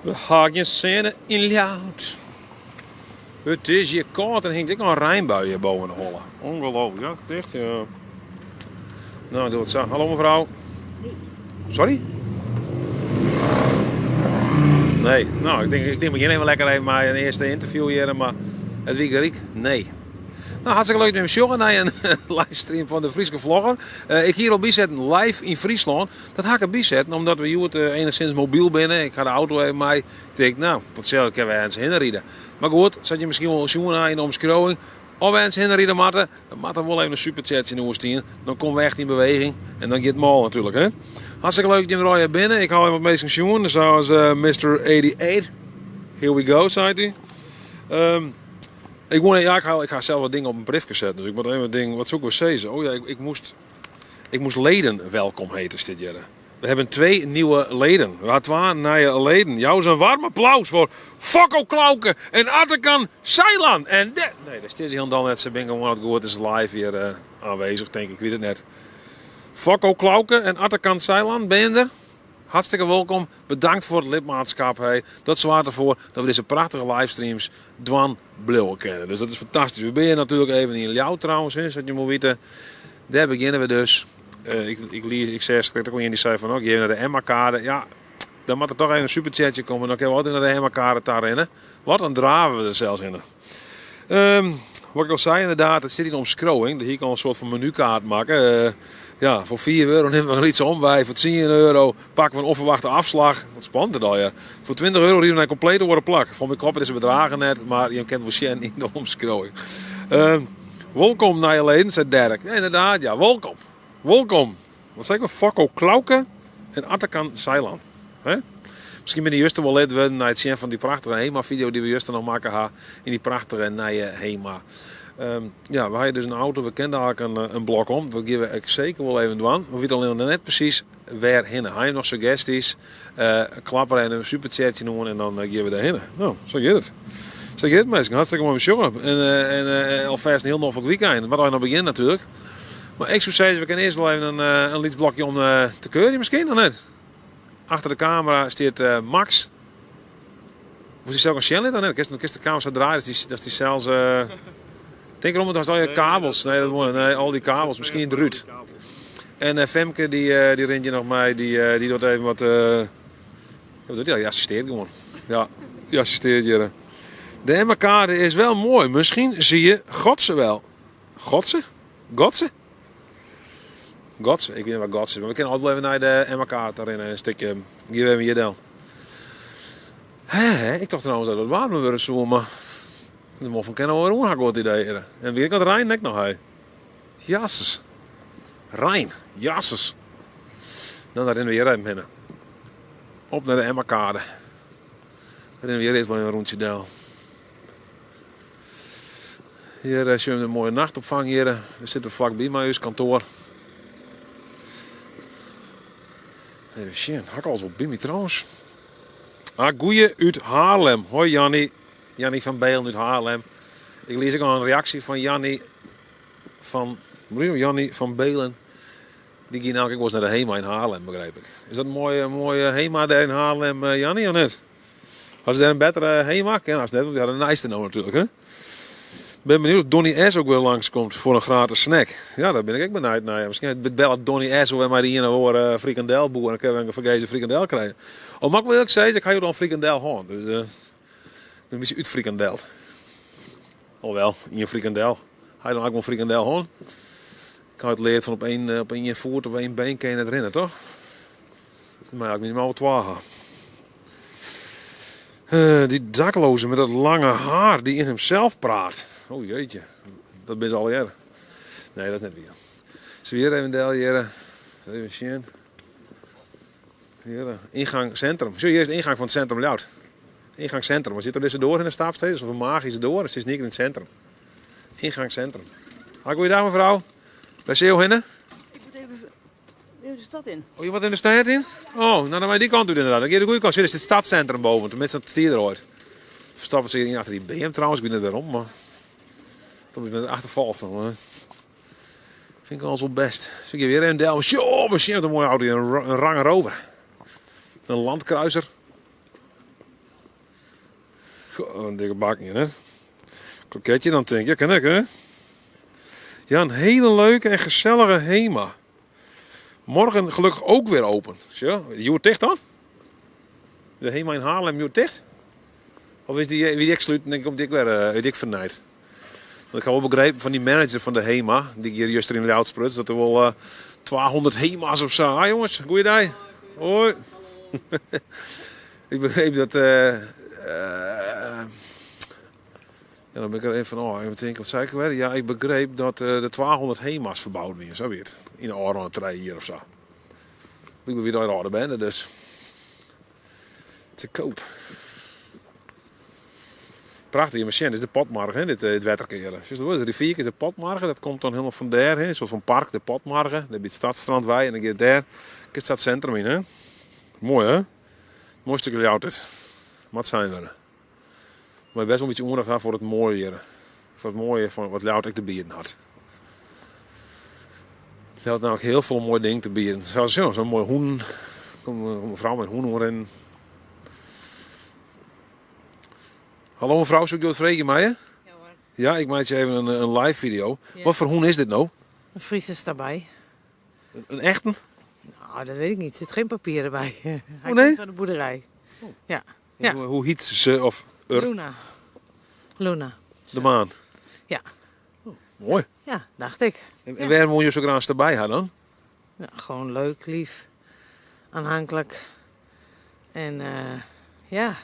We hagen scène in Loud. Het is hier koud en hangt ik al een rijnbui hier boven de holle. Ongelooflijk, dat is echt. Ja. Nou, doe het zo. Hallo mevrouw. Sorry? Nee, nou, ik denk begin even lekker even maar een eerste interview hier, maar het weekend nee. Nou, hartstikke leuk dat we sjoggen naar een livestream van de Friese vlogger. Ik hier al bijzetten live in Friesland. Dat ga ik bijzetten omdat we hier enigszins mobiel binnen. Ik ga de auto even mee. Ik denk, nou, wat zal ik even eens hinrijden. Maar goed, zat je misschien wel zoen aan in de omschrijving. Of eens hinrijden matten, dan maakt er wel even een superchat in Oostien. Dan komen we echt in beweging en dan gaat het mal natuurlijk, hè. Hartstikke leuk dat je er al binnen. Ik hou even wat meestal zoen, zoals Mr. 88. Here we go, zei hij. Ik ga zelf wat dingen op een briefje zetten. Dus ik moet even wat dingen. Wat zoeken we steeds? Oh ja, ik moest leden welkom heten dit jaar. We hebben 2 nieuwe leden. Wat nieuwe leden. Jou is een warm applaus voor Fokko Klauke en Atakan Seilan. En nee, dat is heel dan net. Ze ben gewoon het goed is live hier aanwezig, denk ik. Ik weet het net. Fokko Klauke en Atakan Seilan, ben je er? Hartstikke welkom. Bedankt voor het lidmaatschap. Hey. Dat zorgt ervoor dat we deze prachtige livestreams dwan blijven kennen. Dus dat is fantastisch. We beginnen natuurlijk even in Ljouw trouwens, hè, zodat je moet weten. Daar beginnen we dus. Ik zei die zei van ook, je naar de Emma-kade. Ja, dan moet er toch even een superchatje komen. Dan kunnen we altijd naar de Emma-kade daarin. Wat dan draven we er zelfs in. Wat ik al zei inderdaad, het zit in de omschrijving. Hier kan een soort van menukaart maken. Ja, voor €4 nemen we er iets om bij. Voor €10 pakken we een onverwachte afslag. Wat spannend al, ja. Voor €20 rieven we een complete worden plak. Van mij kloppen deze bedragen net, maar je kent wel Sjen in de omschrijving. Welkom naar je leden, zei Dirk. Ja, inderdaad, ja, welkom. Welkom. Wat zeg ik? Fokko Klauke en Atakan Seilan. Misschien ben je juist wel lid worden naar het zien van die prachtige HEMA-video die we juist nog maken gaan. In die prachtige nieuwe HEMA. Ja, we hadden dus een auto, we kenden eigenlijk een blok om. Dat geven we zeker wel even doen. We weten alleen net precies waar heen. Hij nog suggesties, klappen en een superchatje noemen en dan geven we daarheen. Nou, zo gaat het. Zo gaat het mensen. Hartstikke mooi jongen. En alvast een heel nog weekend. Wat we nog beginnen natuurlijk. Maar ik zou zeggen, we kunnen eerst wel even een liedblokje om te keuren misschien, of net? Achter de camera staat Max. Hoe is zelf een Shelley dan net? Dan de camera draaien, dat die zelfs... Denk erom, dat was al je kabels. Nee, al die kabels. Misschien de Ruud. En Femke, die rent je nog mee. Die doet even wat... Wat doet hij? Die assisteert gewoon. Ja, die assisteert je. De Emma-kade is wel mooi. Misschien zie je Godse wel. Godse? Godse? Godse? Ik weet niet wat Godse is. Maar we kunnen altijd even naar de Emma-kade daarin. Een stukje. Hier hebben we hier dan. Ik dacht trouwens dat het warm werd zo, maar... De man van kennen we een goed idee. En wie kan het Rijn nek nog hij? Jasses. Rijn. Jasses. Dan daar rennen we hier even binnen. Op naar de Emma-kade. Dan rennen we hier eerst een rondje deel. Hier zien we een mooie nachtopvang hier. We zitten vlakbij mijn kantoor. Even zien. Hak al zo bij me trouwens. Goeie uit Haarlem. Hoi Jannie. Jannie van Beelen uit Haarlem. Ik lees ook al een reactie van Jannie van Beelen. Die ging elke keer naar de HEMA in Haarlem, begrijp ik. Is dat een mooie HEMA daar in Haarlem, Jannie, of net? Als je daar een betere HEMA ken, als net, want die hadden een nice nou natuurlijk, hè? Ik ben benieuwd of Donnie S. ook weer langskomt voor een gratis snack. Ja, daar ben ik ook benieuwd naar. Ja, misschien bellen Donnie S. of wij hier naar frikandelboer en dan kunnen we een vergezen frikandel krijgen. Of mag ik wel ook zeggen, ik ga je dan frikandel gaan. Dus, dan is je uit frikandeld. Alhoewel, in je frikandel. Ga je dan ook wel frikandel gewoon? Ik had het leerd van op één voet of één been kan je het rennen, toch? Maar ik niet maar wat wagen. Die dakloze met dat lange haar die in hemzelf praat. Oh jeetje, dat ben je al jaren. Nee, dat is net weer. Zwier even deel hier. Even zien. Hier, ingang centrum. Zo, hier is de ingang van het centrum Loud. Ingang centrum. We zitten er dus door in de stapsteeds of een magische door. Het is niet in het centrum. Ingang centrum. Goeiedag mevrouw. Bij Zeeuw hinnen? Ik moet even de stad in. Oh, je moet in de stad in? Oh, nou dan wij die kant uit inderdaad. Dan ga je de goede kant. Dit is het stadscentrum boven. Tenminste, dat stier eruit. Verstappen ze niet achter die BM trouwens. Ik weet niet waarom, maar... Dat is met het achtervolgd. Vind ik al zo best. Zie je weer een del. Misschien een mooie auto. Een Range Rover. Een landkruiser. Goh, een dikke bakje, hè? Kroketje, dan denk je, ken ik, hè? Ja, een hele leuke en gezellige HEMA. Morgen gelukkig ook weer open. Zo, je wordt dicht dan? De HEMA in Haarlem, je dicht? Of is die wie ik sluit, denk ik, op dik weer weet ik vernijd. Want ik heb wel begrepen van die manager van de HEMA, die hier juist in de Oudsprut, dat er wel 1200 HEMA's of zo. Ah jongens, goeiedag. Hoi. Ik begreep dat... ja, dan ben ik er even van, even denken, wat zei ik weer? Ja, ik begreep dat de 1200 HEMA's verbouwd werden, zo weer. In de Aron hier of zo. Ik ben weer daar oude bende, dus. Te koop. Prachtige machine, dit is de Potmargen, hè, dit wetterkeren. Dus de rivier is de Potmargen, dat komt dan helemaal van daar, hè, zoals van park, de Potmargen. Dan heb je het stadstrand bij en dan gaat daar het stadscentrum in, hè. Mooi, hè? Mooi stukje Ljouwert. Wat zijn we er? Maar best wel een beetje aandacht aan voor het mooie hier. Voor het mooie van wat Ljouwert te bieden had. Hij had namelijk heel veel mooie dingen te bieden. Zo'n mooi hoen. Een vrouw met hoen erin. Hallo mevrouw, zoek je wat vregen mij? Ja hoor. Ja, ik maak je even een live video. Ja. Wat voor hoen is dit nou? Een Fries is daarbij. Een echte? Nou, dat weet ik niet. Er zit geen papier erbij. Hij nee? komt van de boerderij. Ja. Ja. Hoe heet ze of er? Luna. De maan. Ja. Mooi. Ja, dacht ik. En waarom moet je zo graag erbij gaan dan? Ja, gewoon leuk, lief. Aanhankelijk. En ja.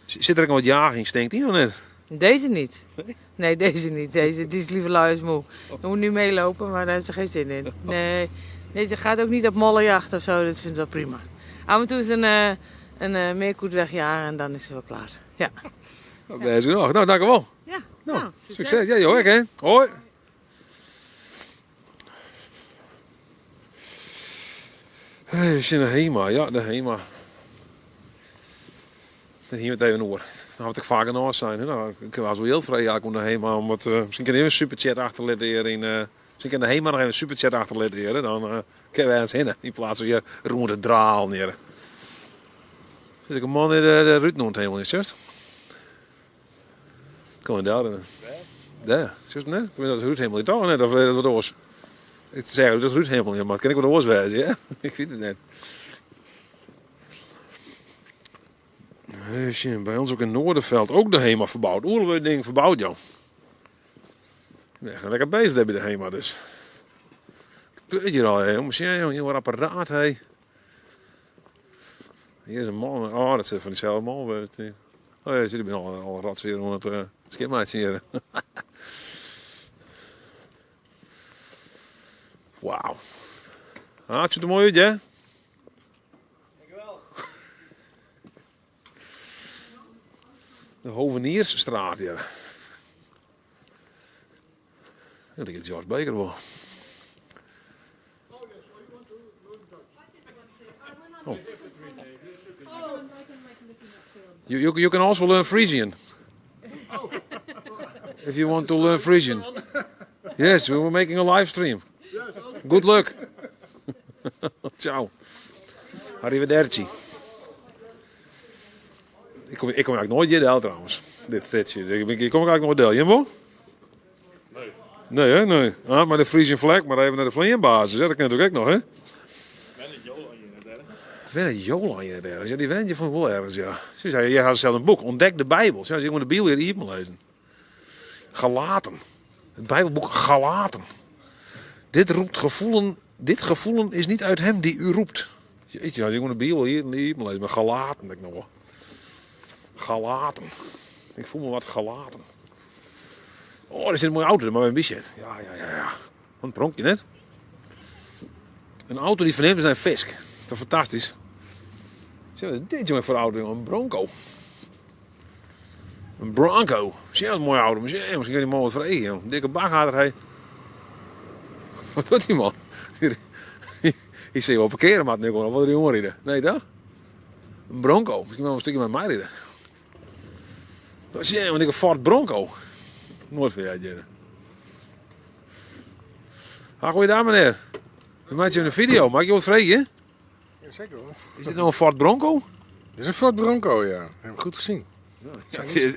Zit er ook wat jaginstinct in of net? Deze niet. Nee, deze niet. Deze die is liever lui als moe. Je moet nu meelopen, maar daar heeft ze geen zin in. Nee, ze gaat ook niet op mollenjacht of zo. Dat vindt ze wel prima. Af en toe is een meerkoet wegjagen en dan is ze wel klaar. Ja. Best genoeg. Nou, dank u wel. Ja. Nou, succes. Ja, joh, hè. Hoi. Hey, we zien de HEMA. Ja, de HEMA. Hier met even oor. Dan had ik vaker nog zijn. Hè? Nou, ik was wel heel vrij om de HEMA. Omdat, misschien kan je even een superchat achterlaten hier in. Misschien kan de HEMA nog even een superchat achterlaten hier. Dan kunnen wij eens heen. In plaats van hier roer de draal neer. Zit ik een man in de Ruud noemt helemaal niet, juist? Kom je daar? Daar, juist net? Toen dat Ruud helemaal niet toch? Net of dat wat oors. Ik zeg dat Ruud helemaal niet, maar het kan ik wat oors wijzen, ja? Ik weet het net. Bij ons ook in Noorderveld ook de HEMA verbouwd. Oerlijk ding verbouwd, joh. Ik ben lekker bezig heb je de HEMA dus. Ik weet hier al, hè, jongens. Ja, joh, hier een apparaat, hé. Hier is een man. Oh, dat zit van diezelfde man. Oh ja, jullie zijn al rats weer om het schemaatje hier. Wauw. Ah, het ziet er mooi uit, hè? De Hoveniersstraat hier. Ik denk het George Baker wel. Oh. You can also learn Frisian. If you want to learn Frisian. Yes, we were making a live stream. Good luck. Ciao. Arrivederci. Ik kom eigenlijk nooit hier trouwens. Dit. Ik kom eigenlijk nooit deel. Jimbo? Nee. Nee, hè? Nee. Ah, maar de Frisian flag, maar even naar de vleerbasis. Dat kan natuurlijk ook nog, hè? Wen Jola hier ergens? Ja, die wen je van wel ergens, ja. Ze zei, je had zelf een boek, Ontdek de Bijbel. Ja, ik moet de Bijbel weer hier lezen. Galaten. Het Bijbelboek Galaten. Dit gevoelen is niet uit hem die u roept. Jeetje, ik moet de Bijbel hier lezen, maar Galaten, denk ik nog wel. Galaten. Ik voel me wat gelaten. Oh, er zit een mooie auto, maar een beetje. Ja. Wat een pronkje net. Een auto die verneemt zijn Fisk. Dat is toch fantastisch? Wat is dit jongen voor een auto? Een Bronco. Een Bronco. Zie je, een mooie auto. Misschien kan die man wat vregen, joh. Dikke bakhouder, hé. Wat doet die man? Ik zie je wel parkeren, maar nu gewoon wat er jongen rijden. Nee, toch? Een Bronco. Misschien wel een stukje met mij rijden. Wat zie je, een dikke Ford Bronco. Nooit voor jij, Jere. Goeiedag, meneer. U maakt je een video. Maak je wat vregen? Ja, zeker hoor. Is dit nou een Ford Bronco? Dit is een Ford Bronco, ja. Dat heb ik goed gezien.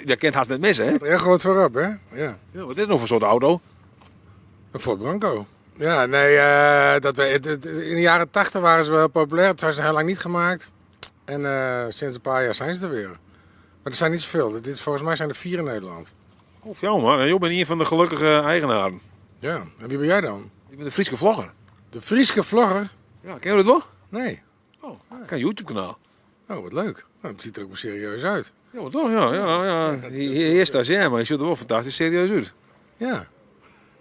Dat kent haast net missen, hè? Echt groot voorop, hè? Ja. Ja, wat is dit nou voor soort auto? Een Ford Bronco. Ja, nee, in de jaren 80 waren ze wel populair. Het zijn ze heel lang niet gemaakt. En sinds een paar jaar zijn ze er weer. Maar er zijn niet zoveel. Volgens mij zijn er 4 in Nederland. Of jou, man. Je bent een van de gelukkige eigenaren. Ja, en wie ben jij dan? Ik ben de Frieske vlogger. De Frieske vlogger? Ja, ken je dat wel? Nee. Oh, ik heb een YouTube-kanaal. Oh, wat leuk. Nou, het ziet er ook wel serieus uit. Ja, wat toch? Ja. Hier is dat, ja, maar je ziet er wel fantastisch serieus uit. Ja.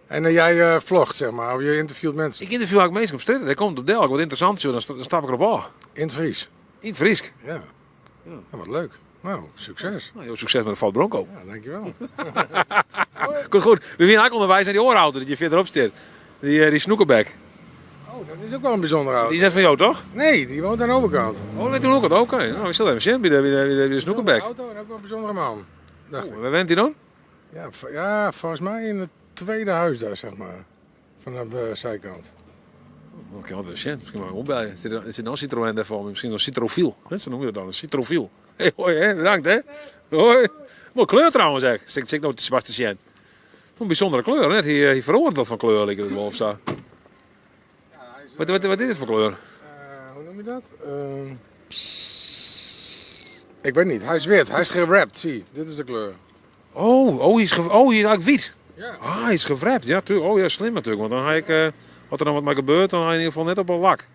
En jij vlogt, zeg maar, of je interviewt mensen. Ik interview eigenlijk mensen op straat. Dat komt op Delk. Wat interessant is, dan stap ik erop af. In het Fries. In het Friesk. Ja. Wat leuk. Nou, succes. Nou, succes met de Ford Bronco. Ja, dankjewel. Goed. We vinden eigenlijk onderwijs aan die oorauto dat je verderop zit. Die snoekerbek. Oh, dat is ook wel een bijzondere auto. Die is net van jou, toch? Nee, die woont aan de overkant. Oh, dat weet je ook wat. Oké. Nou, we zullen even zien bij de snoekerbek. auto en ook wel een bijzondere man. Dacht ik. Waar bent hij dan? Ja, volgens mij in het tweede huis daar, zeg maar. Vanaf de zijkant. Ik kan altijd zien. Misschien maar een opbij. Er zit nou een Citroën daarvoor. Misschien een Citrofiel. Zo noemen we dat dan. Een Citrofiel. Hey, hoi, hè. Bedankt, hè. Hoi. Mooi kleur trouwens, zeg. Zeg nou te Sebastian. Een bijzondere kleur, hè. Hij verandert wel van kleur, lijkt het wel of zo. Wat is het voor kleur? Hoe noem je dat? Ik weet niet. Hij is wit. Hij is gewrapt. Zie, dit is de kleur. Hij is eigenlijk wit. Ja. Ah, hij is gewrapt. Ja, tuurlijk. Oh ja, slim natuurlijk. Want dan ga ik, wat er dan wat mee gebeurt, dan ga je in ieder geval net op een lak.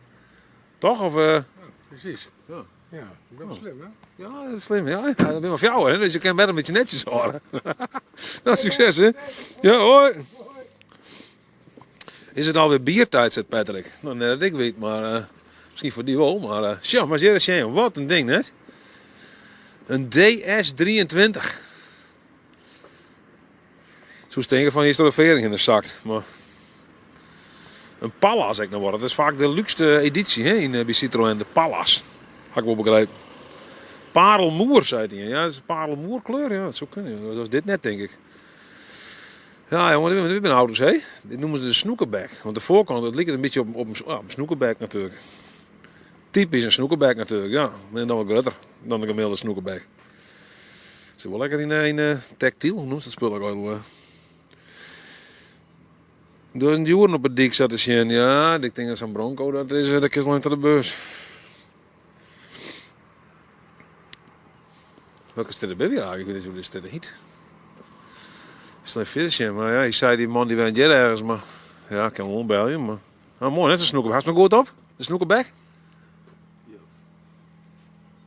Toch? Of, Precies. Ja. Ja, ik ben wel slim, hè? Ja, dat is slim. Ja, dat ben maar voor jou, hè. Dus je kan beter met je netjes horen. Nou, succes, hè. Ja, hoi. Is het alweer biertijd, zegt Patrick. Nou, net dat ik weet, maar misschien voor die wel. Maar, tja, maar zeer eens, wat een ding, hè. Een DS23. Zo denken van, hier is er een vering in de zak. Maar een Pallas, ik nou worden. Dat is vaak de luxe editie, hè, bij Citroën. De Pallas. Had ik wel begrepen. Parelmoer, zei hij. Ja, dat is een parelmoerkleur. Ja, dat zou kunnen. Dat was dit net, denk ik. Ja, jongen, dit zijn auto's, hè. Dit noemen ze de snoekerbek. Want de voorkant, dat lijkt een beetje op een snoekerbek natuurlijk. Typisch een snoekerbek natuurlijk, ja. En dan wat groter dan een gemiddelde snoekerbek. Zit wel lekker in een tactiel, hoe noemt dat spul ook al? 1000 euro op het dik zat te zien. Ja, ik denk dat zo'n Bronco, dat is lang naar de beurs. Welke stad er ben je eigenlijk? Ik weet niet hoe dit stad er heet. Is dat een maar ja, je zei die man die bent hier ergens, maar ja, ik kan hem bellen, maar... Oh, mooi, net een snoekerbek. Had je me goed op? De snoekerbek? Yes.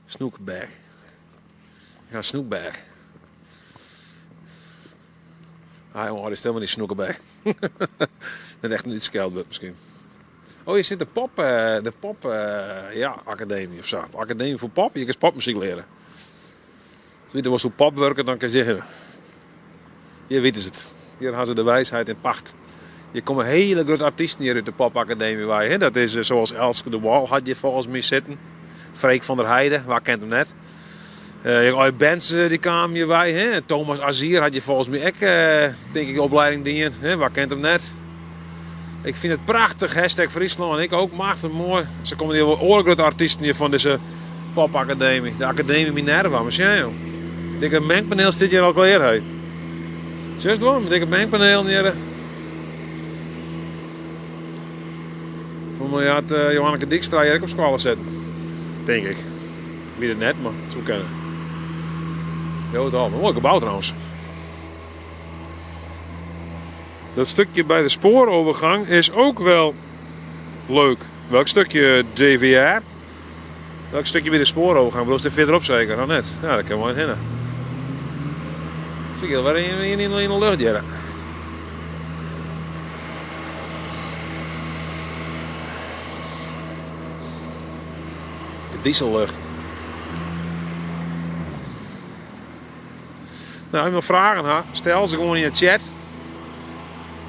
Snoekerbek. Ja, snoekbek. Ah jongen, dat is helemaal niet snoekerbek. Dat is echt niet skeldbut misschien. Oh, je zit de pop academie of zo. Academie voor pop, je kan popmuziek leren. Als je weet was hoe pop werken, dan kan je zeggen... Hier weten ze het. Hier hebben ze de wijsheid in pacht. Je komt een hele grote artiesten hier uit de popacademie bij. Hè? Dat is zoals Elske de Wall had je volgens mij zitten. Freek van der Heijden, waar kent hem net. Je bands die kwamen hier bij. Hè? Thomas Azier had je volgens mij ook, denk ik, de opleiding dingen. Hè? Waar kent hem net. Ik vind het prachtig, hashtag Friesland. En ik ook, machtig mooi. Ze komen hier wel oorlijk grote artiesten hier van deze popacademie. De Academie Minerva, maar zie je. Ik denk een mengpaneel zit hier al klaar. Hey. Zie je het wel? Met een mengpaneel hier. Voor mij had Johanneke Dijkstra hier ook op school zetten. Denk ik. Ik weet het net, maar het zou kunnen. Ja, het al. Mooi gebouw trouwens. Dat stukje bij de spoorovergang is ook wel leuk. Welk stukje DVR? Welk stukje bij de spoorovergang? Wil je er verderop zeker? Nou net. Ja, dat kan wel in hinnen. Zie je wel in de lucht jaren. De diesellucht. Nou, als je nog vragen hebt, stel ze gewoon in de chat.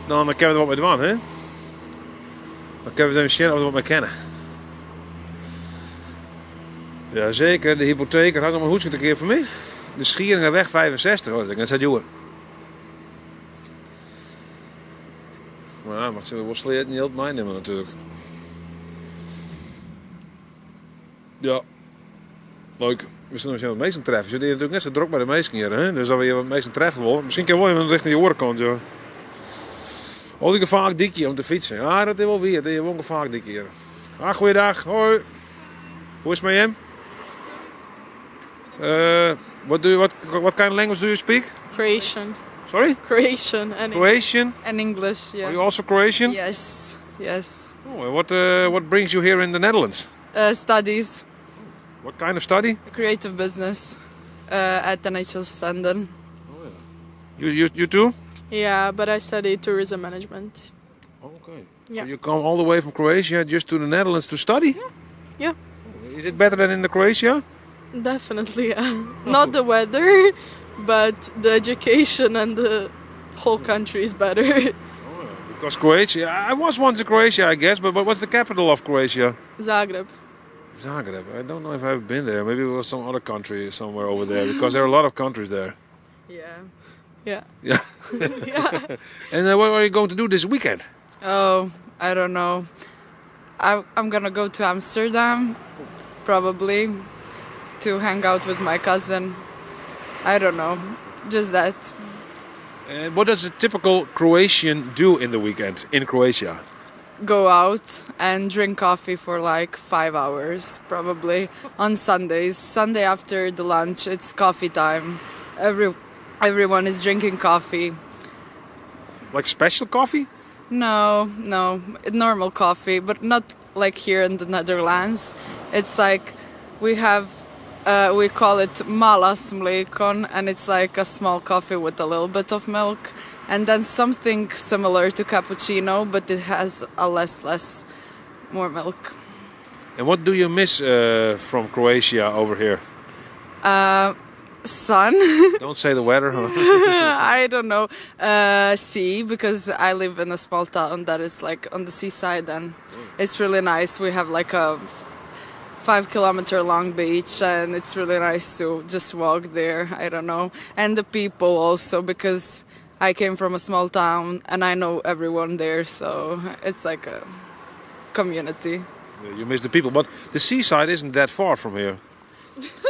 Dan kunnen we er wat mee doen, hè? Dan kunnen we even zien of we wat mee kennen. Jazeker, de hypotheker had nog een hoedje een keer voor mij. De Schieringeweg 65, hoor. Dat is het joer. Maar wat ze wel sleet niet altijd mijn nemen natuurlijk. Ja. Leuk. We zullen ons wat meesten treffen. Je zit hier natuurlijk net zo druk bij de meesten hier, hè? Dus als we je wat meesten treffen willen, misschien kan je wel even richting je orenkant, joh. Oh, die gevaarlijk dikje om te fietsen. Ja, dat is wel weer. Dat is wel een gevaarlijk dikje hier. Ah, goeiedag. Hoi. Hoe is het met hem? What kind of language do you speak? Croatian. Sorry? Croatian and Croatian? and English. Yeah. Are you also Croatian? Yes. Yes. Oh, and what brings you here in the Netherlands? Studies. What kind of study? Creative business. At NHS Standard. You too? Yeah, but I study tourism management. Okay. Yeah. So you come all the way from Croatia just to the Netherlands to study? Yeah. Is it better than in the Croatia? Definitely. Yeah. Not the weather, but the education and the whole country is better. Because Croatia, I was once in Croatia, I guess, but what's the capital of Croatia? Zagreb. Zagreb. I don't know if I've been there. Maybe it was some other country somewhere over there, because there are a lot of countries there. Yeah. Yeah. Yeah. Yeah. And what are you going to do this weekend? Oh, I don't know. I'm gonna go to Amsterdam, probably, to hang out with my cousin. I don't know, just that. And what does a typical Croatian do in the weekend in Croatia? Go out and drink coffee for like 5 hours, probably, on Sundays. Sunday after the lunch, it's coffee time. Everyone is drinking coffee. Like special coffee? No, normal coffee, but not like here in the Netherlands. It's like we call it malas mlekon, and it's like a small coffee with a little bit of milk, and then something similar to cappuccino, but it has a less more milk. And what do you miss from Croatia over here? Sun. Don't say the weather. Huh? I don't know. Sea, because I live in a small town that is like on the seaside, and it's really nice. We have like a 5-kilometer long beach, and it's really nice to just walk there. I don't know. And the people also, because I came from a small town and I know everyone there, so it's like a community. You miss the people, but the seaside isn't that far from here.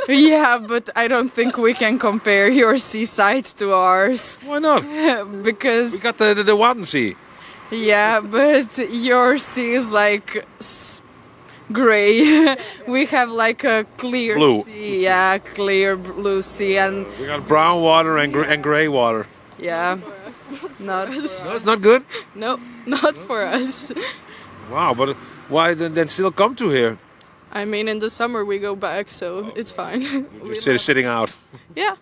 Yeah, but I don't think we can compare your seaside to ours. Why not? Because We got the Waddenzee. yeah, but your sea is like gray. We have like a clear Blue. sea, yeah, clear blue sea, and We got brown water and grey water. yeah, not No, it's not good. no, not for us. Wow, but why then still come to here? I mean, in the summer we go back, so it's fine. Just sitting out. Yeah.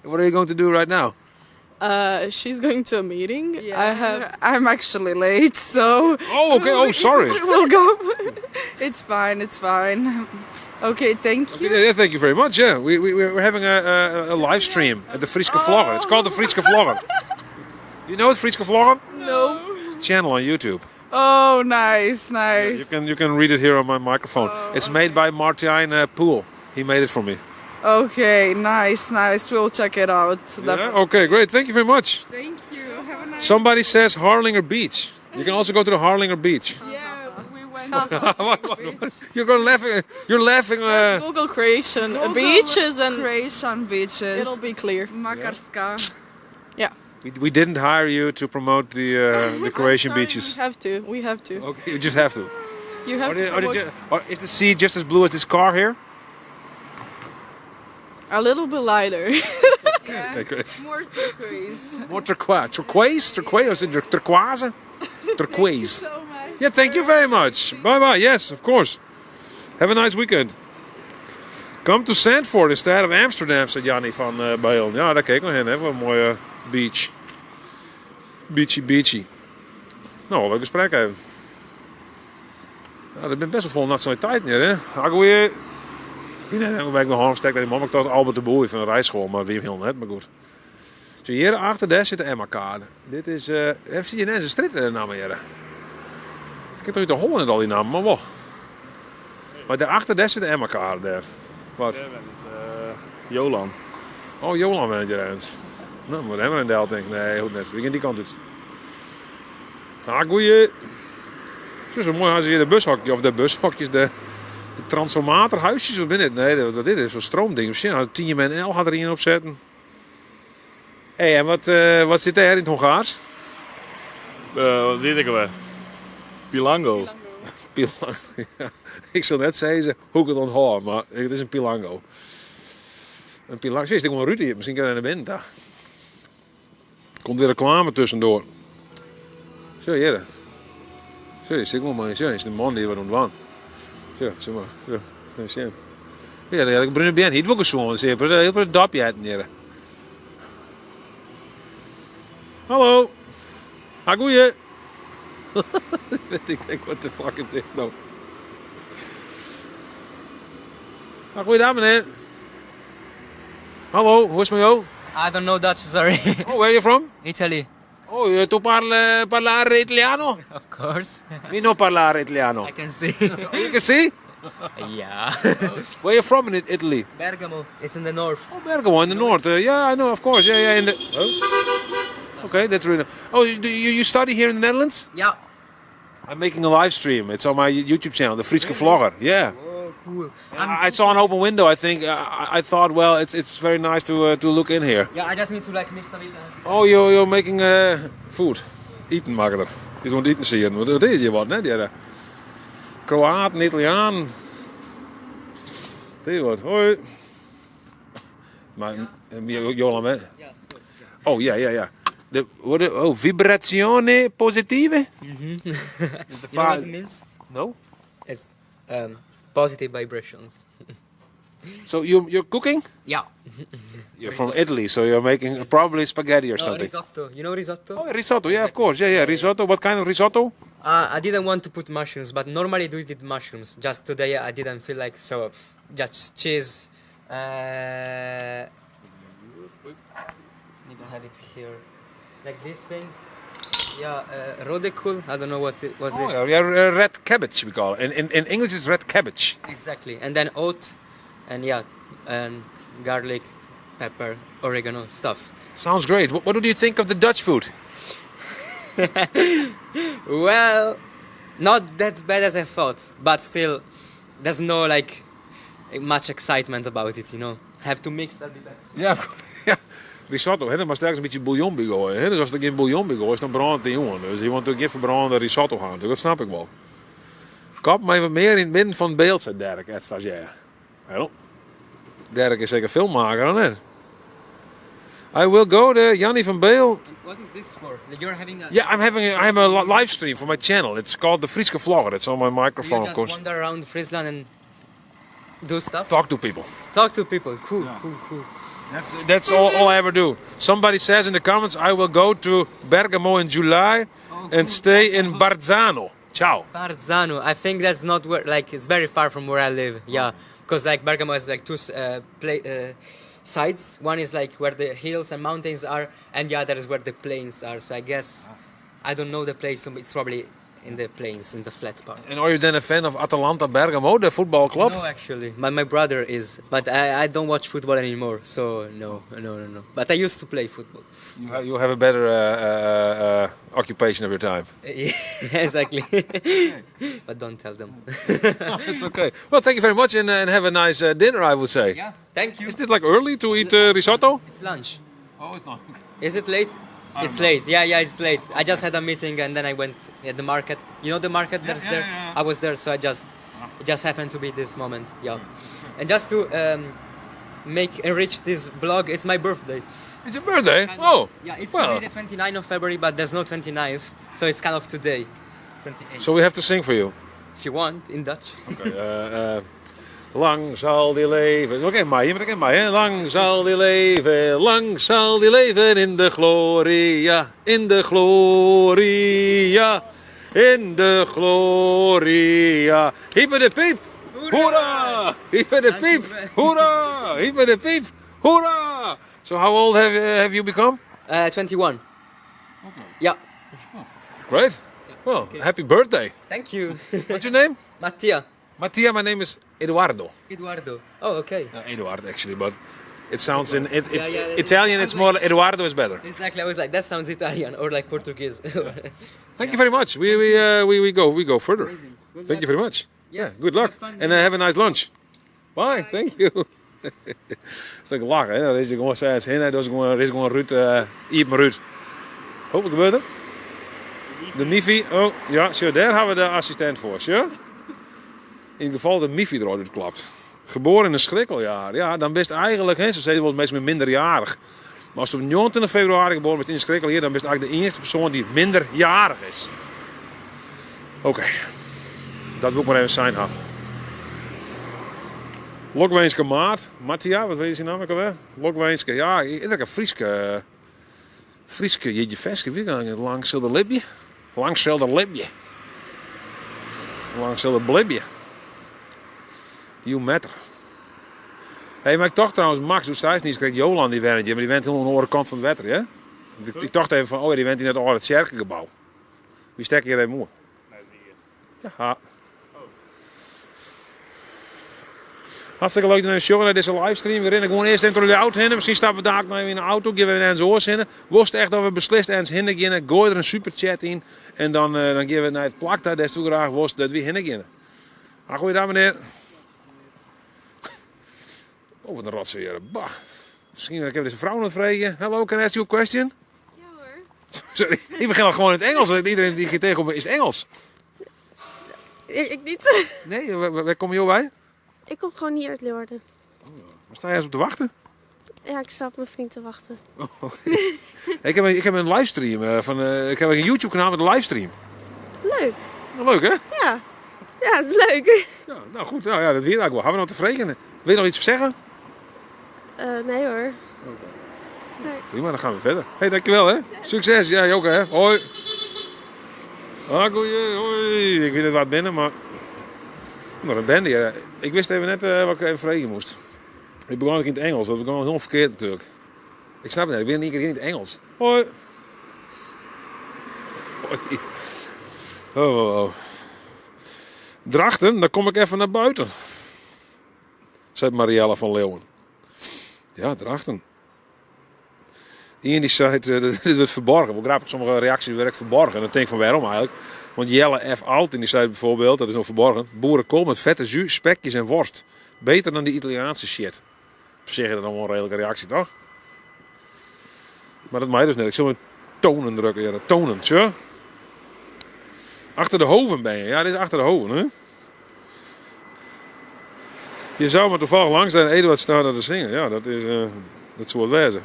What are you going to do right now? She's going to a meeting. Yeah. I'm actually late, so Oh, okay. Oh, sorry. we'll go. It's fine. It's fine. Okay, thank you. Yeah, thank you very much. Yeah, we're having a live stream at the Frieske Vloggen. It's called the Frieske Vloggen. You know it, Frieske Vloggen? No. It's a channel on YouTube. Oh, nice, nice. You can read it here on my microphone. It's made by Martijn Poel. He made it for me. Okay, nice. We'll check it out. Yeah? Okay, great. Thank you very much. Thank you. Have a nice. Somebody says Harlinger Beach. You can also go to the Harlinger Beach. Yeah, we went. You're laughing. Google Croatian beaches and Croatian beaches. it'll be clear. Makarska. Yeah. We didn't hire you to promote the Croatian Sorry, beaches. We have to. Okay, you just have to. You have to. promote- Is the sea just as blue as this car here? A little bit lighter. Okay, great. More turquoise. More turquoise? Turquoise? Or is it turquoise? Turquoise. So much. Yeah, thank you very much. Bye-bye. Yes, of course. Have a nice weekend. Come to Zandvoort instead of Amsterdam, zei Jannie van Bijl. Ja, daar kijk ik nog heen. Hebben we een mooie beach. Beachy. Nou, leuk gesprek even. Ja, er bent best wel veel nationaliteiten hier, hè. Ga weer... Nee, dan ben ik nog hartstikke dat die man. Ik dacht Albert de Boer van de rijschool, maar wie heel net, maar goed. Zo hier achter daar zit de Emma-kade. Dit is, even zie je net een streetnaam hier. Ik heb toch niet te hollen met al die namen, maar wel. Maar daarachter daar zit de Emma-kade daar. Wat? Jolan. Oh, Jolan ben je eens. Nou, moet hem in de denk ik. Nee, goed net. Wie gaan die kant uit? Ah, goeie. Zo mooi als je hier de bushokjes, de transformatorhuisjes, wat ben dit? Nee, dat dit is zo'n stroomding. Misschien had 10 en L gaat er in opzetten. Hé, en wat zit er in het Hongaars? Wat weet ik wel? Pilango. Pilango. Ja. Ik zal net zeggen hoe ik het onthoud, maar het is een pilango. Een pilango. Zie je, ik kom Ruud hier. Misschien kan hij naar binnen. Daar. Komt weer reclame tussendoor. Zo, hier. Zo, ik kom maar. Zo, is de man die wat ontwaan. Zo, zeg maar. Zo, dat is hem. Ja, dat ik ben hier. Hier wil ik zo, heel veel het dapje uit hier. Hallo. Ha, goeie. Ik denk, wat de fuck is dit nou? Ah, goeiedag meneer. Hallo, hoe is het met jou? I don't know Dutch, sorry. Oh, where are you from? Italy. Oh, tu parlare italiano? Of course. Mi non parlare italiano. I can see. Oh, you can see? Yeah. Where are you from in Italy? Bergamo. It's in the north. Oh, Bergamo in the north. Yeah, I know, of course. Yeah, in the... Oh. Okay, that's really... Oh, you study here in the Netherlands? Yeah. I'm making a live stream. It's on my YouTube channel, the Frieske Vlogger. Yeah. Oh, cool. I saw an open window. I think I thought, well, it's very nice to look in here. Yeah, I just need to like mix a bit. Oh, you're making food. Eten maken er. Je moet eten zien. Wat deed je wat, hè? Die Kroaten, Italiaan. Deed je wat? Hoi. Maar Jolan, hè? Yeah. Oh, ja. Vibrazione positive? You know what it means? No. It's positive vibrations. So you're cooking? Yeah. You're from Italy, so you're making probably spaghetti or something. Risotto. You know risotto? Oh, risotto. Yeah, of course. Yeah. Risotto. What kind of risotto? I didn't want to put mushrooms, but normally I do it with mushrooms. Just today I didn't feel like, so just cheese. Need to have it here. Like these things. Yeah, rodekul. I don't know what this. Oh, yeah, red cabbage we call it. In English it's red cabbage. Exactly. And then oat, and yeah, and garlic, pepper, oregano stuff. Sounds great. What do you think of the Dutch food? Well, not that bad as I thought, but still, there's no like much excitement about it, you know. Have to mix a bit. Ja, ja. Risotto, hè, daar mag straks een beetje bouillon bij gooien. Hè? Dus als er geen bouillon bij gooit, dan brandt het jongen. Dus je moet natuurlijk geen verbrande risotto gaan. Dus dat snap ik wel. Kap maar even meer in het midden van het beeld, zei Dirk, het stagiair. Hallo. Dirk is zeker filmmaker, dan net. I will go there, Jannie van Beel. What is this for? You're having a... Yeah, I have a live stream for my channel. It's called the Frieske Vlogger. It's on my microphone, You of just course. wander around Friesland and do stuff? Talk to people. Talk to people. Cool, cool. That's all I ever do. Somebody says in the comments, I will go to Bergamo in July and stay in Barzano. Ciao. Barzano. I think that's not where, like, it's very far from where I live. Yeah, because like Bergamo has like two sides. One is like where the hills and mountains are, and the other is where the plains are. So I guess I don't know the place, so it's probably in the plains, in the flat part. And are you then a fan of Atalanta Bergamo, the football club? No, actually, my brother is, but I don't watch football anymore. So no. But I used to play football. You have a better occupation of your time. Yeah, exactly. But don't tell them. It's okay. Well, thank you very much and have a nice dinner, I would say. Yeah, thank you. Is it like early to eat risotto? It's lunch. Oh, it's not. Is it late? It's late. Yeah, it's late. I just had a meeting and then I went at the market. You know the market that's there? Yeah. I was there, so it just happened to be this moment. Yeah. And just to enrich this blog, it's my birthday. It's your birthday? Oh. Yeah, it's well. really the 29th of February, but there's no 29th, so it's kind of today. 28th. So we have to sing for you. If you want, in Dutch. Okay, lang zal die leven. Oké, maar je bent mij, hè? Lang zal die leven, lang zal die leven in de gloria, in de gloria, in de gloria. Hyper de piep, hoera! Hyper de piep, hoera! Hyper de piep, hoera! So how old have you become? 21. Okay. Yeah. Great. Well, happy birthday. Thank you. What's your name? Mattia. Mattia, my name is Eduardo. Eduardo. Oh, okay. Eduardo, actually, but it sounds in Yeah, Italian. It's more Eduardo is better. Exactly. I was like, that sounds Italian or like Portuguese. Thank you very much. We go further. Thank you very much. Yes. Good luck. And have a nice lunch. Bye. Thank you. Dat is ook lachen, hè? Dan is hij gewoon steeds heen. Er is gewoon Ruud. Iep maar Ruud. Hopelijk gebeurt er. De Mifi. Oh, ja, zo, daar hebben we de assistent voor. Zo. In het geval de Mifi eruit klapt. Geboren in een schrikkeljaar. Ja, dan best eigenlijk, hè, ze zeggen wel mensen minderjarig. Maar als je op 29 februari geboren bent in een schrikkeljaar, dan ben je eigenlijk de eerste persoon die minderjarig is. Oké. Dat wil ik maar even zijn. Lokweenske maat. Mattia, wat weet je naam ook alweer? Lokweenske, ja, iedere Frieske jeetje veske, wie kan het langs de libje? Langs de libje. Langs de blibje. You matter. Hé, maar ik dacht trouwens, Max, hoe sta je niet? Kijk, Jolan die went, maar die went helemaal aan de andere kant van het wetter, hè? Ik dacht even van, oh ja, die went in het oude kerkengebouw. Wie stek je er even moe? Ja. Hartstikke leuk dat je naar deze livestream. We rennen gewoon eerst door de auto heen. Misschien stappen we daar nog even in de auto. Geven we eens oors in. Worst echt dat we beslist eens heen gaan. Gooi er een superchat in. En dan geven we naar het plak. Dat is toe graag worst dat we heen gaan. Goeiedag meneer. Oh, wat een rotsweer. Bah. Misschien heb ik deze vrouw nog vragen. Hello, can I ask you a question? Ja hoor. Sorry, ik begin al gewoon in het Engels. Want iedereen die hier tegenkomt is Engels. Ik niet. Nee, waar kom je bij? Ik kom gewoon hier uit Leeuwarden. Waar sta je eens op te wachten? Ja, ik sta op mijn vriend te wachten. Ik heb een livestream. Ik heb een YouTube kanaal met een livestream. Leuk. Leuk hè? Ja. Ja, dat is leuk. Ja, nou goed, nou ja, dat weer eigenlijk wel. Gaan we nog te vreken? Wil je nog iets zeggen? Nee hoor. Prima, dan gaan we verder. Hé, dankjewel hè. Succes. Ja, je ook hè. Hoi. Goeie, hoi. Ik weet niet wat binnen, maar... Maar een band hier. Ik wist even net wat ik even vregen moest. Ik begon ook in het Engels. Dat begon helemaal verkeerd natuurlijk. Ik snap het niet. Ik ben niet in het Engels. Hoi. Hoi. Oh. Drachten, dan kom ik even naar buiten. Zei Marielle van Leeuwen. Ja, Drachten. Iemand die zei, dit wordt verborgen. We grappig, sommige reacties werken verborgen. En dan denk ik van waarom eigenlijk? Want Jelle F. Alt, die zei bijvoorbeeld, dat is nog verborgen. Boerenkool met vette jus, spekjes en worst. Beter dan die Italiaanse shit. Op zich is dat dan wel een redelijke reactie, toch? Maar dat mag je dus niet. Ik zal met tonen drukken. Ja, tonen, tja. Achter de hoven ben je. Ja, dit is achter de hoven, hè. Je zou maar toevallig langs zijn Eduard staan te zingen. Ja, dat is... dat soort wezen.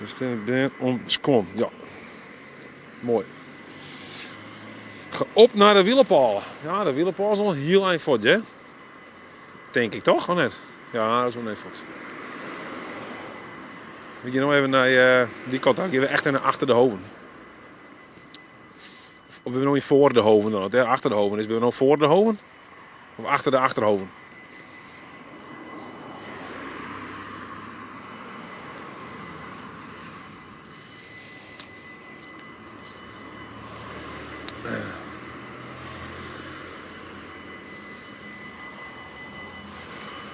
Dus ik ben om seconde. Ja. Mooi. Ga op naar de wielenpalen. Ja, de wielenpalen is nog een heel eind voort, hè? Denk ik toch, of net? Ja, dat is wel een eind voort. We gaan nou even naar die kant. Dan gaan we echt naar achter de hoven. Of we zijn nog niet voor de hoven dan. Daar achter de hoven is. Ben we nog voor de hoven? Of achter de achterhoven?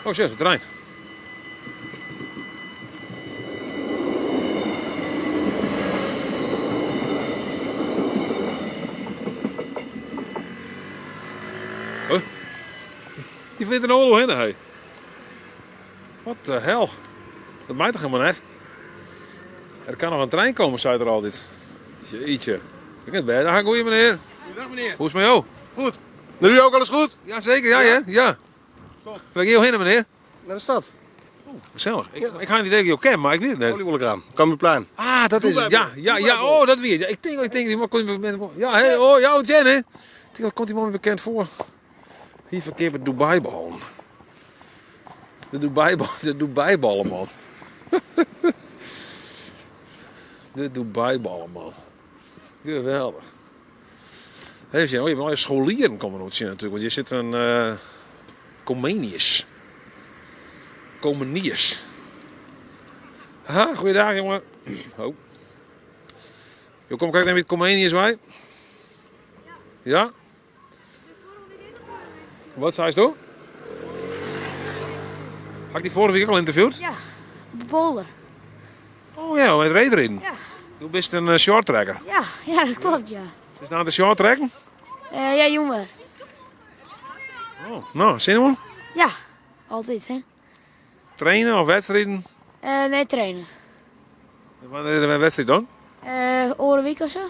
Oh shit, het rijdt. Huh? Je vindt een oorlog in, hè? Wat de hel? Dat maakt toch helemaal net? Er kan nog een trein komen, zei er al dit. Jeetje. Ik ben bij. Dag, goeie meneer. Goedendag meneer. Hoe is het met jou? Goed. Met u ook alles goed? Jazeker, ja, hè? Ja. Top. Waar ga je heen, meneer? Naar de stad. Gezellig. Ik ga niet denken, je ken, maar ik weet het niet. Oliebollenkraam. Cambuurplein. Ah, dat is het. Ja. Oh, dat weer. Ja, ik denk, die komt iemand. Ja, hé, oh, jou, Jen, hè? Ik denk, dat komt iemand bekend voor. Hier verkeerd met Dubai-ballen. De Dubai-ballen, man. De Dubai-ballen, man. Geweldig. Even zien, je hebt wel scholieren komen nog zien natuurlijk, want je zit een Comenius. Comenius. Haha, goeiedag jongen. Oh. Je kom kijk naar met Comenius bij. Ja? Wat zei je toen? Had ik die vorige week al interviewd? Ja, bowler. Oh ja, met reedrijden. Ja. Du bist een shorttrekker. Ja, dat klopt, ja. Is nou aan de shorttrekken? Ja, jongen. Oh, nou, zin in? Ja, altijd hè. Trainen of wedstrijden? Nee, trainen. Wanneer is een wedstrijd dan? Orenweek of zo?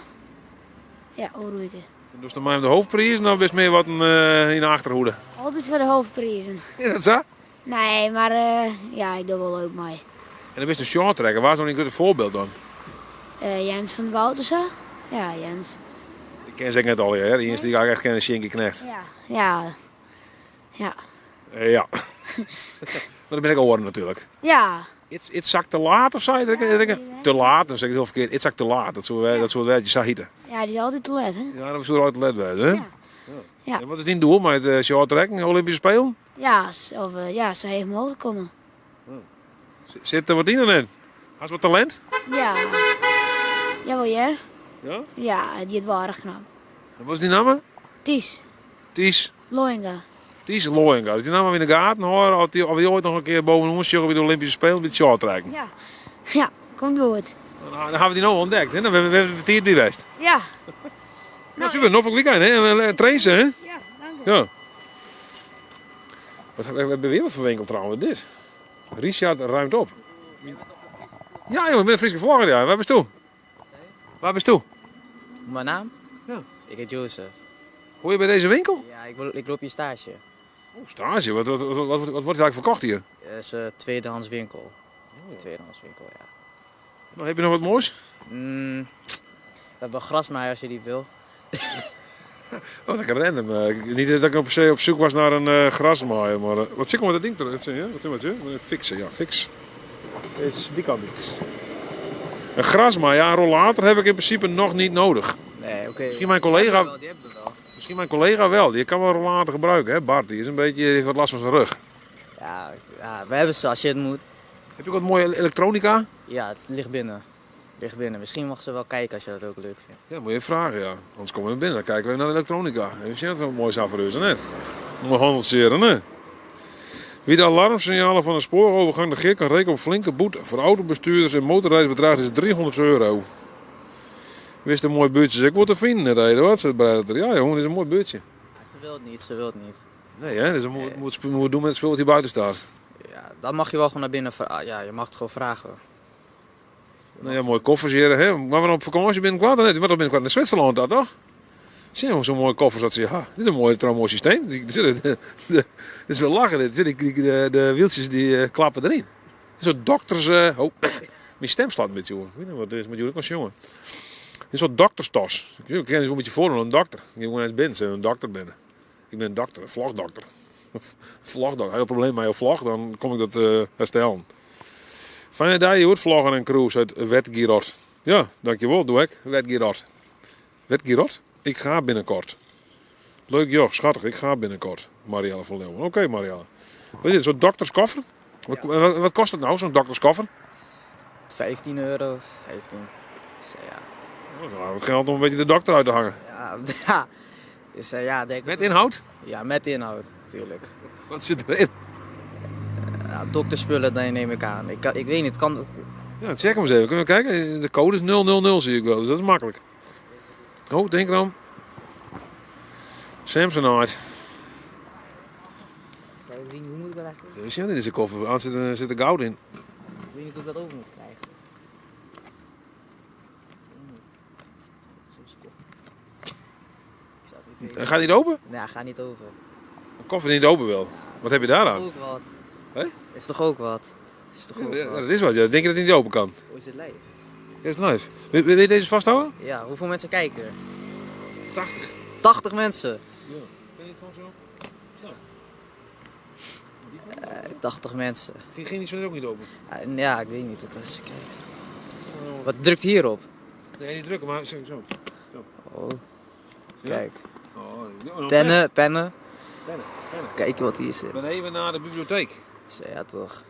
Ja, orenweken. Dus dan maar de hoofdprijs, dan best meer wat in de achterhoede. Altijd voor de hoofdprijzen. Ja, dat is dat. Nee, maar ja, ik doe wel leuk mee. En dan best een short trekken. Waar is nog een goed voorbeeld dan? Jens van Wout of zo? Ja, Jens. Ik ken ze net al, hè. Die eerste die ik echt ken is Shinky Knecht. Ja. Ja. Ja. Ja. Maar dan ben ik al horen natuurlijk. Ja. Iets zak te laat of zei je? Te laat, dan zeg ik het heel verkeerd. Iets zak te laat, dat soort werkjes zeggen. Ja, die is altijd te let, hè? Ja, dat was zo uit te let bij, hè? Ja. Ja. En wat is die doel met het short trekken, Olympische Spelen? Ja, ja, ze heeft mogen komen. Zit er wat in dan in? Has wat talent? Ja. Jawel, Jer. Ja? Ja, die het waardig knap. En wat is die naam? Ties. Ties. Loinga. Ties Loinga. Als die naam in de gaten horen, of die ooit nog een keer boven ons bij de Olympische Spelen met short trekken. Ja. Ja, komt goed. Dan hebben we die nou ontdekt, hè? Dan hebben we het hier geweest. Ja. Nou, super, nog een weekend, hè? En trainen ze, hè? Ja, dank u. Ja. We hebben weer wat voor winkel trouwens, dit. Richard ruimt op. Ja joh, ik ben een Friese vlogger, ja. Waar ben je toe? Waar ben je toe? Mijn naam? Ja. Ik heet Jozef. Hoor je bij deze winkel? Ja, ik loop hier stage. Oh, stage, wat wordt er eigenlijk verkocht hier? Het is een tweedehands winkel. Tweedehands winkel, ja. Nou, heb je nog wat moois? We hebben grasmaaier als je die wil. Oh, lekker random. Niet dat ik per se op zoek was naar een grasmaaier, maar wat zie ik met dat ding terug? Ja? Wat is het? Een fixen, ja, fix. Deze is die kant. Een grasmaaier, ja, een rollator heb ik in principe nog niet nodig. Nee, oké. Misschien mijn collega... Die hebben we wel. Misschien mijn collega wel, die kan wel een rollator gebruiken, hè? Bart, die is een beetje, heeft wat last van zijn rug. Ja, we hebben ze als je het moet. Heb je ook wat mooie elektronica? Ja, het ligt binnen. Ligt binnen. Misschien mag ze wel kijken als je dat ook leuk vindt. Ja, moet je vragen, ja. Anders komen we binnen, dan kijken we naar de elektronica. En we zien dat wel mooi zijn voor u, net. Mooi handelseren, hè? Wie de alarmsignalen van een spoorovergang negeert, kan rekenen op flinke boete. Voor autobestuurders en motorrijdersbedrijven is het €300. Wist een mooi buurtje, ik word te vinden rijden, wat? Zegt Breider. Ja, jongen, dit is een mooi buurtje. Ja, ze wil het niet, ze wil het niet. Nee, hè? Dus we moeten doen met het spul wat hier buiten staat. Ja, dan mag je wel gewoon naar binnen. Ja, je mag het gewoon vragen. Nou ja, mooi koffers hier, hè? Maar we op vakantie binnenkort, hè? Je moet toch binnenkort naar Zwitserland, dat toch? Zie je zo'n mooie koffers dat ze, ja, dit is een mooi, mooi systeem. Dit is wel lachen, dit. De wieltjes die klappen erin. Zo'n dokters, oh, mijn stem slaat een beetje, jongen. Ik weet niet wat het is met jullie, ik was jongen. Een soort dokterstas. Ik ken dus een beetje voor een dokter. Ik moet eens binnen zijn, een dokter binnen. Ik ben een dokter, een vlogdokter. Vlogdokter. Heel probleem met je vlog, dan kom ik dat herstellen. Fijne dag, je hoort vloggen en cruise uit Wetgirot. Ja, dankjewel, doe ik. Wetgirot. Wetgirot? Ik ga binnenkort. Leuk joh, schattig, ik ga binnenkort. Marielle van Leeuwen. Oké, Marielle. Wat is dit, zo'n dokterskoffer? Wat kost het nou, zo'n dokterskoffer? €15. 15. Dus, ja. Nou, wat geld om een beetje de dokter uit te hangen. Ja, ja. Dus, ja, denk Met inhoud? Ja, met inhoud, natuurlijk. Wat zit erin? Ja, dokterspullen, dan neem ik aan. Ik weet niet, het kan... Ja, check hem eens even. Kunnen we kijken? De code is 000 zie ik wel, dus dat is makkelijk. Oh, denk erom. Samsonite. Hoe moet ik dat eigenlijk? Dus ja, dit is een koffer. Er zit er goud in. Ik weet niet hoe ik dat over moet krijgen. Gaat niet open? Nee, ga niet over. Een koffer die niet open wil. Wat heb je daar aan? Ook wat. Hé? Is toch ook wat? Is toch ook Ja, wat? dat is wat. Ja. Denk je dat het niet open kan? Hoe is het live? Ja, is live. Wil je deze vasthouden? Ja, hoeveel mensen kijken? 80. 80 mensen. Ja. Kun je het gewoon zo? 80 mensen. Ging die zo net ook niet open? Ja, ik weet niet. Ik ga eens kijken. Wat drukt hierop? Nee, niet drukken, maar zo. Oh, Ja? kijk. Oh, Pennen. Pennen. Kijk wat hier zit. Ik ben even naar de bibliotheek. Ja, toch.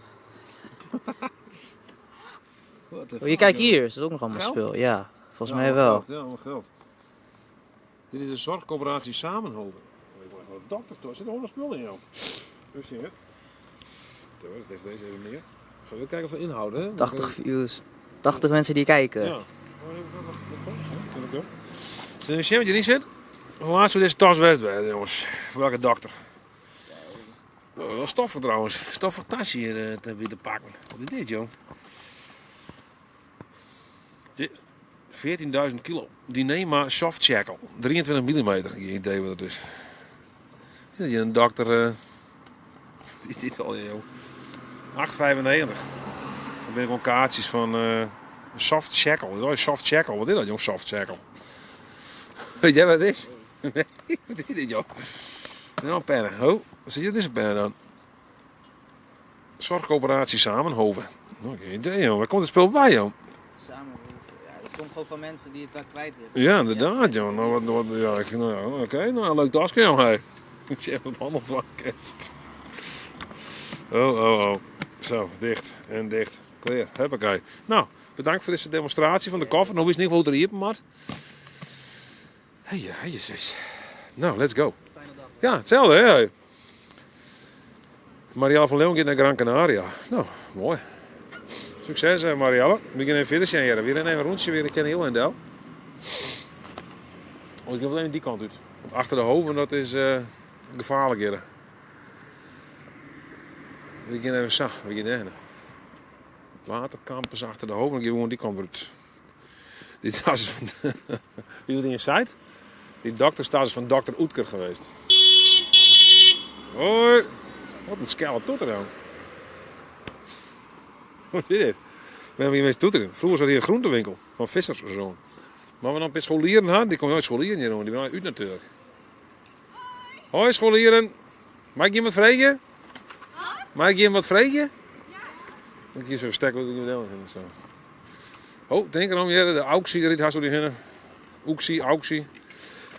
What the Oh, je fuck, kijkt joh. hier. Is het ook nog allemaal Geld? spul? Ja, volgens Ja, mij allemaal wel. Geld. Ja, allemaal geld. Dit is een zorgcoöperatie Samenhoven. Ik word wel dokter, toch? Er zit 100 spullen in jou. Dus hier. Dat is deze even meer. Gaan we kijken of we inhouden, hè? 80 views. 80 mensen die kijken. Ja. Is er een shit wat je niet zit? Hoe laat zou deze tas best zijn, jongens? Voor welke dokter? wel stoffig trouwens. Stoffig tasje hier weer te pakken. Wat is dit, joh? 14.000 kilo. Dyneema soft shackle. 23 mm. Geen idee wat het is. Dat je een dokter... Wat is dit al, joh? 8,95. Dan ben ik gewoon kaartjes van een soft shackle. Dat is wel een soft shackle. Wat is dat, jong? Soft shackle. Weet jij wat het is? Nee, wat is dit, joh? Nou, pennen. Oh, wat zit je? Dit is een pennen dan. Zorgcoöperatie Samenhoven. Nou, geen idee, joh. Waar komt het spul bij, joh? Samen. Ja, dat komt gewoon van mensen die het wel kwijt willen. Ja, inderdaad, joh. Nou, oké. Nou, leuk tasje, joh. Hey. Ik zeg dat handelt wel kerst. Oh. Zo, dicht en dicht. Clear. Huppakee. Nou, bedankt voor deze demonstratie van de koffer. Nou, is in ieder geval hoe het er hier maar. Hey, jezus. Nou, let's go. Ja, hetzelfde, hè. Marielle van Leeuwen gaat naar Gran Canaria. Nou, mooi. Succes, Marielle. We beginnen verder zijn. Weer een rondje, weer een keer heel en del. Oh, ik ga alleen die kant uit. Want achter de hoven, dat is gevaarlijk hier. We gaan even zacht. We gaan heen. Watercampus achter de hoven. Dan gaan we gewoon die kant uit. Die tas is van... Wie is in je site? Die dokterstas is van dokter Oetker geweest. Hoi. Wat een skelle toeter dan. Wat is dit? We hebben hier mensen toeteren. Vroeger zat hier een groentewinkel van visserszoon. Maar we dan bij scholieren hadden, die komen uit scholieren hier, die waren uit natuurlijk. Hoi scholieren. Mag ik je wat vragen? Mag ik je wat vragen? Ja. Ik hier zo stek wat ik wil doen. Oh, denk erom, de auctie, dit hast du die hinnen. Auctie.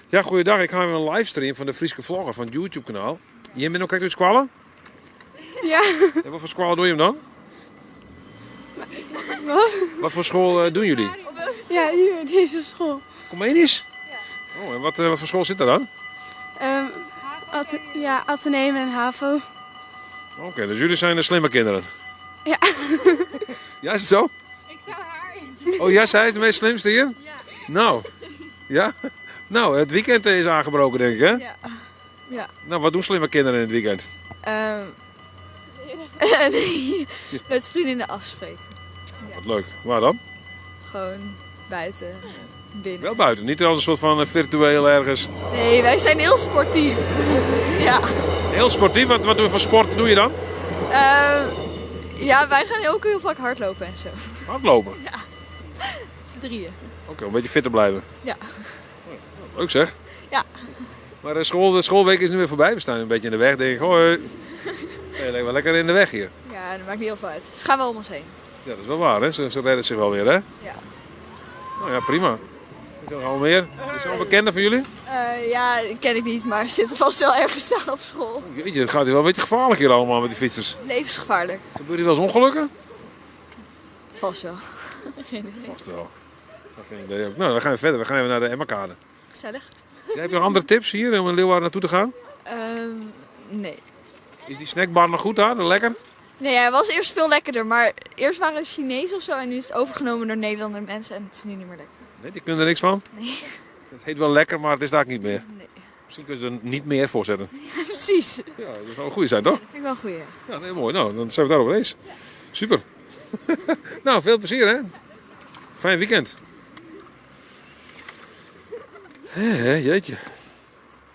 Ja, goeiedag. Ik ga even een livestream van de Frieske Vlogger van het YouTube kanaal. Je bent ook kijk uit squallen? Ja. Ja, wat voor squallen doe je hem dan? Wat? Wat voor school doen jullie? Ja, hier, deze school. Comedisch? Ja. Oh, en wat voor school zit er dan? Atheneum en HAVO. Oké, dus jullie zijn de slimme kinderen? Ja. Ja, is het zo? Ik zou haar in. Oh ja, zij is de meest slimste hier? Ja. Nou, ja? Nou, het weekend is aangebroken denk ik, hè? Ja. Nou, wat doen slimme kinderen in het weekend? Met vriendinnen afspreken. Wat leuk. Waar dan? Gewoon buiten, binnen. Wel buiten, niet als een soort van virtueel ergens. Nee, wij zijn heel sportief. Ja. Heel sportief, wat voor sport doe je dan? Ja, wij gaan ook heel vaak hardlopen en zo. Hardlopen? Ja. Z'n drieën. Oké, om een beetje fit te blijven. Ja. Leuk zeg. Ja. Maar de schoolweek is nu weer voorbij. We staan een beetje in de weg. Denk ik, hoi. Nee, lijkt wel lekker in de weg hier. Ja, dat maakt niet heel veel uit. Ze gaan wel om ons heen. Ja, dat is wel waar, hè? Ze redden zich wel weer, hè? Ja. Nou ja, prima. Is er al meer? Is er al bekende van jullie? Ja, die ken ik niet, maar ze zitten vast wel ergens staan op school. Jeetje, het gaat hier wel een beetje gevaarlijk hier allemaal met die fietsers. Levensgevaarlijk. Gebeurt hier wel eens ongelukken? Vast wel. Geen idee. Vast wel. Geen idee ook. Nou, dan gaan we verder. We gaan even naar de Emmakade. Gezellig. Jij hebt nog andere tips hier om in Leeuwarden naartoe te gaan? Nee. Is die snackbar nog goed daar? Lekker? Nee, hij was eerst veel lekkerder, maar eerst waren het Chinees of zo en nu is het overgenomen door Nederlandse mensen en het is nu niet meer lekker. Nee, die kunnen er niks van? Nee. Het heet wel lekker, maar het is daar niet meer. Nee. Misschien kunnen ze er niet meer voor zetten. Ja, precies. Ja, dat zou een goede zijn, toch? Dat vind ik wel een goeie. Ja, nee, mooi. Nou, dan zijn we daarover eens. Super. Nou, veel plezier, hè? Fijn weekend. Jeetje. Dat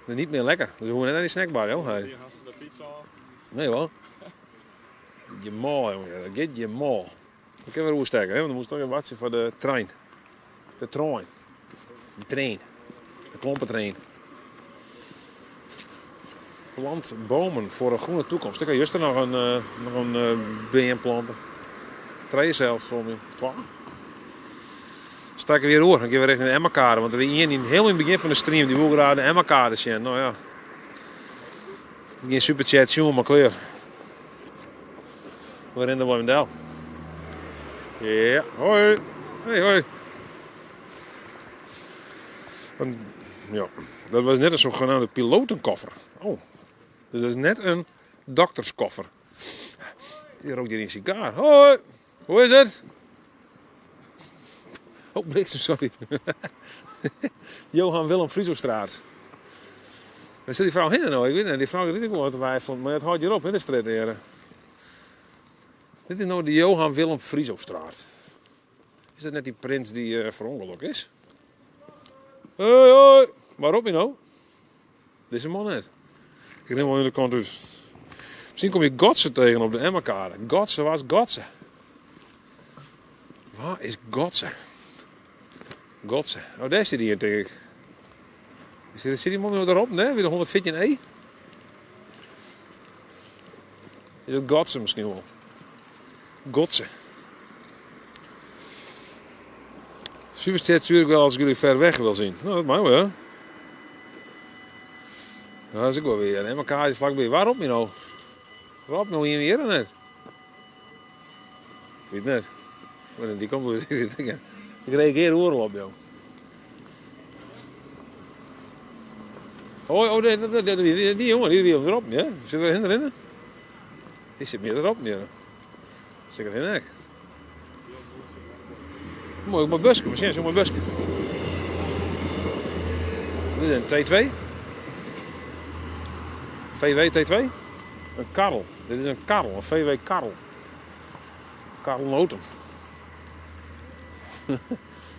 is niet meer lekker. Dus we moeten net naar die snackbar, joh. Hey. Nee, wel. Je mol, jongen. Dat gaat je mol. Dan kunnen we roer sterken, hè? Want dan moet je toch even watsen voor de trein. De trein. De trein. De klompentrein. Plant bomen voor een groene toekomst. Ik kan juist er nog een BM planten. 3 zelfs voor me. 12. Straks weer door. Dan gaan we richting de Emmakade. Want we zijn heel in het begin van de stream. Die wil graag de Emmakade zien. Nou ja. Geen superchat, jongen, maar kleur. We're in de Wendel. Ja, hoi. Hey, hoi. Ja, dat was net een zogenaamde pilotenkoffer. Oh, dus dat is net een dokterskoffer. Hier rookt hier een sigaar. Hoi, hoe is het? Oh, bliksem, sorry. Johan Willem Frieselstraat. Waar zit die vrouw heen nou? Ik weet niet. Die vrouw die weet ik wel wat wij vond. Maar het houdt hier op in de straat hier. Dit is nou de Johan Willem Friesostraat. Is dat net die prins die verongelukt is? Hoi, hoi. Waarop je nou? Deze man net. Ik neem wel in de kant uit. Misschien kom je Gotse tegen op de Emmerkade. Gotse, waar is Gotse? Waar is Gotse? Gotse. Oh, daar zit hij hier, denk ik. Zit die man nu erop? Nee, weer de 114 E? Is het Gotse misschien wel? Gotse. Superstad natuurlijk wel als ik jullie ver weg wil zien. Nou, dat mag wel, hè? Ja, dat is ook wel weer. En elkaar is vlakbij. Waarom je nou? Waarom nou hier net? Weet net. Maar die komt door. Ik reageer oorlog op jou. Oh, die jongen, die wil erop, ja? Zit er erin? Die zit meer erop, meer. Zit er in nek. Mooi busje, misschien zo'n mooi busje. Dit is een T2. VW T2. Een Karl. Dit is een Karl, een VW Karl. Karl Noten. Je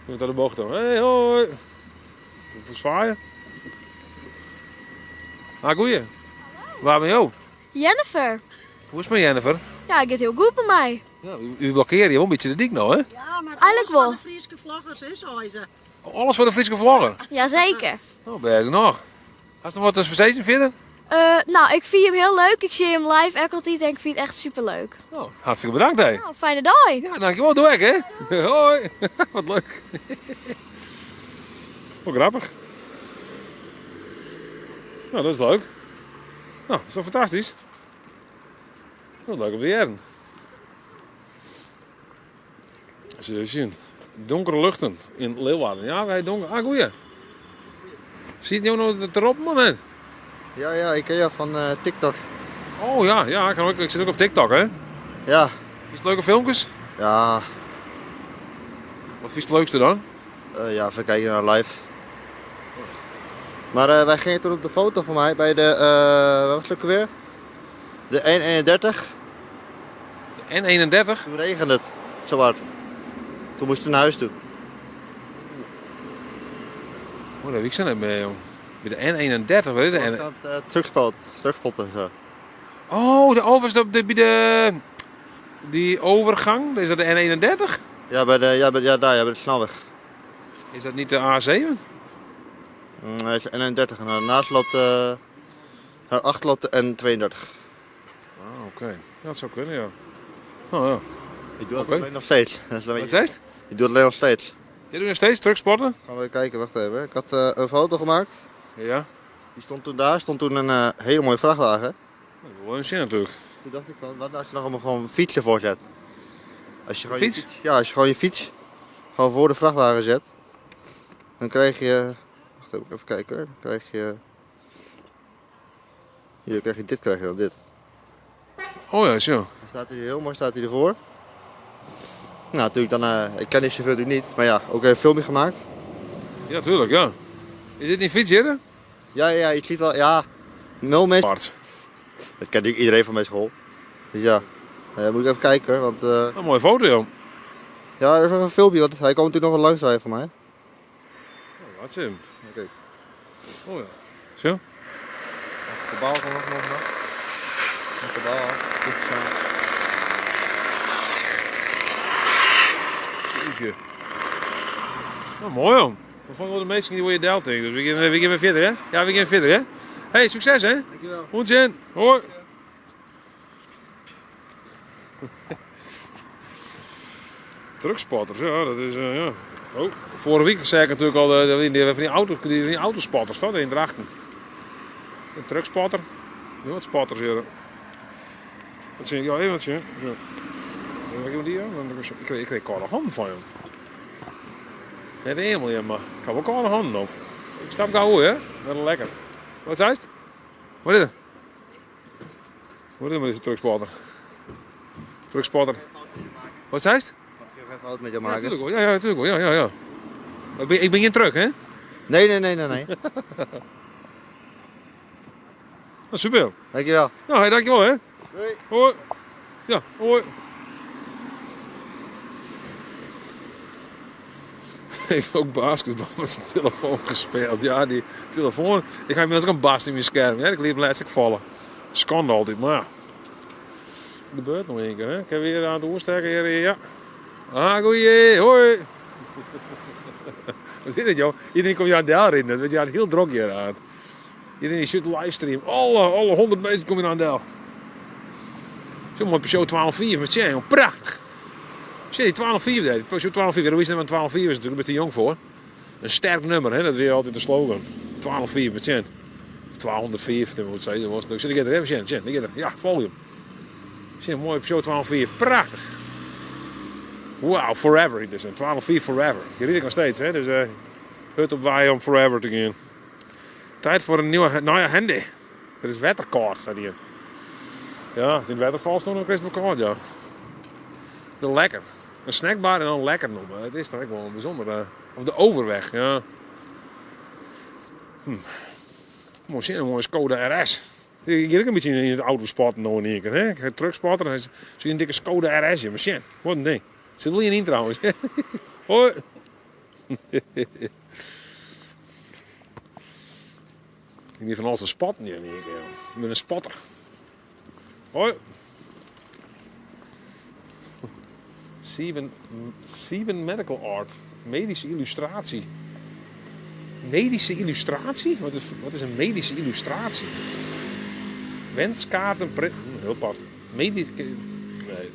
moet aan de bocht doen. Hey, hoi. Hoe zwaaien? Ah, goeie. Waar ben je ook? Jennifer. Hoe is het met Jennifer? Ja, het gaat heel goed bij mij. Ja, u blokkeert je wel een beetje de dik nou, hè? Ja, maar Eigenlijk wel. de Friese vloggers is ze. Alles voor de Friese vlogger. Jazeker. Oh, ben je nog? Hast je nog wat te verzekeren vinden? Nou, ik vind hem heel leuk. Ik zie hem live elke tijd en ik vind het echt superleuk. Oh, hartstikke bedankt, hè? Nou, fijne dag. Ja, dankjewel. Doe ik, hè? Hoi. Wat leuk. Wat grappig. Nou, dat is leuk. Nou, dat is toch fantastisch? Wat leuk op de jaren. Zul je zien. Donkere luchten in Leeuwarden. Ja, wij donker. Ah, goeie. Zie je nou erop, man? Hè? Ja, ik ken jou van TikTok. Oh ja, ik zit ook op TikTok, hè? Ja. Vies het leuke filmpjes? Ja. Wat vies het leukste dan? Ja, even kijken naar live. Maar wij gingen toen op de foto van mij bij de, wat was het ook weer? De 131. De N31? Toen regende het, zo hard. Toen moesten we naar huis toe. Oh, daar heb ik zo net mee, joh. Bij de N31, wat is de N? Truckspotten zo. Oh, bij die overgang, is dat de N31? Ja, bij de snelweg. Is dat niet de A7? Nee, het is N31 en daarnaast loopt, daarachter loopt de N32. Ah, oké. Ja, dat zou kunnen, ja. Oh, ja. Ik doe dat alleen nog steeds. Wat zei je? Ik doe het alleen nog steeds. Je doet nog steeds truckspotten? Gaan we kijken, wacht even. Ik had een foto gemaakt. Ja. Die stond toen daar, een hele mooie vrachtwagen. Dat wil wel een zin natuurlijk. Toen dacht ik van, wat als je nog gewoon fietsen voor zet? Als je gewoon Fiets? Je fiets, ja, als je gewoon je fiets gewoon voor de vrachtwagen zet, dan krijg je, wacht even kijken hoor, dan krijg je, hier krijg je dan dit. Oh ja, zo. Dan staat hij heel mooi, staat hij ervoor. Nou, natuurlijk dan, ik ken die chauffeur natuurlijk niet, maar ja, ook een filmpje gemaakt. Ja, tuurlijk, ja. Is dit niet fietsen? Ja, je ziet wel, ja, 0 mensen. Apart. Dat kent iedereen van mijn school. Dus ja, moet ik even kijken hoor, want... Een mooie foto, joh. Ja, er is nog een filmpje, want hij komt natuurlijk nog wel langs rijden van mij. Oh, wat is hem? Oké. Oh ja. Zo? De baal kan nog. Met de baal, dichtgezet. Jeetje. Nou, mooi, joh. We vonden wel de meesten die wil je deelt tegen, dus we gaan verder, hè? Ja, we gaan verder, hè? Hey, succes, hè? Dankjewel. Goed zin. Hoi. Truckspotters, ja, dat is, ja. Oh, vorige week zei ik natuurlijk al, van die autospotters, toch? In Drachten. Een truckspotter. Ja, wat spotters hier. Wat zie je? Ja, even wat zie je? Zo. Wat heb die, ja? Ik kreeg koude handen van je. Net helemaal, ja, maar ik heb ook koude handen op. Ik stap gauw, hè? Dat is lekker. Wat zei het? Wat is het? Wat is het met deze truckspotter? Truckspotter. Wat zei het? Mag ik even fout met je Ja, maken? natuurlijk wel. Ja, natuurlijk wel. Ja. Ik ben geen truck, hè? Nee. Nou, super. Dankjewel. Nou, hey, dankjewel hè. Doei. Hoi. Ja, hoi. Heeft ook basketbal met zijn telefoon gespeeld. Ja, die telefoon. Ik ga inmiddels ook een bast in mijn scherm. Ja, ik liep laatst vallen. Schande altijd, maar ja. Het gebeurt nog één keer, hè. Ik heb weer aan het oorsteken hier, ja. Ah, goeie, hoi. Wat is het, joh? Iedereen komt je aan Del in. Dat je aan heel druk hier aan. Iedereen die zit livestream. Alle 100 mensen kom je aan Del. Zo mooi Peugeot 12.4 met Tjeng, joh. Prachtig. Zie je, 12.4 deed. Peugeot 12.4. Hoe is het met 12.4 is natuurlijk met te jong voor. Een sterk nummer, hè. Dat weer altijd de slogan. 12.4 met Tjeng. Of 1250 moet ik zeggen. Zit ik er, hè? Tjeng. Ja, volg je hem. Zie je, een mooie Peugeot 12.4. Prachtig. Wow, forever. Dit is een 12.4 forever. Hier rijd ik nog steeds, hè. Dus het op wij om forever te gaan. Tijd voor een nieuwe handy. Dat is wetterkaart, staat hier. Ja, als het in het wetter valt, dan krijg je een kaart, ja. De lekker. Een snackbar en dan lekker noemen. Het is toch echt wel een bijzonder. Of de overweg, ja. Mooi zin, een mooie Skoda RS. Ik ga ook een beetje in het auto spotten nou in één keer. Hè? Ik ga terug spotten en zie je een dikke Skoda RS in. Maar shit, wat een ding. Zit wel in trouwens. Hoi. Ik ben van alles te spotten hier in één keer. Ik ben een spotter. Hoi. Sieben Medical Art. Medische illustratie. Medische illustratie? Wat is een medische illustratie? Wenskaarten, heel apart. Nee,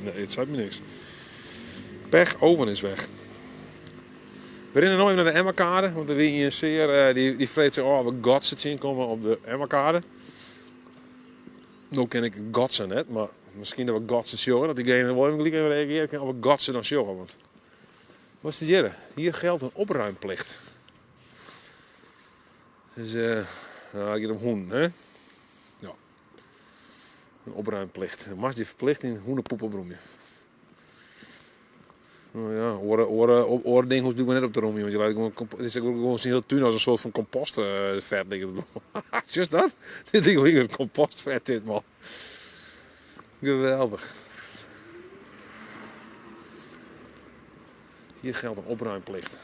het zei me niks. Pech, oven is weg. We rennen nog even naar de Emma-kade, want de WINC'er die vreet zich we Godsen zien komen op de Emma-kade. Nou ken ik Godsen net, maar misschien dat we Godsen sjoggen, dat diegene wel even gelijk reageren of we Godsen dan sjoggen. Want wat is dit hier? Hier geldt een opruimplicht. Dus ik heb een hoen, hè? Ja. Een opruimplicht. Een mas die verplicht in hoenenpoepelbroemje. Nou ja, oording hoeft natuurlijk net op de roemje, want je laat het is gewoon heel tuin als een soort van compostvet. Just dat? Dit ding hier een compostvet dit man. Geweldig. Hier geldt een opruimplicht.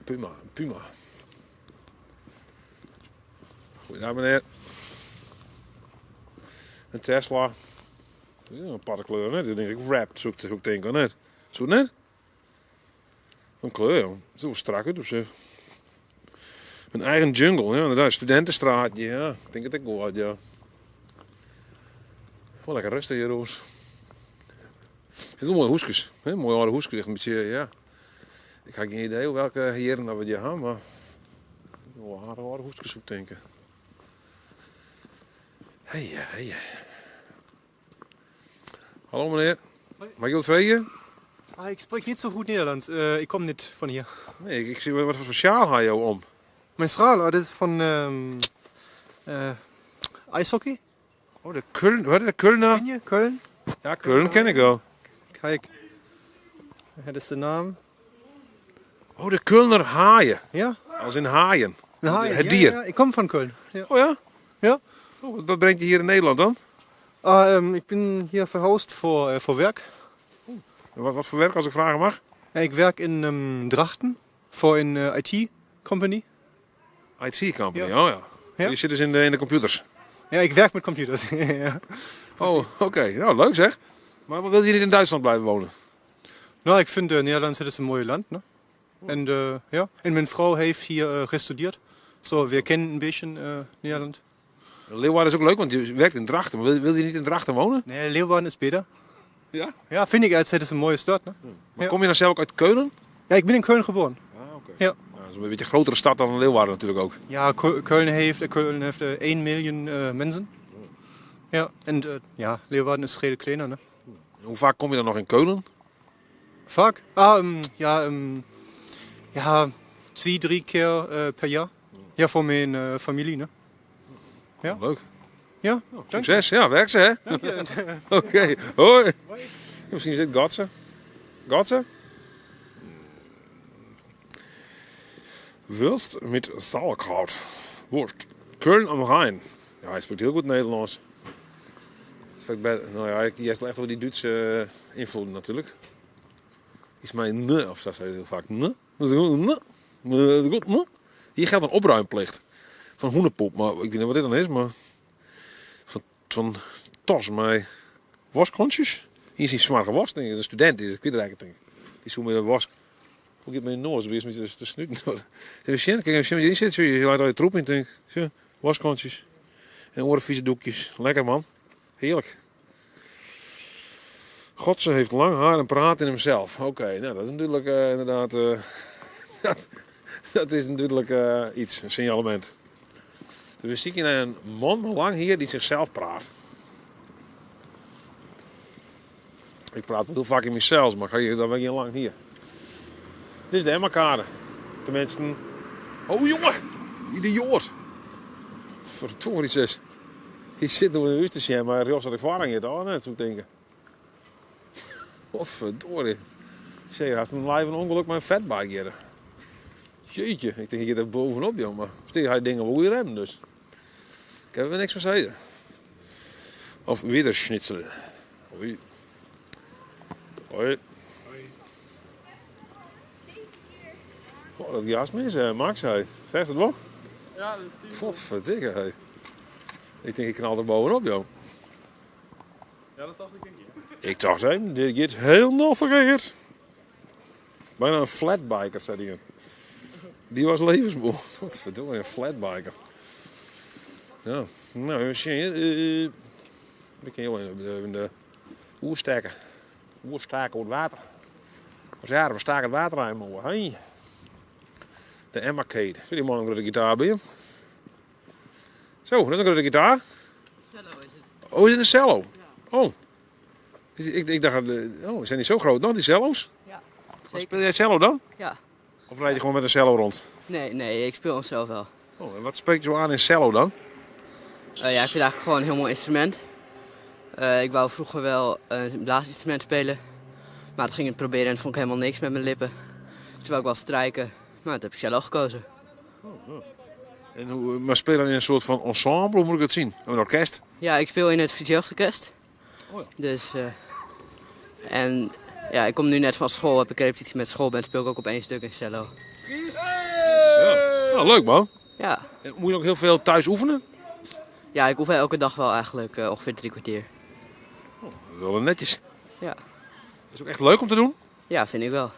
Een puma. Goedendag meneer. Een Tesla. Ja, een aparte kleur net. Ik denk ik wrapped zoek ik denk ik net. Zo net? Een kleur, joh. Zo strak uit op zich. Een eigen jungle, ja, inderdaad. Studentenstraat, ja. Ik denk dat ik wel had, ja. Wel lekker rustig hier, Roos. Ik vind het wel mooie hoesjes. Hè? Mooie oude hoesjes. Echt een beetje, ja. Ik heb geen idee welke heren dat we die hebben, maar... wel harde hoesjes zoek denken. Hey. Hallo meneer. Hoi. Mag ik wat vragen? Ik spreek niet zo goed Nederlands. Ik kom niet van hier. Nee, ik zie wat voor sjaal had je om. Mijn straal, dat is van ijshockey. Oh, de Köln, wat is de Kölner? Ken je? Köln? Ja, Köln ken ik wel. Kijk, dat is de naam. Oh, de Kölner haaien. Ja? Als in haaien. Een haai. Het dier. Ja, ik kom van Köln. Ja. Oh ja? Ja. Oh, wat brengt je hier in Nederland dan? Ik ben hier verhuisd voor werk. Wat voor werk als ik vragen mag? Ik werk in Drachten voor een IT-company. IT-company, Ja. oh ja. Ja. Je zit dus in de computers. Ja, ik werk met computers. Ja. Oh, oké. Nou, leuk zeg. Maar wil je niet in Duitsland blijven wonen? Nou, ik vind Nederland het is een mooi land. Ne? En, ja. En mijn vrouw heeft hier gestudeerd. Zo, we kennen een beetje Nederland. Leeuwarden is ook leuk, want je werkt in Drachten. Maar wil je niet in Drachten wonen? Nee, Leeuwarden is beter. Ja? Ja, vind ik. Het is een mooie stad. Ne? Maar kom je dan zelf ook uit Keulen? Ja, ik ben in Köln geboren. Ah, oké. Ja. Nou, dat is een beetje een grotere stad dan Leeuwarden natuurlijk ook. Ja, Köln heeft 1 miljoen mensen. Ja, en ja, Leeuwarden is redelijk kleiner. Ne? Hoe vaak kom je dan nog in Keulen? Vaak? Ja, 2-3 keer per jaar. Ja, voor mijn familie. Ne? Ja. Leuk. Ja, Succes. Ja, werk ze hè? dank je. Oké, hoi. Misschien is dit Gatse. Gatse? Wurst met sauerkraut. Worst. Köln am Rhein. Ja, hij spreekt heel goed Nederlands. Nou ja, hij heeft echt wel die Duitse invloed natuurlijk. Is mijn ne, of dat zei heel vaak ne. Hier geldt een opruimplicht van hoenenpoep, maar ik weet niet wat dit dan is, maar van tos met waskontjes. Hier is een smarge was, denk ik. Een student, die is ik weet het eigenlijk denk ik. Die zo met een was. Hoe gaat het met je noos? Wie is met de snuten? Kijk, als je hier zit, je laat al je troep in, denk ik. Zo, waskontjes en orenvieze doekjes. Lekker man, heerlijk. Godse heeft lang haar en praat in hemzelf. Oké, nou dat is natuurlijk inderdaad... dat is natuurlijk iets, een signalement. Dus we zien hier een man lang hier die zichzelf praat. Ik praat wel heel vaak in mezelf, maar dan ben ik heel lang hier. Dit is de Emmakade. Tenminste... Oh jongen! Idioot! Verdorie zes. Hier zit nog een Rustenschem, maar Ros had ervaring in het net, zou ik denken. Wat verdorie. Zeg, hij is een live een ongeluk met een fatbike hier. Jeetje, ik denk ik er bovenop, jongen. Maar stel hij dingen wel weer remmen, dus. Ik heb er niks van zeggen. Of Wiederschnitzel. Hoi. Hoi. Oh, dat gas mis, Max, hij. Zeg het wel? Ja, dat is die. Godverdikke, hij. Ik denk ik knal er bovenop, joh. Ja, dat dacht ik niet. Ik dacht, hé, dit gaat helemaal verkeerd. Bijna een flatbiker, zei hij. Die was levensmoe. Wat verdorie, een flatbiker. Ja, nou, we zien hier. Ik kan heel in de oerstaken. Oerstaken op het water. We staken het water aan, maar hey. De Emmakade. Vind die man een grote gitaar bij hem? Zo, dat is een grote gitaar. Cello is het. Oh, is het een cello? Ja. Oh. Ik dacht, zijn die zo groot nog, die cello's? Ja, zeker. Speel jij cello dan? Ja. Of rijd je gewoon met een cello rond? Nee, ik speel hem zelf wel. Oh, en wat spreekt je zo aan in cello dan? Ja, ik vind het eigenlijk gewoon een heel mooi instrument. Ik wou vroeger wel een blaasinstrument spelen. Maar dat ging ik proberen en dat vond ik helemaal niks met mijn lippen. Dus wou ik wel strijken. Maar dat heb ik cello gekozen. En maar speel je dan in een soort van ensemble, hoe moet ik het zien? Een orkest? Ja, ik speel in het Friese Jeugdorkest. Oh ja. Dus, en ja, ik kom nu net van school, heb ik repetitie met school, ben speel ik ook op 1 stuk in cello. Ja. Nou, leuk man. Ja. En moet je ook heel veel thuis oefenen? Ja, ik oefen elke dag wel eigenlijk ongeveer 3 kwartier. Oh, wel netjes. Ja. Is het ook echt leuk om te doen? Ja, vind ik wel.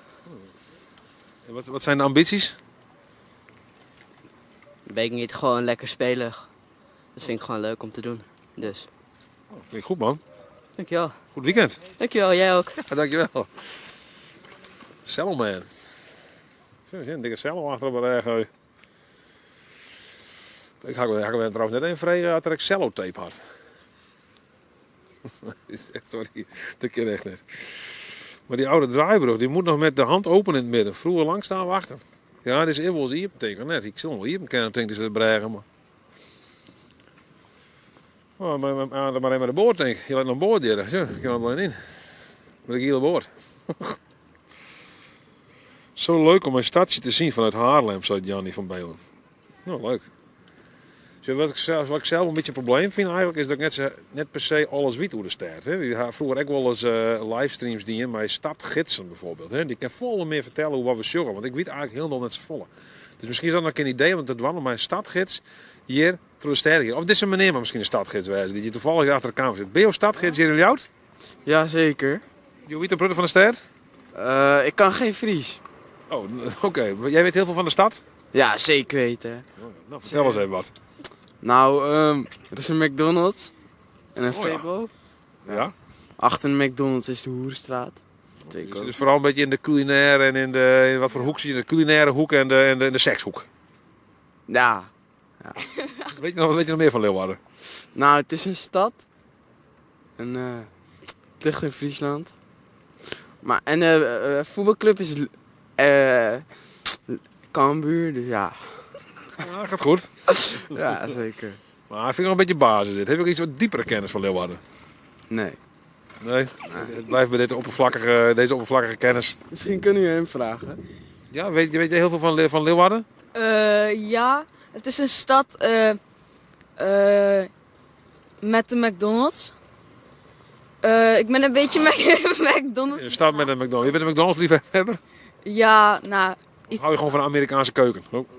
En wat zijn de ambities? Weet ik niet, gewoon lekker spelen. Dat vind ik gewoon leuk om te doen. Dus. Vind ik goed man. Dankjewel. Goed weekend. Dankjewel, jij ook. Ja, dankjewel. Cello man. Zo, een dikke cello achter op de reg. Ik had trouwens net een vragen dat ik cello tape had. Sorry, dat ken ik echt niet. Maar die oude draaibrug, die moet nog met de hand open in het midden. Vroeger lang staan wachten. Ja, dit is even hier betekent net. Ik zal wel hier kennen, denk ik, ze brengen. Maar. Oh, maar even de boord, denk ik. Je laat nog boord hier. Zo, ik kan er alleen in. Met een hele boord. Zo leuk om een stadje te zien vanuit Haarlem, zei Jannie van Belen. Nou, leuk. Dus wat ik zelf een beetje een probleem vind eigenlijk, is dat ik net per se alles weet hoe de staat. We hadden vroeger ook wel eens livestreams die in mijn stadgidsen bijvoorbeeld. Hè. Die kan vol meer vertellen hoe wat we zorgen, want ik weet eigenlijk heel veel net z'n volle. Dus misschien is dat nog een idee, want dat was nog mijn stadgids hier door de stad hier. Of dit is een meneer, maar misschien een stadgids wijzen, die toevallig achter de kamer zit. Ben je stadgids hier in Ljout? Ja, zeker. Je weet een brugge van de stad? Ik kan geen Fries. Oh, oké. Jij weet heel veel van de stad? Ja, zeker weten. Nou, vertel eens even wat. Nou, er is een McDonald's en een Febo. Ja? Achter de McDonald's is de Hoerenstraat. Dus vooral een beetje in de culinaire en in wat voor hoek zie je? De culinaire hoek en de sekshoek. Ja. Weet je nog meer van Leeuwarden? Nou, het is een stad. En het ligt in Friesland. Maar, en de voetbalclub is Cambuur, dus ja. Ja, gaat goed. Ja, zeker. Maar ik vind nog een beetje basis dit. Heb je ook iets wat diepere kennis van Leeuwarden? Nee. Nee? Het blijft bij deze oppervlakkige kennis. Misschien kunnen jullie hem vragen. Ja, weet je heel veel van Leeuwarden? Ja, het is een stad met de McDonald's. Ik ben een beetje McDonald's. Je staat met een McDonald's. Je bent een McDonald's liefhebber? Ja, nou, iets. Hou je gewoon van de Amerikaanse keuken? Oh.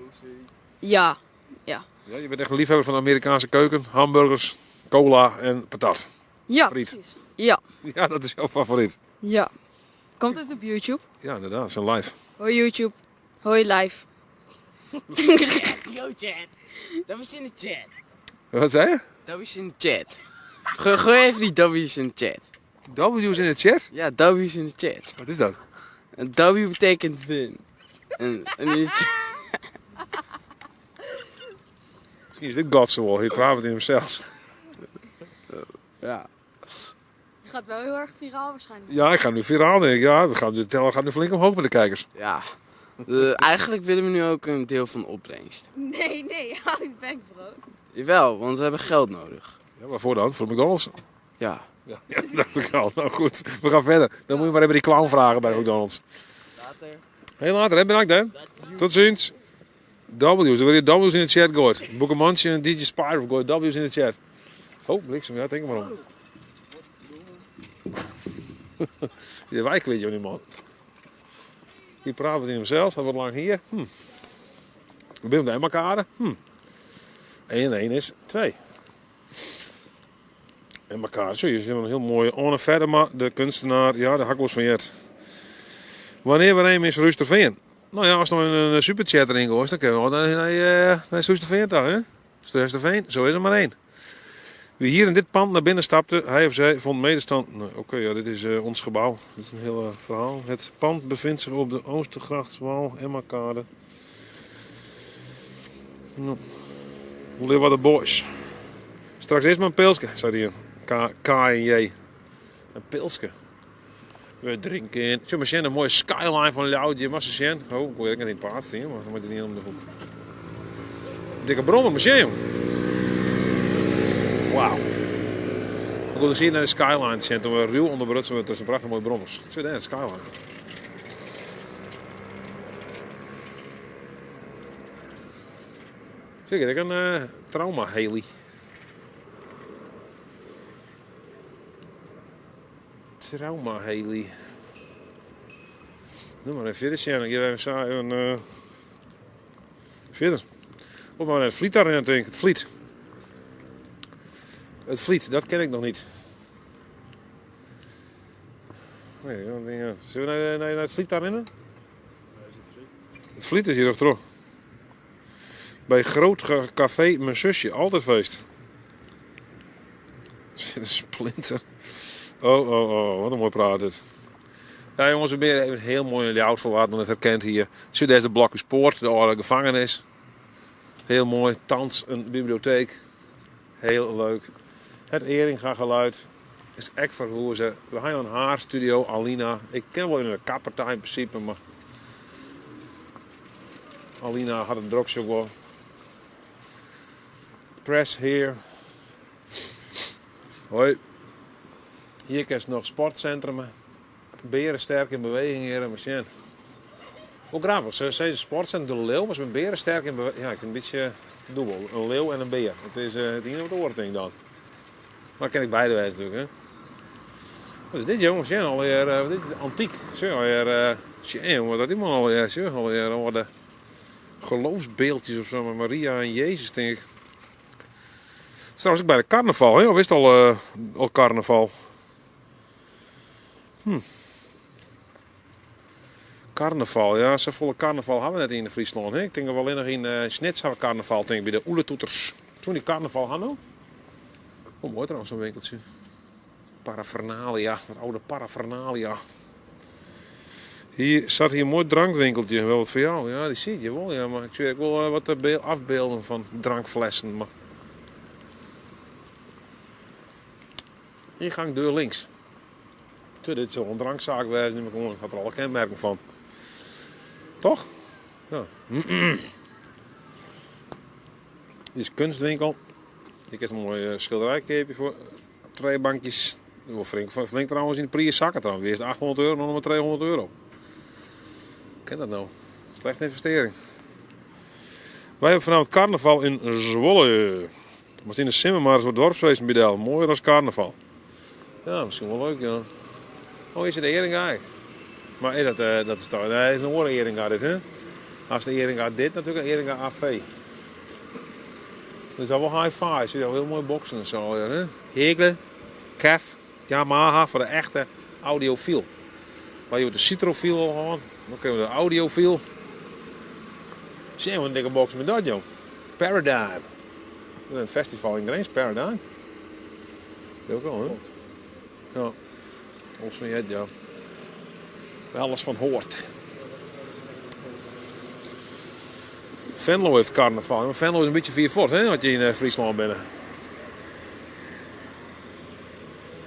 Ja. Ja, je bent echt een liefhebber van de Amerikaanse keuken. Hamburgers, cola en patat. Ja, Friet. precies. Ja. Ja, dat is jouw favoriet. Ja. Komt het op YouTube? Ja, inderdaad. Dat is een live. Hoi YouTube. Hoi live. Yo chat. Dat was in de chat. Wat zei je? Dat was in de chat. Gooi even die W's in de chat. W's in de chat? Ja, W's in de chat. Wat is dat? Een W betekent win. En in de chat. Misschien is dit Godswall. Hier praat het in hemzelf. Ja. Je gaat wel heel erg viraal waarschijnlijk. Ja, ik ga nu viraal denk ik. Ja, de teller gaat nu flink omhoog met de kijkers. Ja. Eigenlijk willen we nu ook een deel van de opbrengst. Nee, hou je bek bro. Jawel, want we hebben geld nodig. Ja, waarvoor dan? Voor McDonald's? Ja. Ja, dat dacht ik al. Nou goed, we gaan verder. Dan moet je maar even die clown vragen bij McDonald's. Later. Heel later, hè? Bedankt hè. Tot ziens. W's, er worden W's in de chat gehoord. Boekemanche en DJ Spyro gooien W's in de chat. Oh, bliksem, ja, denk maar om. Je wijk weet je niet, man. Die praat het in hemzelf, dat wordt lang hier. We zijn bij elkaar. 1 en 1 is 2. En elkaar, zo, je ziet een heel mooi Orne verder, maar de kunstenaar, ja, de hakkoos van Jet. Wanneer we een is Rusterveen? Nou ja, als er een superchat erin gooit, dan kunnen we wel naar Rusterveen daar, hè? Rusterveen, zo is er maar één. Wie hier in dit pand naar binnen stapte, hij of zij vond medestand. Nou, Oké, ja, dit is ons gebouw. Dit is een heel verhaal. Het pand bevindt zich op de Oostergrachtswal, Emma-kade. Nou, live wat de boys. Straks eerst maar een pilsje, zei hij. K en J. Een pilsje. We drinken. Zo, maar zien een mooie skyline van Ljouwtje. Maar ze zien. Oh, ik weet het niet in het paard staan, maar dan moet je niet om de hoek. Dikke brommer, maar zien, jong. Wauw. We gaan zien naar de skyline te zien. Toen we ruw onder brutsen tussen prachtige mooie brommers. Zo, daar, de skyline. Zeg, ik een trauma-heli. Trauma-heli. Doe maar even verder, Sjen. Ik geef even verder. Op maar het Vliet daarin, denk ik. Het Vliet. Het Vliet, dat ken ik nog niet. Nee, zullen we naar het Vliet daarin? Het Vliet is hier nog terug. Bij Groot Café Mijn Zusje, altijd feest. Er zit een splinter. Oh, wat een mooi praat dit. Ja jongens, we hebben even een heel mooi layout voor wat het herkent hier. Zo, daar is de Blokjespoort, de oude gevangenis. Heel mooi, thans een bibliotheek. Heel leuk. Het Eringa geluid is echt voor hoe ze. We gaan een haarstudio, Alina. Ik ken wel in een kappartij in principe, maar Alina had een drokje ook wel. Press hier. Hoi. Hier is nog sportcentrum. Beren sterk in beweging hier, machine. Hoe grappig, ze zeggen sportcentrum de leeuw, maar ze zijn beren sterk in beweging. Ja, ik vind een beetje dubbel. Een leeuw en een beer. Het is het ene wat de oren ding dan. Maar dat ken ik beide wijzen natuurlijk, hè. Wat is dit jongens? Ja, alweer dit is antiek. Zo, alweer, wat dat iemand alweer, zo, alweer de geloofsbeeldjes of zo met Maria en Jezus, denk ik. Het is trouwens ook bij de carnaval, hè? Of is het al carnaval? Carnaval, ja, zo'n volle carnaval hebben we net in Friesland. Hè? Ik denk dat we alleen nog in Snits hebben carnaval, denk ik, bij de Oeletoeters. Toen die carnaval hadden. Oh, mooi trouwens, zo'n winkeltje. Paraphernalia, wat oude paraphernalia. Hier zat hier een mooi drankwinkeltje, wel wat voor jou. Ja, die zie je wel, ja, maar ik zie wel wat afbeelden van drankflessen. Maar ingang deur links. Dit is zo'n drankzaak wezen, maar het had er alle kenmerken van. Toch? Ja. Dit is kunstwinkel. Ik heb een mooi schilderijkeepje voor 2 bankjes. Flink trouwens in de prijs zakken trouwens. Eerst 800 euro, nog maar 200 euro. Ken dat nou? Slechte investering. Wij hebben vanavond carnaval in Zwolle. We zijn in de simmer maar eens wat dorpsfeesten bij Del. Mooier als carnaval. Ja, misschien wel leuk, ja. Oh, is het de Eringa? Maar dat is toch... Nee, dat is een andere Eringa dit, hè? Als de Eringa dit, natuurlijk een Eringa AV. Dat is al wel high-five. Zie je al heel mooi boksen en zo, ja, hè? Hegel, Kev, Yamaha voor de echte audiofiel. Waar je de citrofiel al gewoon, dan krijgen we de audiofiel. Zie je wat een dikke box met dat, joh. Paradigm. Een festival in Grains, Paradigm. Dat ook wel, hè? Ja. Ons van het, ja. Wel alles van hoort. Venlo heeft carnaval. Maar Venlo is een beetje vier fort, hè? Als je in Friesland bent.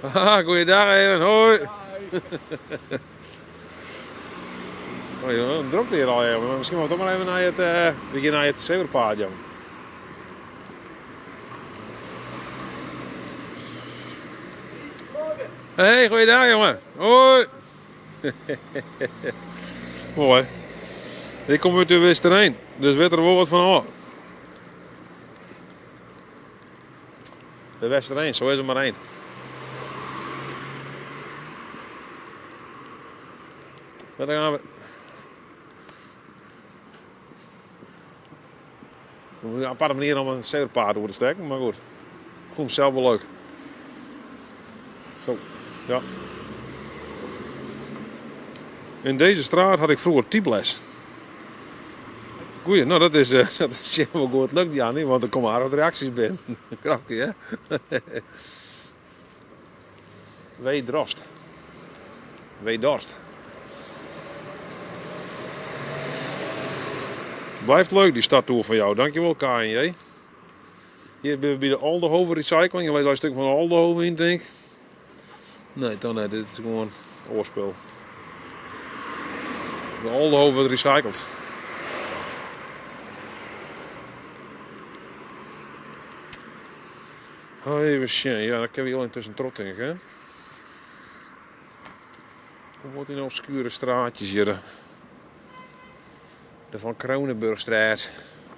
Haha, goeiedag even. Hoi. Oh, joh, drop hier al even. Maar misschien moeten we toch maar even naar het zeewerpaard, jong. Hey, goeiedag jongen. Hoi. Mooi. Ik kom uit de Westerheen, dus weet er wel wat van af. De Westerheen, zo is er maar één. Daar gaan we. Een aparte manier om een zeepaard over te steken, maar goed. Ik vond hem zelf wel leuk. Zo, ja. In deze straat had ik vroeger typles. Goeie, nou dat is wel goed. Lukt ja niet, want er komen aardig reacties binnen. Krachtig, hè? Weedrost. Weedorst. Blijft leuk die stadtour van jou. Dankjewel KNJ. Hier bij de Aldehoven Recycling. Je weet al een stuk van de Aldehoven in, denk ik. Nee, toch niet. Dit is gewoon oorspel. De Aldehoven recycled. Oh, even zien. Ja, dat kennen we heel intussen trot, denk ik, hè? Hoe wordt in obscure straatjes hier? De Van Kronenburgstraat.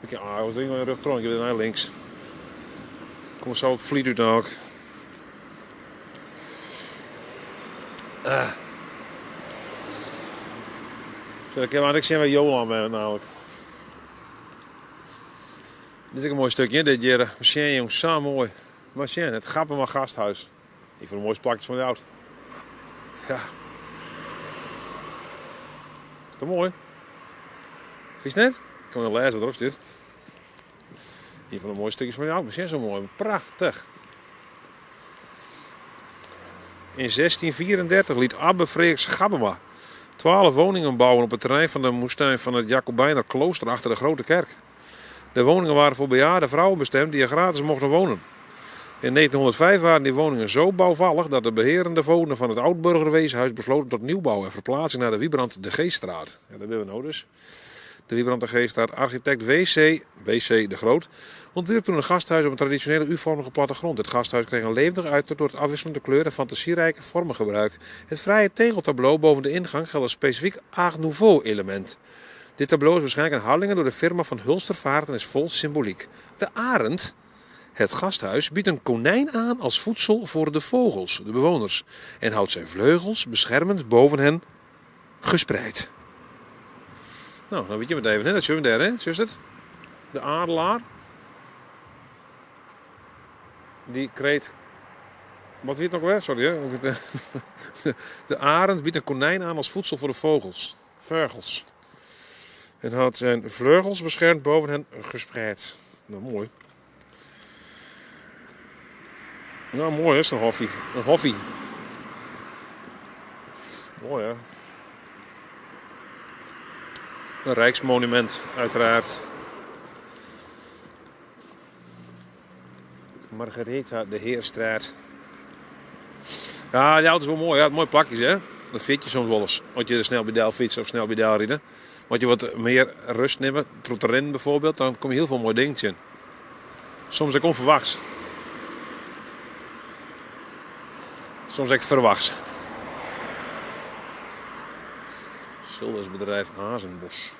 Ik heb een ding in rug tronk, ik ben naar links. Kom zo op Vliet uit ook. Ik zie waar Jolan ben namelijk. Dit is een mooi stukje dit jaar. Machine jongens, zo mooi. Machine, het Gappema Gasthuis. Een van de mooiste plakjes van de oud. Ja. Is dat mooi? Vind je het net? Ik kan wel lezen wat erop zit. Een van de mooiste stukjes van de oud. Machine zo mooi. Prachtig. In 1634 liet Abbe Freeks Gappema 12 woningen bouwen op het terrein van de moestuin van het Jacobijner klooster achter de grote kerk. De woningen waren voor bejaarde vrouwen bestemd die er gratis mochten wonen. In 1905 waren die woningen zo bouwvallig dat de beherende voogden van het oud-burgerweeshuis besloten tot nieuwbouw en verplaatsing naar de Wiebrand de Geeststraat. Ja, dat willen we nou dus. De Wiebrand de Geeststraat, architect W.C. de Groot, ontwierp toen een gasthuis op een traditionele U-vormige plattegrond. Het gasthuis kreeg een levendig uiterlijk door het afwisselende kleur en fantasierijke vormengebruik. Het fraaie tegeltableau boven de ingang geldt als specifiek Art Nouveau element. Dit tableau is waarschijnlijk in Harlingen door de firma van Hulster vervaardigd en is vol symboliek. De arend, het gasthuis, biedt een konijn aan als voedsel voor de vogels, de bewoners, en houdt zijn vleugels beschermend boven hen gespreid. Nou, dan weet je het even, hè? Dat is daar, hè? Zo is het. De adelaar. Die kreet... Wat weet het nog weer? Sorry, hè? De arend biedt een konijn aan als voedsel voor de vogels. Vogels. Het houdt zijn vleugels beschermd boven hen gespreid. Nou, mooi. Nou, mooi, hè? Is een hoffie. Een hoffie. Mooi, hè? Een rijksmonument, uiteraard. Margaretha de Heerstraat. Ja, die auto is wel mooi. Ja, mooi plakjes, hè? Dat vind je soms wel eens. Als je snel bij Del fietsen of snel bij Del rijden. Want je wat meer rust nemen, trotterin bijvoorbeeld, dan kom je heel veel mooie dingetjes in. Soms ook onverwachts. Soms ook verwachts. Schildersbedrijf Hazenbos.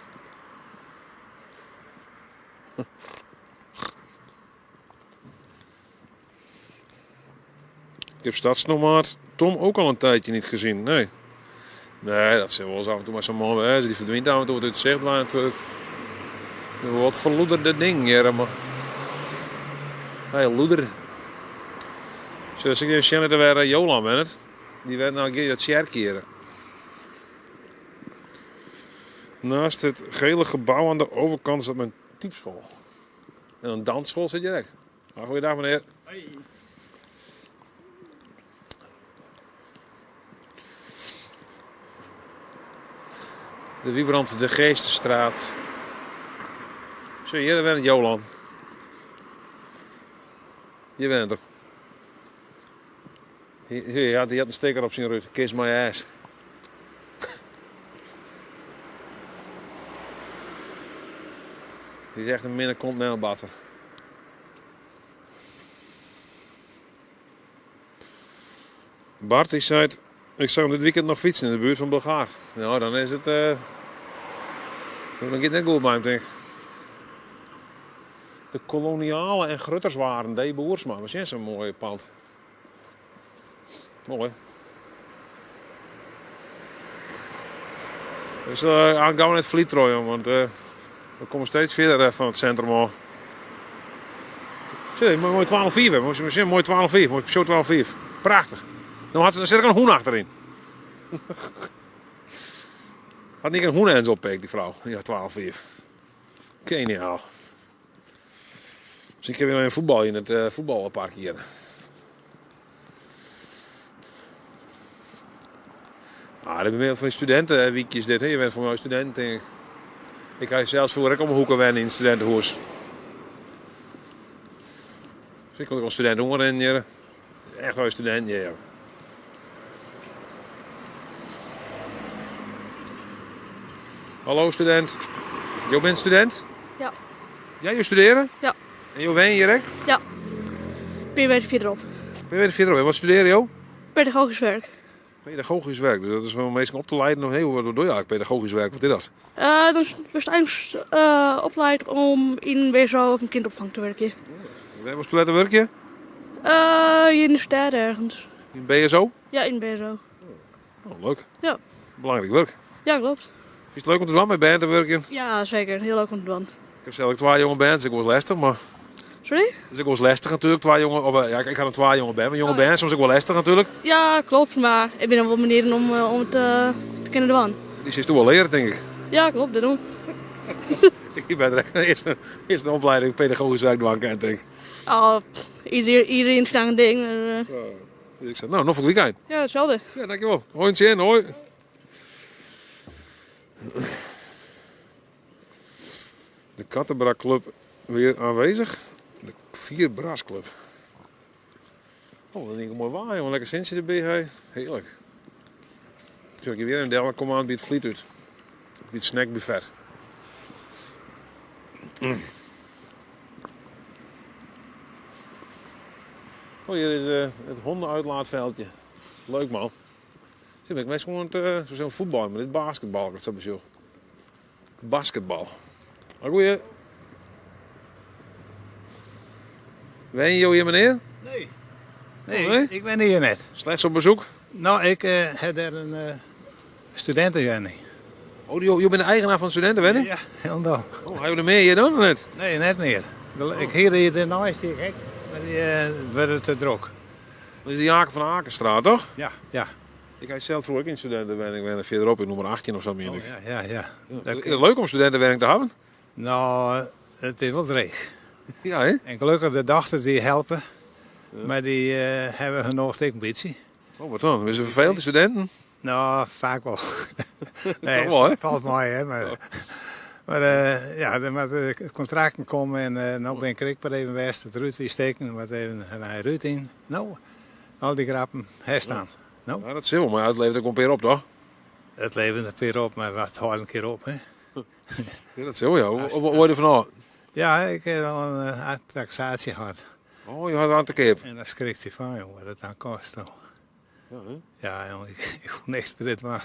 Ik heb Stadsnomaat Tom ook al een tijdje niet gezien. Nee. Nee, dat zijn wel eens af en toe maar zo'n man wezen. Die verdwijnt af en toe uit het zichtbaar natuurlijk. Wat verloederde ding hier, maar... Hey, loeder. Zoals ik even er weer Jolan ben het. Die werd nou een keer dat share keren. Naast het gele gebouw aan de overkant zat mijn typschool. En een dansschool zit je direct. Goeiedag meneer. Hey. De Wiebrand de Geestenstraat. Zo, hier bent het Jolan. Hier bent het. Die had een steker op zijn rug. Kiss my ass. Die is echt een minder continentalbatter. Bart die zei, ik zou dit weekend nog fietsen in de buurt van Belgaard. Nou, dan is het... dan gaat het net goed bij hem, denk ik. De koloniale en grutterswaren, die Boersma. Wat is zo'n mooi pand. Mooi. Dus gaan we net Vlietrooien, want we komen steeds verder van het centrum af. Zie je, mooi 12-4 hebben. Misschien mooi 12-4, mooi zo 12-4. Prachtig. Dan zit er een hoen achterin. Had niet een hoenhens oppeek, die vrouw. Ja, 12-4. Geniaal. Dus ik heb weer een voetbal in het voetbalpark hier. Ah, dat ben van studentenweekjes dit. Hè? Je bent voor mij student, denk ik. Ik ga zelfs voor om hoeken wennen in het studentenhuis. Dus ik kon ook een studentenhonger in hier. Echt wel een student, ja. Hallo student. Jo bent student? Ja. Jij je studeren? Ja. En Jo wen hier, hè? Ja. Ben je bij de verderop? Ben je weer verderop? En wat studeren, Jo? Pedagogisch werk. Pedagogisch werk, dus dat is wel meestal op te leiden. Wat doe je eigenlijk pedagogisch werk? Wat is dat? Dan was eigenlijk opgeleid om in WSO of een kindopvang te werken. Waar was toen werk je? Hier in de stad ergens. In BSO? Ja, in BSO. Oh, leuk. Ja. Belangrijk werk. Ja, klopt. Vind je het leuk om te doen met band te werken? Ja, zeker. Heel leuk om te doen. Ik heb zelf 2 jonge bands, ik was lastig, maar... Sorry? Dus ik was lastig natuurlijk, 2 jonge... Of, ja, ik had een 2 jonge band, maar jonge bands soms ook wel lastig natuurlijk. Ja, klopt. Maar ik ben er wel manieren om het te kunnen doen. Die is toch wel leren, denk ik. Ja, klopt. Dat doen. Ik ben direct de eerste opleiding pedagogisch werk doen denk ik. Iedereen staat een ding. Dus ik zei, nou, nog een weekend. Ja, hetzelfde. Ja, dankjewel. Hoi en hoi. De Kattenbrakclub weer aanwezig. De Vierbrasclub. Oh, dat is een mooi waar, jongen. Lekker Sintje erbij. Hey. Heerlijk. Zo, ik heb weer een deel kom aan bij het Vlietut. Bij het snackbuffet. Oh, hier is het hondenuitlaatveldje. Leuk man. Zie ik meestal gewoon zo'n voetbal, maar dit basketbal. Dat is zo. Basketbal. Goeie. Ben je hier meneer? Nee. Nee, oh, nee? Ik ben hier net. Slechts op bezoek? Nou, ik heb daar een studentenwoning. Oh, je bent de eigenaar van de studentenwoning? Ja, helemaal. Oh, heb je er meer hier dan of net? Nee, net meer. Ik hier de naast die gek, maar die wordt te druk. Dat is de Jaken van Akenstraat, toch? Ja, ja. Ik ga zelf vroeger ook in studentenwoning verderop in nummer 18 of zo. Oh, ja. Is het leuk om studentenwoning te hebben? Nou, het is wel dreig. Ja, hè? En gelukkig de dochters die helpen, maar die hebben genoeg steekmbitie. Oh, wat dan? Is het vervelend, de studenten? Nou, vaak wel. Nee, wel, hè? het valt mooi, hè. Maar het contracten komen en nou ben ik maar even geweest. Het Ruud weer steken, wat even een Ruud in. Nou, al die grappen herstaan. Nou. Ja, dat is wel, maar het levert ook een keer op, toch? Het levert een keer op, maar wat houdt een keer op, hè? Ja, dat is wel, ja. Hoe word je ervan? Ja, ik heb al een taxatie gehad. Oh, je had aan te kip. En dan schrikt hij van, jongen, wat het aan kost. Nou. Ja, hè? Ja, jongen, ik hoef niks met dit man.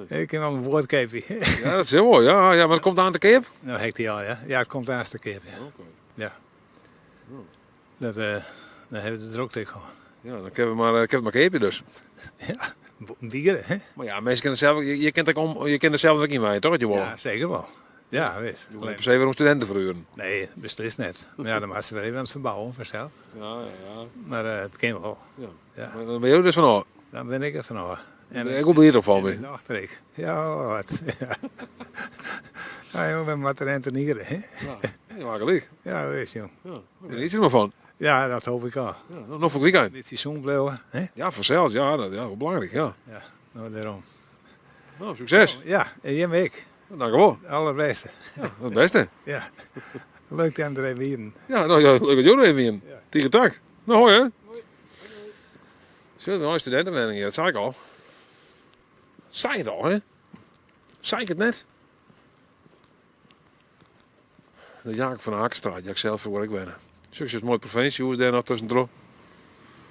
Ik ken al een woordkeepje. Ja, dat is heel mooi. Ja, ja, maar het komt aan de keer. Nou, heet die al, ja. Ja, het komt aan de keer. Ja. Ja. Dat, dan hebben we het er ook tegen gehad. Ja, dan hebben we maar keepje dus. Ja, een bier, hè? Maar ja, mensen kennen zelf, je kent er zelf ook niet mee, toch? Ja, zeker wel. Ja, weet je. Je per se weer om studenten verhuren. Nee, beslist net. Maar ja, dan was ze weer even aan het verbouwen vanzelf. Ja, ja. Maar het kan wel. Ja. Ja. Maar dan ben je ook dus van al. Dan ben ik er van al. En ik op hier toch van weer. Achterik. Ja, wat. Ja. Ja, jongen, met wat rentenieren, hè? Ja, makkelijk. Ja, wees, jong. Ja, daar geniet je er maar van. Ja, dat hoop ik al. Ja, nog voor het weekend. Dit is zonbleeuwen, hè? Ja, vanzelf. Ja, dat wel belangrijk, ja. Ja, nou daarom. Nou, succes. Ja, en jij week. Dank je wel. Het allerbeste. Ja, het beste. Ja. Leuk dat je er even hier. Ja, nou, ja, leuk dat je er even in. Ja. Tegen tak. Nou, hoi, hè. Zullen we een studentenwoning? Dat zei ik al. Zei het al, hè? Zei ik het net? De Jaak van Hakenstraat, ja, ik zelf voor waar ik ben. Zus, het mooie provincie, hoe is daar nog tussendoor?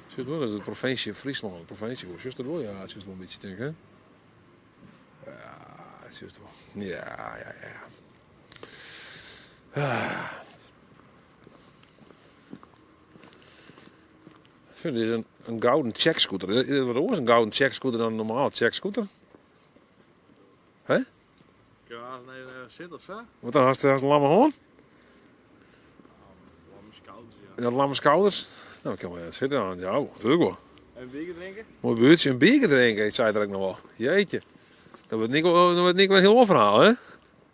Zus, dat is de provincie Friesland, de provincie. Zus, dat wel, ja, zus, wel een beetje denk, hè? Ja, zus, wel. Ja. Ik vind dit een gouden checkscooter. Wat is een gouden checkscooter dan een normaal checkscooter? Hè? Ja, nee, zit of zo? Wat dan? Hast je een lamme hoorn? Lamme schouders, ja. Ja, lamme schouders. Nou, ik kan wel zitten aan. Ja, natuurlijk wel. En een biertje drinken? Mooi buurtje, een biertje drinken. Ik zei het ook nog wel. Jeetje. Dat wordt niet wel een heel verhaal, hè?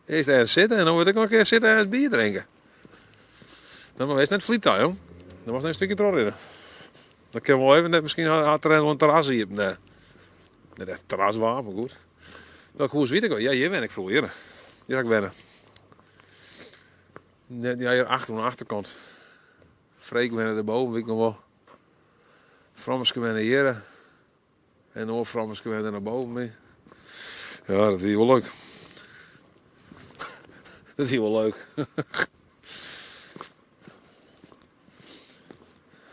Eerst ergens zitten en dan word ik nog een keer zitten en het bier drinken. Dan maar wees net vliegtuig, joh. Dan was een stukje doorrijden. Dan kunnen we wel even net misschien had er een terras hier. Nee. Net echt terras waar, maar goed. Welke hoe weet ik wel? Ja, hier ben ik vroeger. Hier ga ik wennen. Ja, hier achter aan de achterkant. Freek wennen erboven, weet ik nog wel. Frammeske wennen hier. En oor Frammeske wennen naar boven mee. Ja, dat is wel leuk. Dat is wel leuk.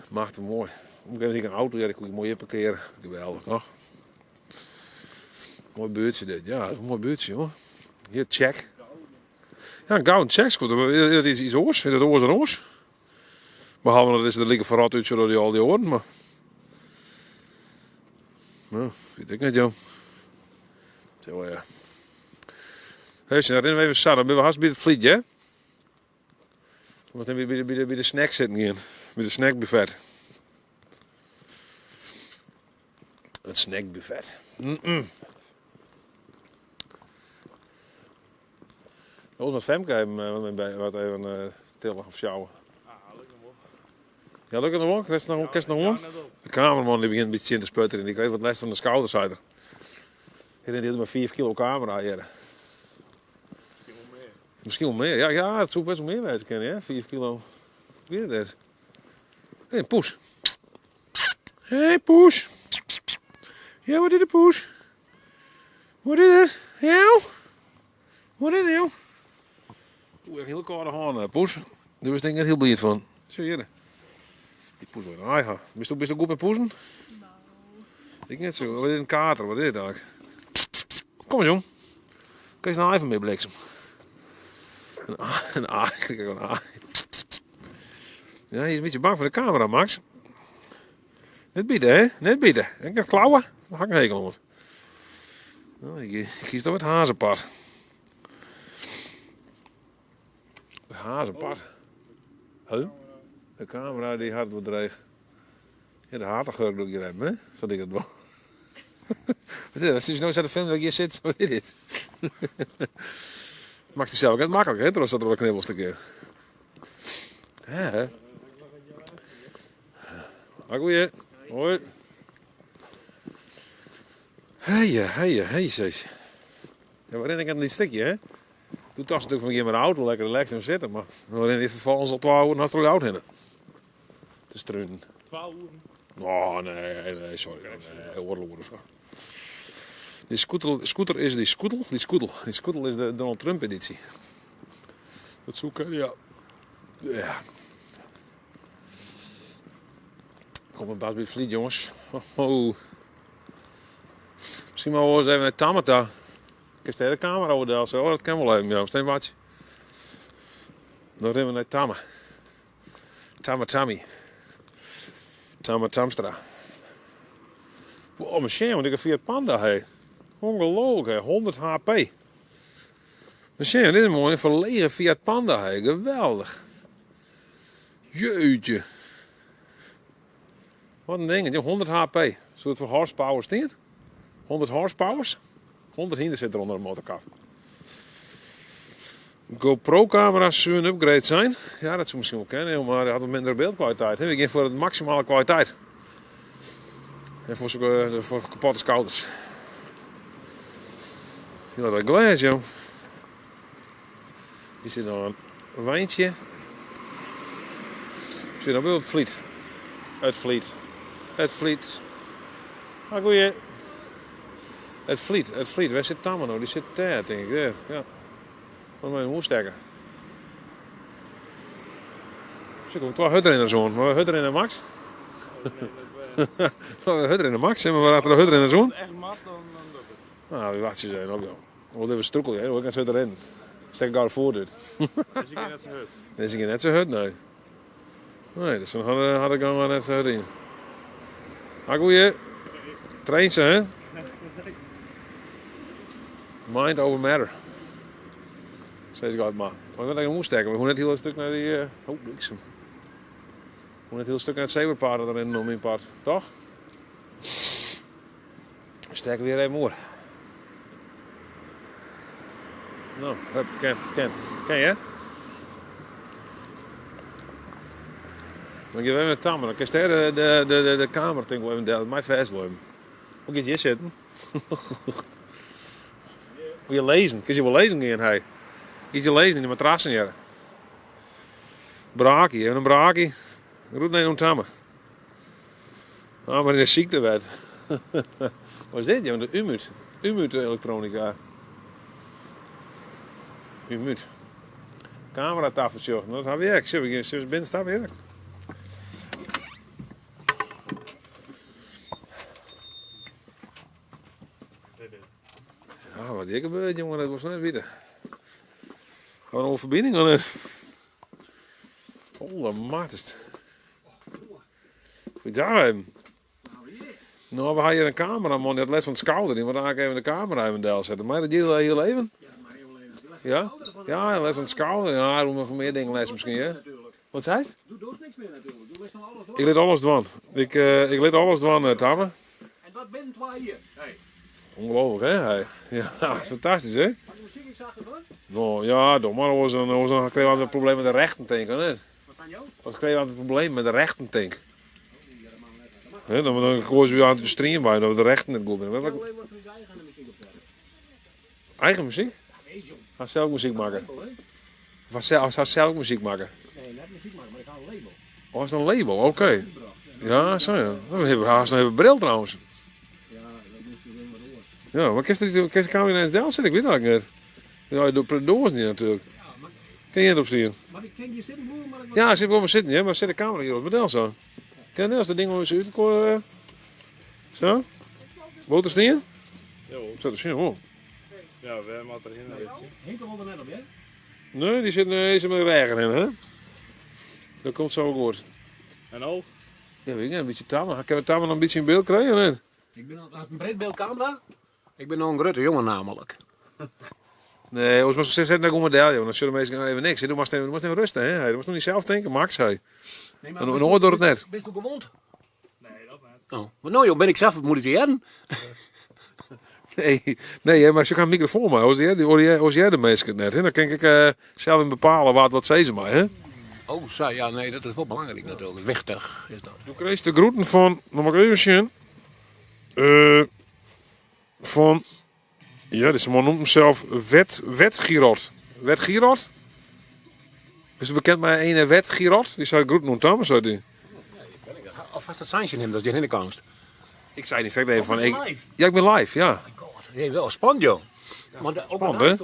Machtig mooi. Ik heb een auto, ja, ik kon mooi parkeren. Geweldig, toch? Mooi buurtje dit. Ja, dat is een mooi buurtje, hoor. Hier, check. Ja, een gouden check. Dat is iets oors. Is dat oors en oors? Behalve dat is er liggen verrat uit zodat die al die horen, maar... Nou, weet ik niet, joh. Zo, ja. Hé, dan rennen we even staan. Dan ben we haast bij het vlietje, hè? We moeten bij de snack zitten hier. Bij de snackbuffet. Het snackbuffet. Oh, met Femke even wat even tillen of sjouwen. Ja, lukt het nog wel? Kerst nog wel? De cameraman die begint een beetje in te sputteren. Die kreeg wat les van de schouders uit. Hij had maar 4 kilo camera hier. Misschien wel meer. Ja, het zou best wel meer wijzen kennen, hè? 4 kilo. Wie is het? Hé, Poes. Hé, Poes. Ja, wat is het, Poes? Wat is het? Ja? Wat is het, joh? Oeh, echt heel koude handen, Poes. Daar was ik net heel blij van. Zo hier. Die Poes wordt een eigen. Ben je goed met poezen? Nou. Ik net zo. Wat is een kater? Wat is het eigenlijk? Kom eens, jong. Kijk eens een eigen mee, bliksem. Een aai. Kijk, een aai. Ja, je is een beetje bang voor de camera, Max. Net bieden, hè? Net bieden. Ik heb klauwen. Daar ga ik een hekel om. Nou, ik kies toch het hazenpad. Het hazenpad. Huh? De camera die hard bedreig. Ja, de haartagurk doe ik hier hebben, hè? Zo denk ik het wel. Wat is dit? Als je nou zo de film dat ik hier zit, wat is dit? Maakt het zelf ook net makkelijk, hè? Trouwens dat er wel knibbels een keer. Hè? Goeie. Hoi. Hey, zeg. Ja, waarin ik aan dit stukje, hè? Doe toch natuurlijk van hier met de auto lekker relaxed en zitten, maar waarin is vervolgens al 12 uur naast de auto heen. Te struinen. 12 uur? Oh, nee, sorry. Nee, oorlog of zo. Die scooter is die scootel. Die scootel is de Donald Trump editie. Dat zoeken, ja. Ja. Kom een baas bij het vliet, jongens. Oh. Misschien maar wel eens even naar Tamata. Kijk, de camera over de zo. Oh, dat kan wel even. Ja, steen watje. Dan rennen we naar Tamme. Tammy. Tamstra. Oh, machine, want ik heb Fiat Panda, hé. Ongelooflijk, hé. 100 HP. Machine, dit is mooi. Een verlegen Fiat Panda, hé. Geweldig. Jeetje. Wat een ding. 100 HP. Zullen het voor horsepower staan? 100 horsepowers? 100 hinder zit er onder een motorkap. GoPro-camera's zullen een upgrade zijn. Ja, dat zou misschien wel kennen, maar hij had een mindere beeldkwaliteit. We gaan voor de maximale kwaliteit. En voor kapotte scooters. Heel dat glas, joh. Hier zit nog een wijntje. Ik zit nog wel op het Vliet. Het Vliet. Ah, goeie. Het Vliet. Waar zit Tamme nou? Die zit daar, denk ik. Daar. Ja. Wat moet je hoe stekken? Dus ik kom toch hutter in de zon. Maar hutter in de max? Hutter in de max, maar waar achter de hutter in de zon? Echt mat, dan doe ik het. Nou, die watjes zijn ook wel. Wat even stroekel, hè? Hoe kan ze erin? Stek ik daar voor dit. Dus ik net zo hut. Dit is net zo hut, nee. Nee, dus dan had ik dan net zo hut in. Ha, goeie. Train ze, hè? Mind over matter. Steeds gaat maar. Maar ik wil even stekken. We gaan net heel stuk naar die. Bliksem. We gaan net heel stuk naar het zeepaard erin om in part. Toch? We steken weer even oor. Nou, hup, ken je? Dan gaan we even naar Tamme. Dan kan je de kamer denk ik even delen. Mijn vast blijven. Hoe kun je hier zitten? Wil je lezen? Kun je wel lezen gaan, hij? Kun je lezen in de matrassen hier? Braakie, even een braakie. Roet naar Tamme. Ah, maar in de ziektewet. Wat is dit, joh? De Umut elektronica. Umut. Cameratafeltje. Dat hebben we ook. Zullen we binnen staan weer? Ja, wat dikke beurt, jongen. Dat was nog net weten. Gaan we nog een verbinding aan het? Oh, maat is het. Goed daar hem. Nou, we hadden hier een cameraman, die had les van het schouder in, maar dan ga ik even de camera in mijn deel zetten. Maar dat heel even? Ja? Ja, les van het schouder. Ja, doen we voor meer dingen les misschien, hè? Wat zei het? Doe niks meer natuurlijk. Doe alles doen. Ik let alles doen. Ik let alles doen, Tamme. En dat bent waar hier. Hey. Ongelooflijk, hè? Hey. Ja, fantastisch, hè? Mag je muziek ik zag hoor? Nou, ja, toch maar. We kregen we een probleem met de rechtentank, hè? Wat zijn jou? We kregen een probleem met de rechtentank. Dan gooien ze weer aan het streamen bij, dat we de rechten niet goed hebben. Eigen muziek? Ga zelf muziek maken. Ga zelf muziek maken. Nee, net muziek maken, maar ik ga een label. Oh, is dat een label? Oké. Ja, zo ja. We hebben haast nog een bril trouwens. Ja, dat moest je weer wat oors. Ja, maar kan je camera in het deel zitten? Ik weet het eigenlijk niet. Ja, je doet de doos niet natuurlijk. Kan je het opsturen? Maar ik kan je zitten boeren, maar ik... Ja, zit wel maar zitten, ja, maar zet de camera hier op het deel zo. Ken je dat? Als dat ding eens uit zo? Boter stien? Ja hoor. Zo te zien, hoor. Ja, we hebben wat erin. Henk er net op, hè? Nee, die zit met regen in, hè? Dat komt zo goed. En ook? Ja, weet ik niet, een beetje tamen. Kan we tamen nog een beetje in beeld krijgen, of niet? Ik ben als een breedbeeldcamera. Ik ben nog een grote jongen namelijk. Nee, ons was zet naar een model, joh. Dan zullen mensen even niks. Doe maar even rusten, hè? Dat was nog niet zelf denken, Max, hij. Nee, en hoor door het net. Best ook gewond? Nee, dat niet. Oh, maar nou joh, ben ik zelf, moet ik die hebben? Nee, maar ze gaan een microfoon maar. Als jij de mensen net, hè? Dan kan ik zelf in bepalen wat ze mij, hè? Oh, ja, nee, dat is wel belangrijk natuurlijk. Wichtig is dat. Toen kreeg de groeten van, nog maar even zien. Van, ja, deze man noemt hemzelf Wet Girot. Wet Girot? Is het bekend met een Wet Girot? Die zei groeten noemt Thomas, zei hij. Of was dat Saintje hem, dat is die in de komst? Ik zei niet, zeg even van... live? Ja, ik ben live, ja. Nee, wel spannend joh. Ja, maar spannend,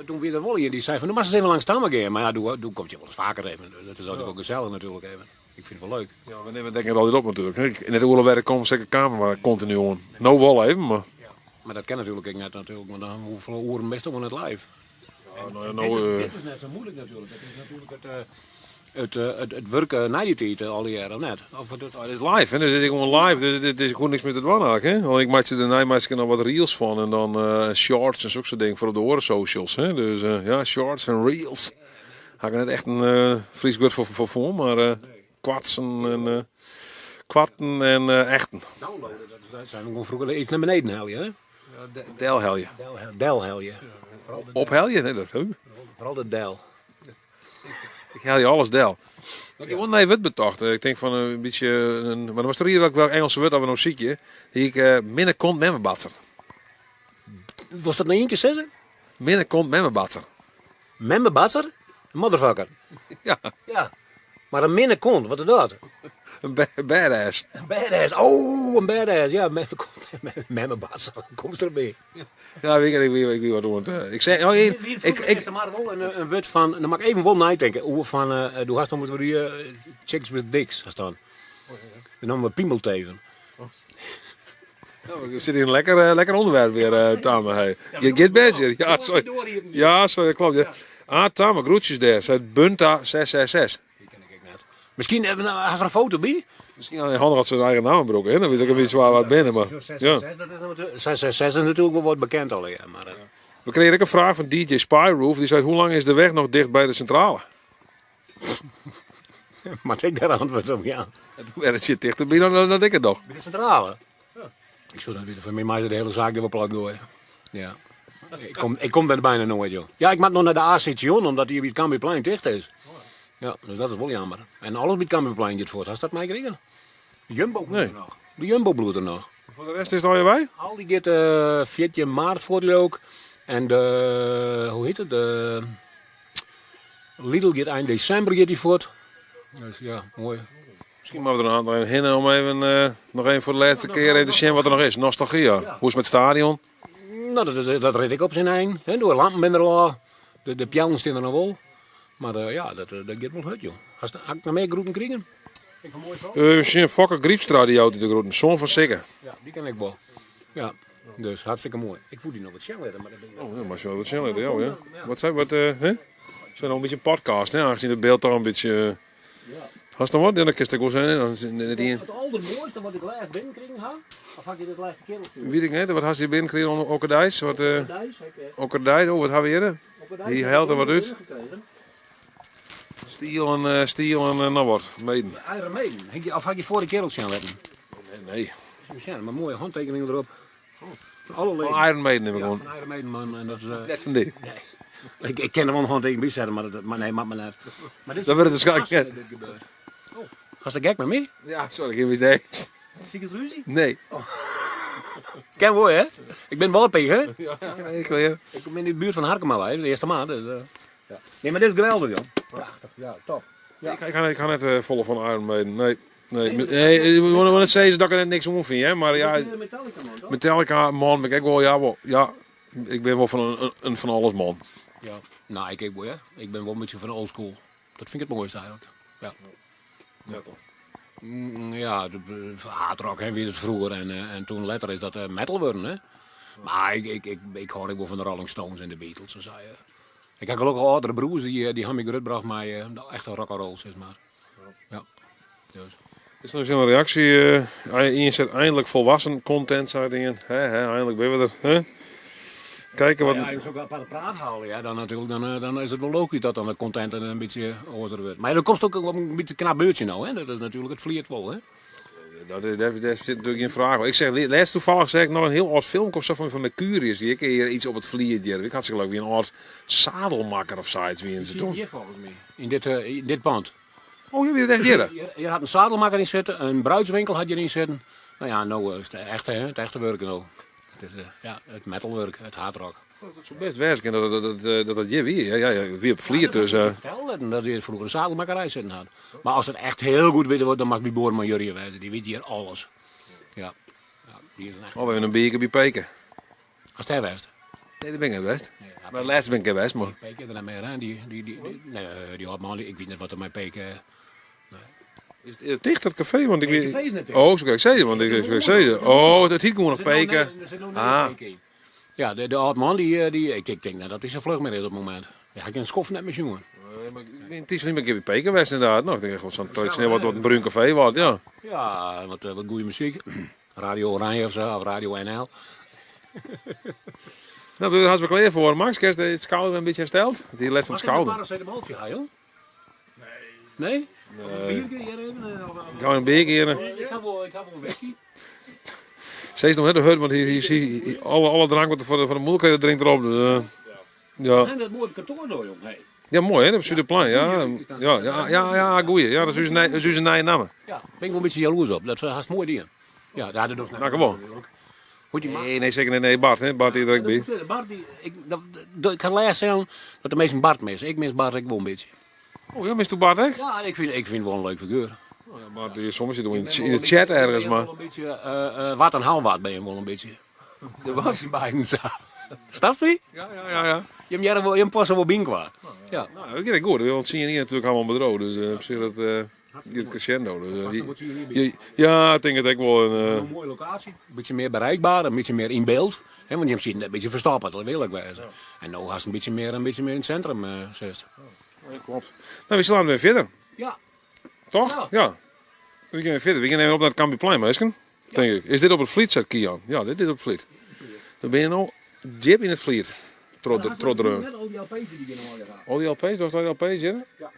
toen weer de Wolly, die zei van, dan mag ze even langs Tamme gaan. Maar ja, doe komt je wel eens vaker even. Dat is ook gezellig natuurlijk even. Ik vind het wel leuk. Ja, we nemen denk ik altijd op natuurlijk. In het oorlogwerk komen zeker kamer maar continu on. Nou wel even, maar... Maar dat ken natuurlijk ik net natuurlijk. Maar dan hoeveel uren mist om het live? Dit is net zo moeilijk natuurlijk. Het is natuurlijk het werken na die tijd al die jaren net. Het is live, hè? Dus het is gewoon live. Dus het is gewoon niks met het wanhaak, hè? Want ik maakte de nijmeisje nog wat reels van en dan shorts en zulke dingen voor op de oren socials, hè? Dus ja, shorts en reels. Ga ik net echt een Fries woord voor, maar kwatsen en kwatten en echten. Downloaden, dat zijn we gewoon vroeger iets naar beneden helje, hè? Delhelje. Delhelje. Ophelje? Nee, dat Vooral de del. Ik haal je alles del. Ik word nee wit betocht. Ik denk van een beetje, maar dan was er hier wel Engelse woord dat we nog ziekje. Die ik minder kont met mijn batser. Was dat nou één keer zeggen? Minder kont met mijn batser. Met mijn batser? Motherfucker. Ja. Ja. Maar een minder kont, wat is dat? Een badass. Een badass. Oh, een badass. Ja, met mijn batser. Kom ze erbij. Ja, ik weet wat doen. Ik zei, oh, ik is er maar wel een woord van, dan mag ik even wel nadenken. Hoe van, doe hast dan moeten we die chicks with dicks dan. Dan noemen we piemelteven. Nou, we zitten hier een lekker onderwerp weer, Tamer. Hey. Je gaat best hier. Ja, sorry. Ja, sorry, klopt. Ja. Ah, Tamer, groetjes daar. Uit Bunta 666. Misschien hebben we een foto bij? Misschien had hij zijn eigen naam gebroken, hè? Dan weet ik een beetje waar wat binnen. Maar, ja. 666 is natuurlijk wel wat bekend al. Ja, maar, we kregen ook een vraag van DJ Spyroof. Die zei, hoe lang is de weg nog dicht bij de centrale? Maar ik daar antwoord op, ja. En het zit dichterbij dan ik het nog. Bij de centrale? Ja. Ik zou dan weten, van mij maakt de hele zaak er wel plat gooien. Ja. Ik kom daar bijna nooit, joh. Ja, ik mag nog naar de A-station, omdat hier bij het Cambuurplein dicht is. Ja, dus dat is wel jammer. En alles bij het Cambuurplein dit voort. Hast dat mij gekregen? De Jumbo bloed er nog. De Jumbo bloed er nog. Voor de rest is het al je bij? Al die gaat 14 maart voor die ook. En de, hoe heet het? De Lidl gaat eind december gaat die voort. Dus ja, mooi. Misschien moeten we er een aantal heen om even, nog even voor de laatste keer even te zien wat er nog is. Nostalgie. Hoe is het met het stadion? Nou, dat red ik op zijn eind. Door lampen ben er al. De pjalen staan er nog wel. Maar ja, dat gaat wel goed, joh. Ga ik nog meer groeten krijgen? Ik van mooi vrouw. Misschien Fokker Griepstra die jou te groeten. Zoon van Sikker. Ja, die ken ik wel. Ja, dus hartstikke mooi. Ik voel die nog wat sneller, maar dat ben ik... Oh, ja, maar je wel wat sneller, ja. Wat zijn wat, hè? Het is nog een beetje een podcast, hè? Aangezien het beeld toch een beetje... Hast nog wat? Dan kist ik wel zijn, dan Het allermooiste wat ik laatst binnenkregen had, of had je dit laatste keer gestuurd? Weet ik niet, wat had je binnengekregen? Okkerdijs? Okkerdijs, oh, wat hebben we hier? Die haalt er wat uit. Stiel en nog wat, meden. Iron Maiden. Of had je voor de kerels gaan letten? Nee. Maar mooie handtekeningen erop. Van alle leden. Van Iron Maiden heb ik gewoon. Van Iron Maiden, man. En dat is... Net van die. Nee. Ik ken er wel een handtekening bij zetten, maar nee, maakt me net. Maar dit dat werd het waarschijnlijk net. Was dat gek met mij? Ja, sorry, ik wist nee. Zie ik het ruzie? Nee. Oh. Ken wel, hè? Ik ben Walpig, hè? Ja, ik leer. Ik kom in de buurt van Harkema, hè? De eerste maand. Dus, ja. Nee, maar dit is geweldig, joh. Prachtig, ja, top. Ja. Ik ga net volgen van Iron Maiden. Nee. We moeten net zeggen dat ik er net niks om vind, hè? Maar ja. Metallica, man, ben ik wel, ja, ik ben wel van een van alles man. Ja, nou, ik wel, hè? Ik ben wel een beetje van de oldschool. Dat vind ik het mooiste eigenlijk. Ja. Ja, hardrock, hè, wie het vroeger en toen later is dat metal worden, hè. Maar ik hoor wel van de Rolling Stones en de Beatles, zo zei je. Ik heb gelukkig oudere broers die hebben me gebracht mij echt een rock'n'roll, zeg maar. Ja. Dus. Is er nog zo'n reactie? Je zet eindelijk volwassen content, zei je. Eindelijk ben we er. Hè? Kijken wat... Ja, je zou ook wel praat halen, ja. Dan is het wel logisch dat dan de content een beetje ouder wordt. Maar er komt ook een beetje een knap beurtje nou, hè. Dat is natuurlijk het vliert vol, hè. Daar zit natuurlijk geen vraag. Ik zeg, laatst toevallig zeg ik nog een heel oud filmpje of zo van Mercurius. Die ik hier iets op het vlieren. Ik had ze geloof ik een oud zadelmakker of zoiets. Wie in ze doen. Hier volgens mij. In dit pand. Oh, je weet het echt hier? Je had een zadelmakker in zitten, een bruidswinkel had je erin zitten. Nou ja, nou is het echte werken nou. Het is het metalwerk, het hardrock. Dat zou best wezen dat je weer. Ja, weer op vliert dus. Dat je vroeger een zadelmakkerij zitten had. Maar als het echt heel goed weten wordt, dan mag die boer Jurie wijzen. Die weet hier alles. Ja. Die is echt... we hebben een beker bij Peken. Als hij wist. Nee, dat ben ik het best. Nee, maar laatst ben ik het best, man. Peken er meer, hè? Die had man, ik weet niet wat er met Peken... Nee. Is het dicht, dat café? Want ik Nee, weet... het café is net dicht. Oh, zo kan ik zeggen, want ik kan zeggen. Oh, het hiet gewoon nog peken. Er zit nog net een peek in. Ja, de oude man, ik denk, nou, dat is een vlug meer op het moment. Ja, ik kan een schof net met jongen. Het is niet meer een keer peken geweest inderdaad. Nou, ik denk echt wel zo'n traditioneel wat een bruin café wordt, ja. Ja, wat goede muziek. Radio Oranje of zo, of Radio NL. Nou, daar hadden we klaar voor. Max, kerst het schouder een beetje hersteld? Die les van het schouder. Mag ik een paracetamoltje gaan, joh? Nee? Nee. Een biertje hier even? Ik hou een beker hier. Ik heb wel een whisky. Ze is nog net gehoord, want hier zie je alle drank wat er voor de moeilijkheden drinkt erop. Dus, ja. En dat mooie kantoor door, joh. Hey. Ja, mooi hè, dat is de plan. Ja, goeie. Ja, dat is een nieuwe naam. Ja, ben ik wel een beetje jaloers op. Dat is haast mooi ding. Ja, daar dus Nou, gewoon. Nee, zeker niet. Nee, Bart, hè. Bart die direct bij. Bart, ik had laatst zeggen dat de meesten Bart missen. Ik mis Bart ik wel een beetje. Oh ja, mist u Bart echt? Ja, ik vind het wel een leuk figuur. Oh, ja, Bart, soms zit hij in de chat ergens, maar. Een beetje, wat een haalwaard ben je wel een beetje. De was in beiden. Snap je? Ja. Je hebt pas wel binkwa. Ja. Nou, dat is goed. Want zien hier natuurlijk allemaal bedroog. Dus op zich dat het crescendo. Dus, ja, ik denk het ook wel. Een mooie locatie. Een beetje meer bereikbaar, een beetje meer in beeld. Hè, want je hebt zien een beetje verstappen, dat wil ik wezen. En nu gaat het een beetje meer in het centrum. Zegt. Ja, klopt. Nou, we slaan weer verder. Ja. Toch? Ja. We gaan weer verder. We gaan even op naar het Kambieplein, meisken. Denk ik. Is dit op het Vliet, zegt Kian? Ja, dit is op het Vliet. Dan ben je nou jip in het Vliet. Trodderen. Net al die LP's die je nog gaan. Al die LP's? Was dat LP's, ja? Ja.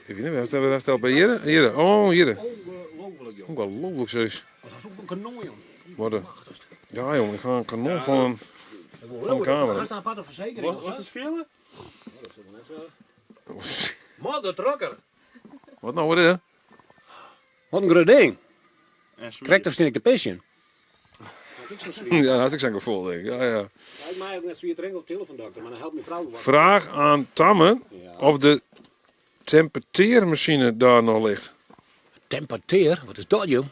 Ik weet niet, waar staat de LP? Hier? Oh, hier. Ongelooflijk, joh. Ongelooflijk, zeg. Dat is toch een kanon, joh. Wat een... Ja, jongen, ik ga een kanon van de camera. Daar staat een aparte verzekering. Was het spelen? Dat is wel net zo. Mother trucker. Wat nou, wat is het? Wat een groot ding. Krijgt of ik de passion? Ja, dat is ik zo'n gevoel, denk ik. Ja. Ik maak ook net zo'n drink op telefondokter, maar dan helpt mijn vrouw wel. Vraag aan Tamme of de temperteermachine daar nog ligt. Temperteer? Wat is dat, joh?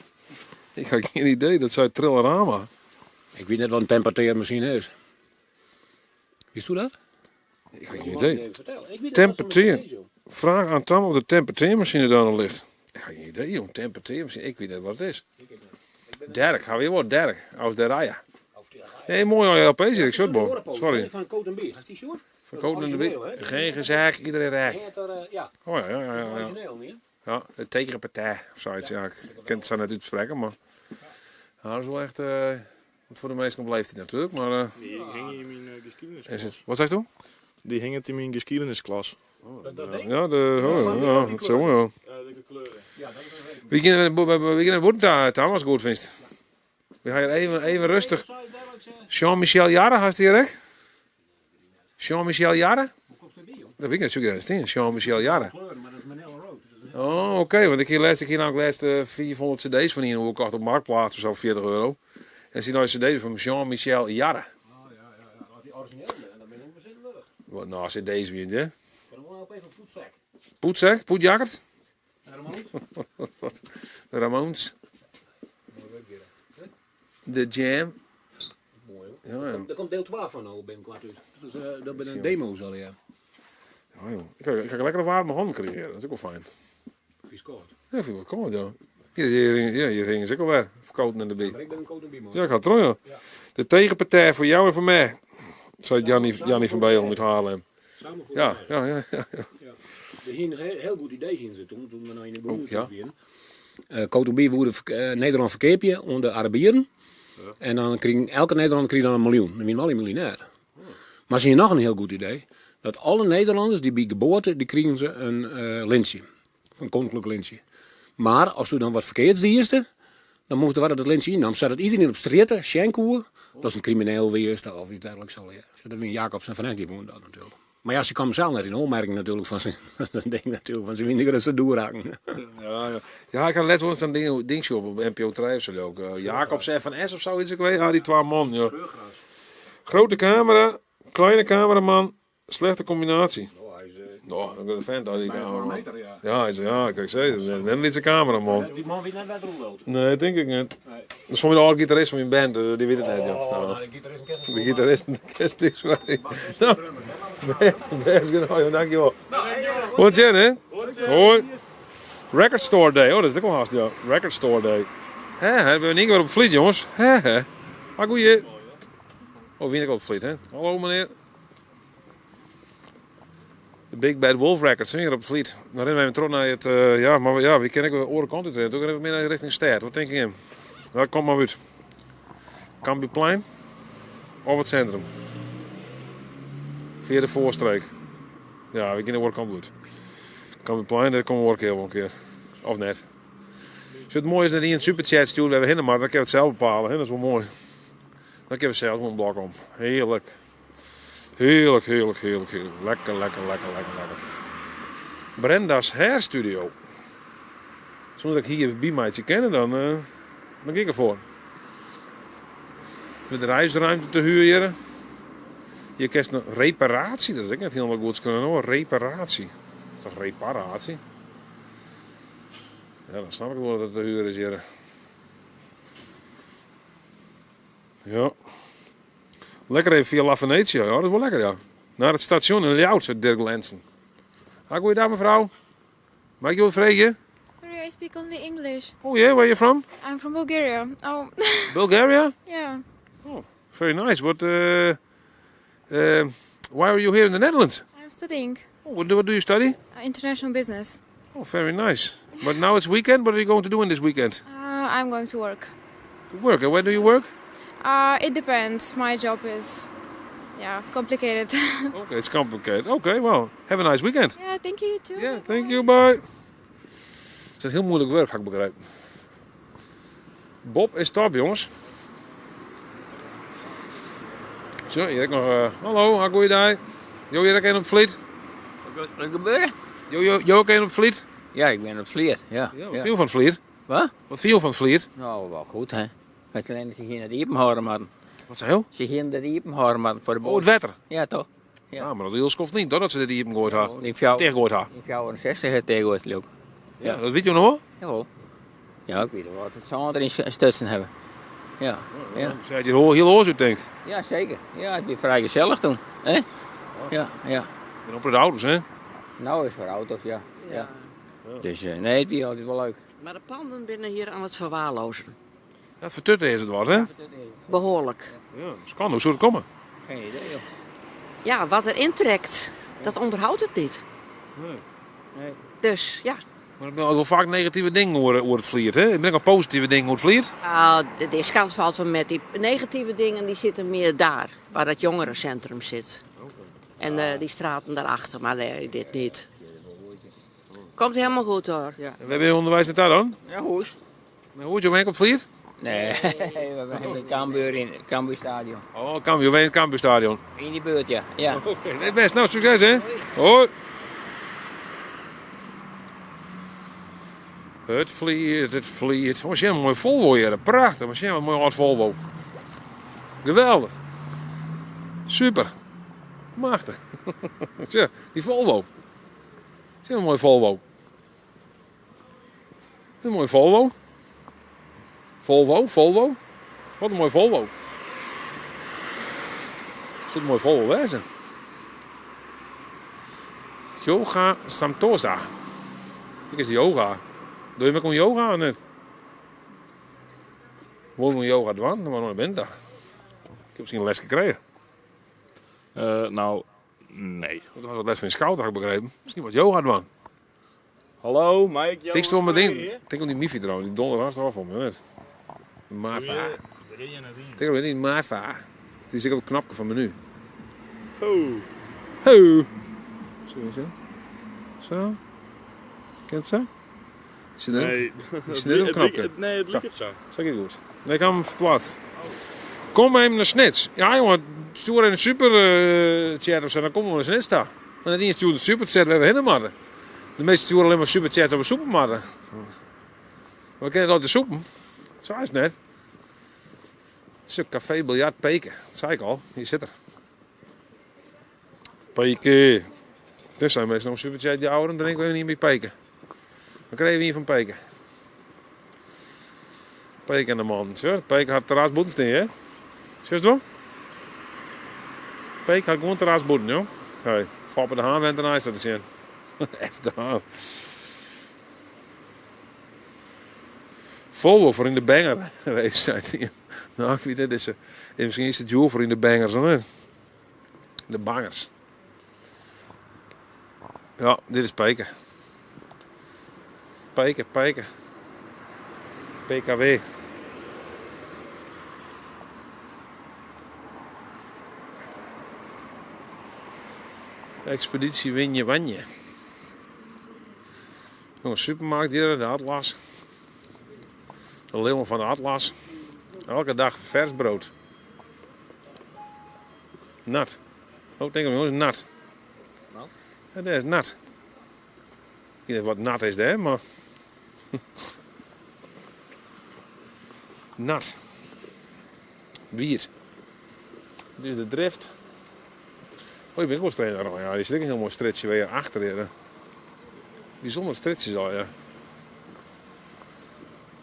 Ik heb geen idee, dat zei Trillerama. Ik weet net wat een temperteermachine is. Wist u dat? Ik heb geen idee. Temperteer. Vraag aan Tamme of de temperteermachine daar nog ligt. Ik heb geen idee, joh. Temperteermachine. Ik weet niet wat het is. Dirk, gaan we weer worden, Dirk. Aus de Raya. Nee, mooi LP zit ik, shortbal. Sorry. Van Coat B. Has die short? Van Coat B. Geen gezegd, iedereen recht. Ja. Oh ja. Origineel, niet? Ja, de tegenpartij of zoiets. Ja, ik kan het zo net uitspreken, maar... Ja, dat is wel echt... wat voor de meesten blijft hij natuurlijk, maar... Die hing in mijn geschiedenisklas. Is het, wat zeg je toen? Die hing het in mijn geschiedenisklas. Ja, dat zo, ja. Wie gaan worden daar, Thomas, goed vindt? We gaan hier even rustig. Jean-Michel Jarre, had je hier echt? Jean-Michel Jarre? Dat weet ik niet, zo is Jean-Michel Jarre. Oh, oké, want ik heb laatst 400 cd's van hier hoe ik kocht op Marktplaats of zo, €40. En zie nou een cd van Jean-Michel Jarre. Die origineel, dan ben ik ook bezitten terug. Wat nou, cd's weer, hè? Ik kan wel op even voetzak. Poetzak? Poetjakkert? Ramones? De Ramones. De Jam. Mooi Ja, hoor. ja. Er komt deel 12 van nou binnenkort uit. Dus dat ben een demo's al, ja. Ja, joh. Ik ga lekker een warme handen creëren, dat is ook wel fijn. Wie scoort? Ja, ik vind het wel cool, ja. Hier hingen ze ook alweer. Verkoten in de bie. Maar ik ben een Coat B, man. Ja, ik ga terug, ja. De tegenpartij voor jou en voor mij. Zei Jannie van Bijl uit Haarlem. Samen voor Ja. Er ging een heel goed idee in ze toen we nou in de boel waren. Coat B woerde Nederland verkeepje onder Arabieren. Ja. En dan elke Nederlander kreeg dan $1 miljoen. Dan ben je miljonair. Maar zie je nog een heel goed idee. Dat alle Nederlanders die bij geboorte, die kregen ze een lintje. Een koninklijk lintje. Maar als er dan wat verkeerds dierste, dan moest er dat lintje in. Dan zat het iedereen op straat, schenkoer. Dat is een crimineel weerste of iets dergelijks. Dat was Jacobs en Van Es die woonden dat natuurlijk. Maar ja, ze kwam zelf net in opmerking natuurlijk van ze. Dat denk natuurlijk van ze weten dat ze doorraken. Ja, ik had net wel zo'n dingetje op NPO 3 of zo ook. Jacobs en Van Es of zoiets, ik weet. Ja, die 2 man. Ja. Grote camera, kleine cameraman, slechte combinatie. Nou, ik ben een fan uit die cameraman. Ja, ik kan zeggen, net niet zijn cameraman. Die man weet net wat er loopt. Nee, denk ik niet. Dat is voor mij de oude gitarist van mijn band, die weet het net. De gitarist kent niks van. Nou, best genoeg, dankjewel. Wat jen, hè? Hoi. Record Store Day. Oh, dat is ook wel haast, ja. Record Store Day. We zijn niet weer op Vliet, jongens. Maar goeie. Oh, wie ik op Vliet, hè? Hallo, meneer. De Big Bad Wolf Records, hier op Vliet. Dan rennen wij terug naar het... wie ken ik weer oren kant uit rennen? Toen rennen we meer naar richting Stad. Wat denk je in? Ja, kom maar uit. Kambieplein of het centrum? Via de voorstreek. Ja, we kunnen de kant uit. Kambieplein, daar komen we ook heel een keer. Of net. Als het mooi is dat hij een superchat stuurt, we hebben maar dan kunnen we het zelf bepalen. Hè? Dat is wel mooi. Dan kunnen we zelf gewoon een blok om. Heerlijk. Heerlijk. Lekker. Brenda's Hairstudio. Soms ik hier bij mij kennen, dan ga ik ervoor. Met de reisruimte te huren. Je krijgt een reparatie, dat is ook net helemaal goed kunnen hoor. Reparatie. Dat is toch reparatie? Ja, dan snap ik wel dat het te huren is hier. Ja. Lekker even via La Venetia, ja, dat is wel lekker, ja. Naar het station in Ljouwt, zegt Dirk Lensen. Goeiedag mevrouw. Mag ik je wat vragen? Sorry, I speak only English. Oh yeah, where are you from? I'm from Bulgaria. Oh. Bulgaria? Yeah. Oh, very nice. Why are you here in the Netherlands? I'm studying Oh, what do you study? international business. Oh, very nice. But now it's weekend. What are you going to do in this weekend? I'm going to work. Work. And where do you work? It depends. My job is, complicated. Okay, it's complicated. Okay, well, have a nice weekend. Yeah, thank you, you too. Yeah, thank you, bye. Het is heel moeilijk werk, ga ik begrijpen. Bob is top, jongens. Zo, hier heb ik nog... hallo, goeiedag. Jo, hier ook een op Vliet. Wat gebeurt? Jo, ook een op Vliet? Ja, ik ben op Vliet. Ja. Wat viel van het Vliet? Wat? Wat viel van het Vliet? Nou, wel goed, hè. Het alleen dat ze hier naar de Iepen houden, maar. Wat zei je? Ze hier naar de Iepen houden, maar voor de boot. Oh, het wetter? Ja, toch? Ja, maar dat is heel skoft niet, dat ze die Iepen gooit had. Die fjouw. Tegengoord had. Die 64 het tegenwoordig leuk. Ja, dat weet je nog wel? Jawel. Ja, ik weet wel wat het zou erin stutsen hebben. Ja. Ja. Zei je heel hoor zo denk. Ja, zeker. Ja, het is vrij gezellig toen. Hè? Ja, ja. En op de auto's, hè? Nou is voor auto's, ja. Ja. Dus nee, het is altijd wel leuk. Maar de panden binnen hier aan het verwaarlozen. Ja, het vertutten is het wat, hè? Behoorlijk. Ja, dat kan. Hoe zou het komen? Geen idee, joh. Ja, wat er intrekt, dat onderhoudt het niet. Nee. Dus, ja. Maar ik ben al wel vaak negatieve dingen over het Vliet, hè? Ik ben ook al positieve dingen over het Vliet. Nou, de discount valt wel met. Die negatieve dingen die zitten meer daar, waar dat jongerencentrum zit. En die straten daarachter, maar nee, dit niet. Komt helemaal goed hoor. Ja. En we hebben onderwijs net daar dan? Ja, hoes. Maar hoe is je werk op Vliet? Nee, we hebben Cambuur in het Cambuurstadion. Oh, Cambuur, in het Cambuurstadion. In die buurt, ja. Ja. Oké, nee, best. Nou, succes, hè? Hoi. Het Vliet. Oh, zie je een mooi Volvo hier. Prachtig. Maar zie je een mooi oud Volvo. Geweldig. Super. Machtig. Zie je, die Volvo. Zie je een mooi Volvo. Een mooi Volvo. Volvo. Wat een mooi Volvo. Het zit een mooi Volvo wezen. Yoga Santosa. Dit is de yoga. Doe je met een yoga of niet? Wil je een yoga doen? Dan maar bent daar. Ik heb misschien een les gekregen. Nou, nee. Dat was wat les van een scout, had ik begrepen. Misschien wat yoga doen. Hallo, Mike. Tik stond mijn ding. Tik op die Miffy trouwens. Die donder hartstikke af van me. Net. Marva. Tik op die Marva. Die zit op het knopje van menu. Oh. Ho. Zo. Kent ze? Zit er Nee, Is net een knopje? nee, het liep het zo. Zeg je goed. Nee, ik heb hem verplaatst. Kom maar even naar Snits. Ja jongen, stuur in een super chat of zo, dan komen we naar Snits daar. En dan stuurt de super chat, we hebben helemaal. De meeste sturen alleen maar super chats over soepenmarkten. We kennen altijd de soepen. Zo is het net. Stuk café, biljart, peken. Dat zei ik al. Hier zit er. Peken. Dus zijn mensen nog een superchat die ouder, dan drinken we niet meer peken. Dan krijgen we hier van peken. Peken en de man. Zo, peken had terrasboeten staan, hè? Zie je het wel? Peken had gewoon terrasboeten, joh. Hey, Fappen de Haan went er naast te zien. Even de Haan. Volvo voor in de banger geweest zijn. Nou, ik weet het, misschien is het Joel voor in de bangers, of niet? De bangers. Ja, dit is Peken. Peken. PKW. Expeditie Wanje Wanje. Nog een supermarkt hier, de Atlas. De leeuwen van de Atlas. Elke dag vers brood. Nat. Oh, denk ik, jongens, nat. Nat? Ja, dat is nat. Ik weet niet wat nat is daar, maar... Nat. Wierd. Dit is de drift. Oh, je bent wel streng. Ja, die zit ook een heel mooi stretchje weer achter hier. Bijzonder stretchjes al, ja.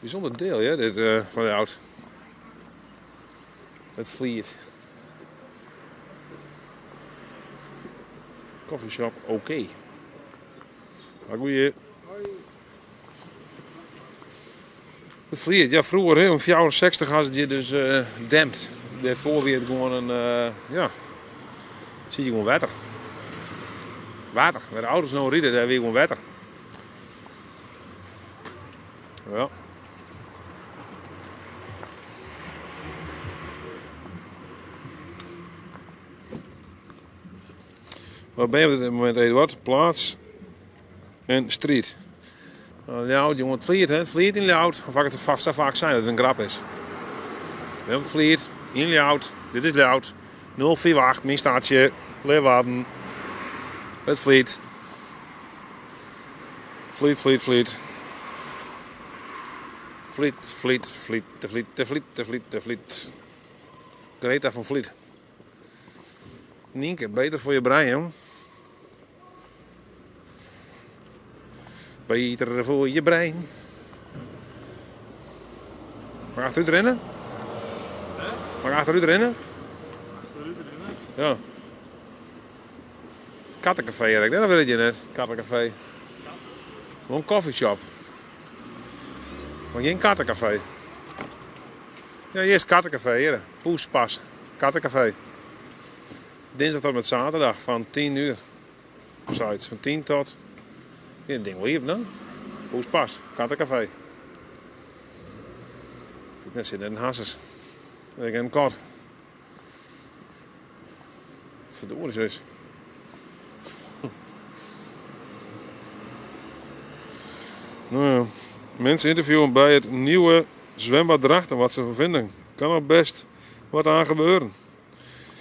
Bijzonder deel, ja, dit van de oud. Het vliegt. Coffeeshop, oké. Goeie. Het vliegt, ja, vroeger, hè, om 64 had je dus dempt. Daarvoor weer gewoon een, ja, zie je gewoon water. Water, waar de auto's nou rijden, daar weer gewoon water. Ja. Waar ben je op dit moment, Eduard? Plaats en street. Ljout, jongen, het vliert, hè? Het vliert in Ljout. Of ik het vast vaak zijn dat het een grap is. We hebben vliert in Ljout. Dit is Ljout. 048, mijn staatje. Leeuwarden. Het vliet. Vliet. Vliet. De Vliet. Greta van Vliet. Nienke, beter voor je brein, jong. Beter voor je brein. Mag ik achteruit rennen? Mag ik achteruit rennen? Ja. Het kattencafé, Erik. Dat weet je net. Kattencafé. Gewoon een coffeeshop. Maar geen kattencafé. Ja, hier is kattencafé, hier. Poespas. Kattencafé. Dinsdag tot met zaterdag van 10 uur. Of zoiets. Van 10 tot... Ja, dat ding wel hier, nou. Poespas. Kattencafé. Net zit in een hassers. Ik heb een kort. Wat verdorie is dus. Nou ja. Mensen interviewen bij het nieuwe zwembad Drachten wat ze ervan vinden. Kan er best wat aan gebeuren.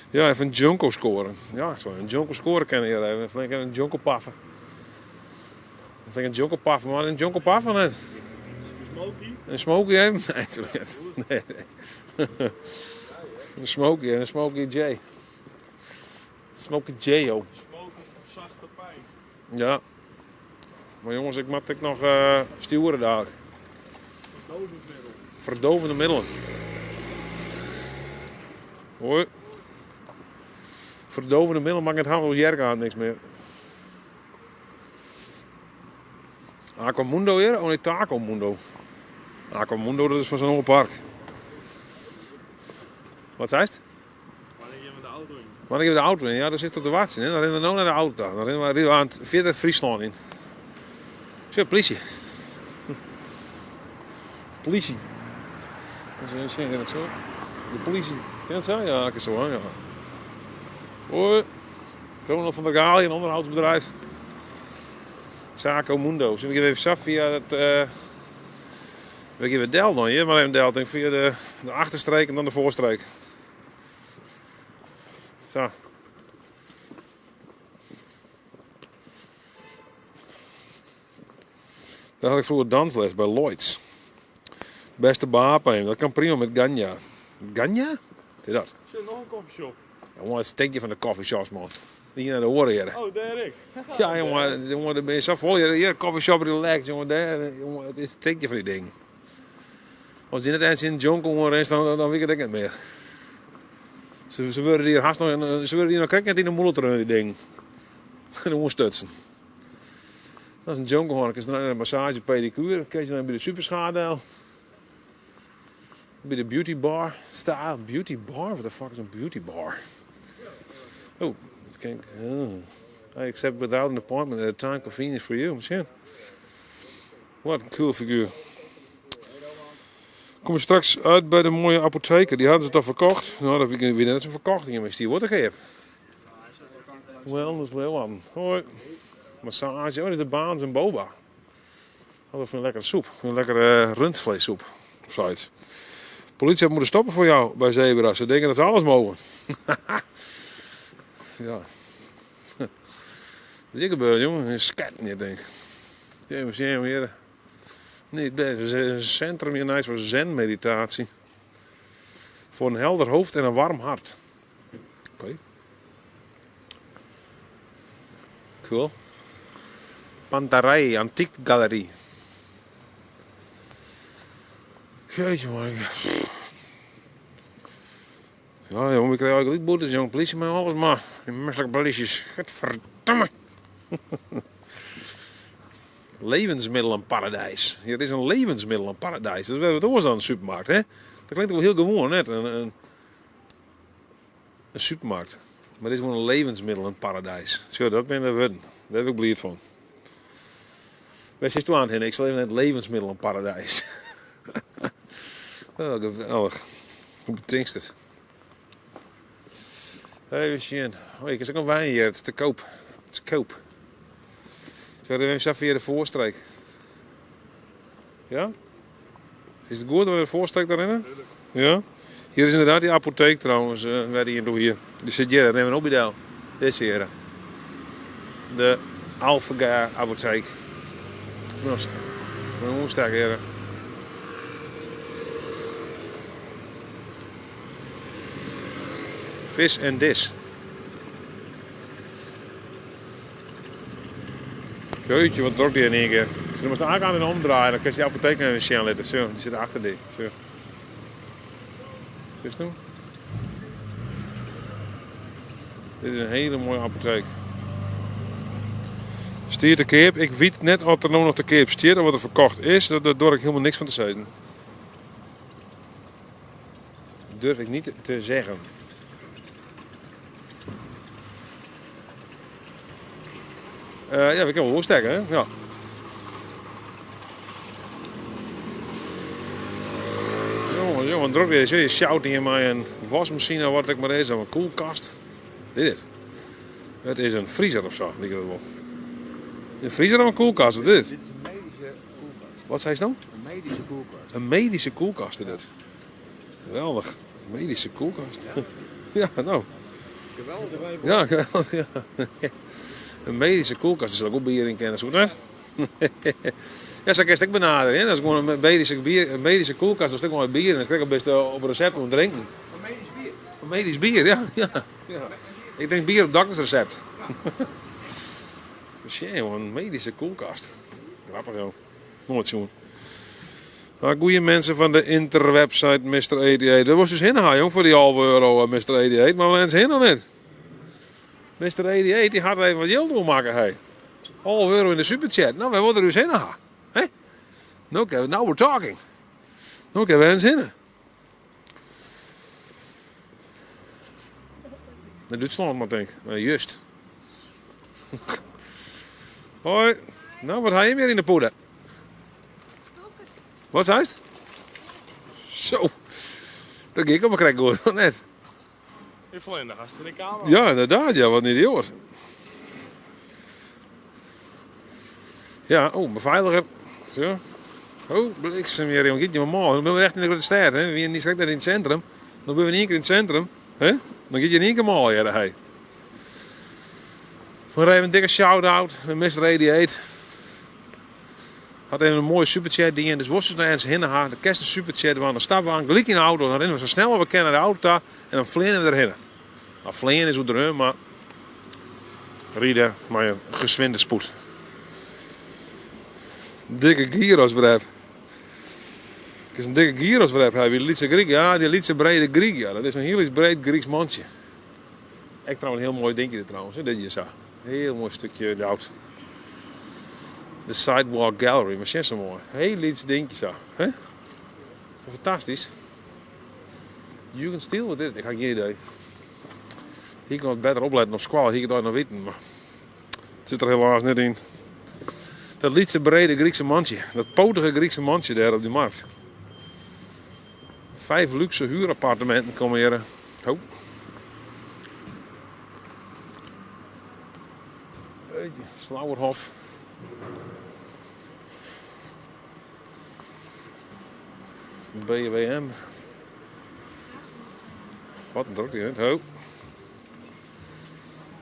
Ja, even een Junko scoren. Ja, ik zou een Junko scoren kennen hier even. Even een Junko paffen. Ik denk een Junko paffen, maar een Junko paffen net. Een Smokey hem? Nee, natuurlijk niet. Nee. Een Smokey en een Smokey J. Smokey J-O. Zachte pijn. Ja. Maar jongens, ik moet nog sturen daar. Verdovende middelen. Hoi. Verdovende middelen mag ik het hebben als Jerk aan niks meer. Aquamundo hier? Oh nee, Tacomundo. Aquamundo, dat is van zo'n heel park. Wat zei het? Wanneer je met de auto in? Wanneer je met de auto in? Ja, daar zit op de wacht in. Dan rennen we nou naar de auto. Dan rennen we aan het verder Friesland in. Zo, politie. Politie. Dat is het zo. De politie. Ken je het zo? Ja, ik is zo, ja. Hoi. Ronald van der Gaal, een onderhoudsbedrijf. Tacomundo. Zit ik even zaf via het... we geven Del dan hier, maar even Del. Denk via de achterstreek en dan de voorstreek. Zo. Daar had ik vroeger dansles bij Lloyds. Beste behapen, dat kan prima met Ganja. Ganja? Wat is dat? Zit nog een koffieshop? Jongen, het steekje van de coffeeshops, man. Niet naar de oren hier. Oh, daar ik. Ja, jongen, daar ben je zo vol. Hier, coffeeshop relaxed, jongen. Jongen, het is het steekje van die ding. Als die net eens in Jonko is, dan weet ik het niet meer. Ze worden hier haast nog, ze worden hier nog kijken in de moeder die ding. En dan stutsen. Dat is een Jonko, is dan een massage pedicure. Kijk je dan bij de superschade. Bij de beauty bar. Style beauty bar? What the fuck is een beauty bar? Oh, dat kan ik... I accept without an appointment at a time convenient for you. Misschien. Wat een cool figuur. Kom je straks uit bij de mooie apotheker. Die hadden ze toch verkocht? Nou, dat heb ik weer net zo'n verkochting in die wordt er Wellness Leeuwarden. Hoi. Massage. Oh, dit is de Baans en Boba. Hadden we een lekkere soep. Een lekkere rundvleessoep. Of zoiets. Politie had moeten stoppen voor jou bij Zebra. Ze denken dat ze alles mogen. Ja. Dat is ik gebeurd, jongen. Een skat niet, denk ik. Ja, weer. Niet best. Het is een centrum hier nice voor zen-meditatie. Voor een helder hoofd en een warm hart. Oké. Cool. Pantarij, Antiek Galerie. Jeetje man. Ja, jongen, ik krijg eigenlijk boetes, jongen. Politie met alles, maar. Die menselijke polities. Godverdomme. Levensmiddelenparadijs. Hier is een levensmiddelenparadijs. Dat is wat dan een supermarkt, hè? Dat klinkt wel heel gewoon, net. Een supermarkt. Maar dit is gewoon een levensmiddelenparadijs. Zo, dat ben ik weten. Daar heb ik blij van. Waar zit je aan het? Ik zal even naar het levensmiddelenparadijs. Oh, geweldig. Hoe betinkt het? Even zien. Oh, ik is ook een wijn hier. Het is te koop. Het is koop. Zullen we even via de voorstreek? Ja? Is het goed dat we de voorstreek daarin? Ja? Hier is inderdaad die apotheek trouwens. Waar die door hier. Die zit hier. Neem een opbedel. Dit hier. De Alphaga apotheek. Nost. Een woensdag hier. Vis en dis. Jeetje, wat druk die in één keer. Je moet de aangaan en omdraaien, dan kun je die apotheek naar de Sjen letten. Zo, die zit achter die. Zo. Zie je het? Dit is een hele mooie apotheek. Stiert de keep. Ik weet net of er nog de keep stiert of wat er verkocht is. Daar durf ik helemaal niks van te zeggen. Dat durf ik niet te zeggen. Ja, we kunnen wel doorstekken, hè? Ja. Jongen, druk weer. Je sjouwt hier maar een wasmachine, wat ik maar is, of een koelkast. Dit is het. Het is een vriezer of zo, denk ik dat wel. Een vriezer of een koelkast, wat is dit? Dit is een medische koelkast. Wat zei je dan? Een medische koelkast. Een medische koelkast is dit. Geweldig. Een medische koelkast. Ja, nou. Geweldig. Ja, geweldig. Ja. Een medische koelkast is dat ook bier in kennis, goed net? Ja, zo kan je het benaderen. Hè? Dat is gewoon een medische koelkast, dat is gewoon bier en dan krijg je best op een recept om te drinken. Een medisch bier? Een medisch bier, ja. Ik denk bier op doktersrecept. Dus ja, een medische koelkast. Grappig, joh. Nooit zo'n. Goeie mensen van de interwebsite Mr. 88. Dat was dus hinna, jong, voor die €1,5 Mr. 88. Maar we hebben het nog niet. Mr. 88 die had even wat geld wil maken. Hey. €1,5 in de superchat. Nou, wij worden er dus hinna. Hey? Now we're talking. Nou, kunnen we eens hinna. Dat Duitsland maar denk ik. Just. Hoi. Nou, wat heb je meer in de poeder? Wat zei het? Zo. Dat ging ik op een krek goed, net. Je valt in de gast in de kamer. Ja, inderdaad. Ja, wat niet idioot. Ja, oh, beveiliger. Zo. Oh, bliksem weer, jongen. Giet je maar mal. Dan ben we echt in de grote stad, hè. We zijn niet direct in het centrum. Dan ben we in één keer in het centrum. Hè? Dan giet je in één keer mal, ja, daar. Hey. Voor even een dikke shout-out met Mr. 88. Had even een mooie superchat die in de worstels naar eens hinnen. De kerst superchat, we aan de stapbaan, gelijk in de auto. Dan rennen we zo snel we kennen de auto en dan vliegen we erheen. Nou, vliegen is hoe erin, maar rieden maar een gezwinde spoed. Dikke gyrosbref. Het is een dikke gyrosbref. Hij die Lietse Griek, ja, die Lietse brede Griek, ja. Dat is een heel iets breed Grieks mandje. Echt trouwens een heel mooi dingetje trouwens, hè, dit je zo. Heel mooi stukje hout. De Sidewalk Gallery, maar zo mooi. Heel iets dingetje zo. Hè? Dat is fantastisch. Jugendstil, wat is het? Ik heb geen idee. Hier kan het beter opletten op squal, hier kan het nog weten, maar het zit er helaas net in. Dat liefste brede Griekse mandje, dat potige Griekse mandje daar op die markt. 5 luxe huurappartementen komen hier. Oh. Slauerhof. BWM. Wat een drukte, hè? Oh.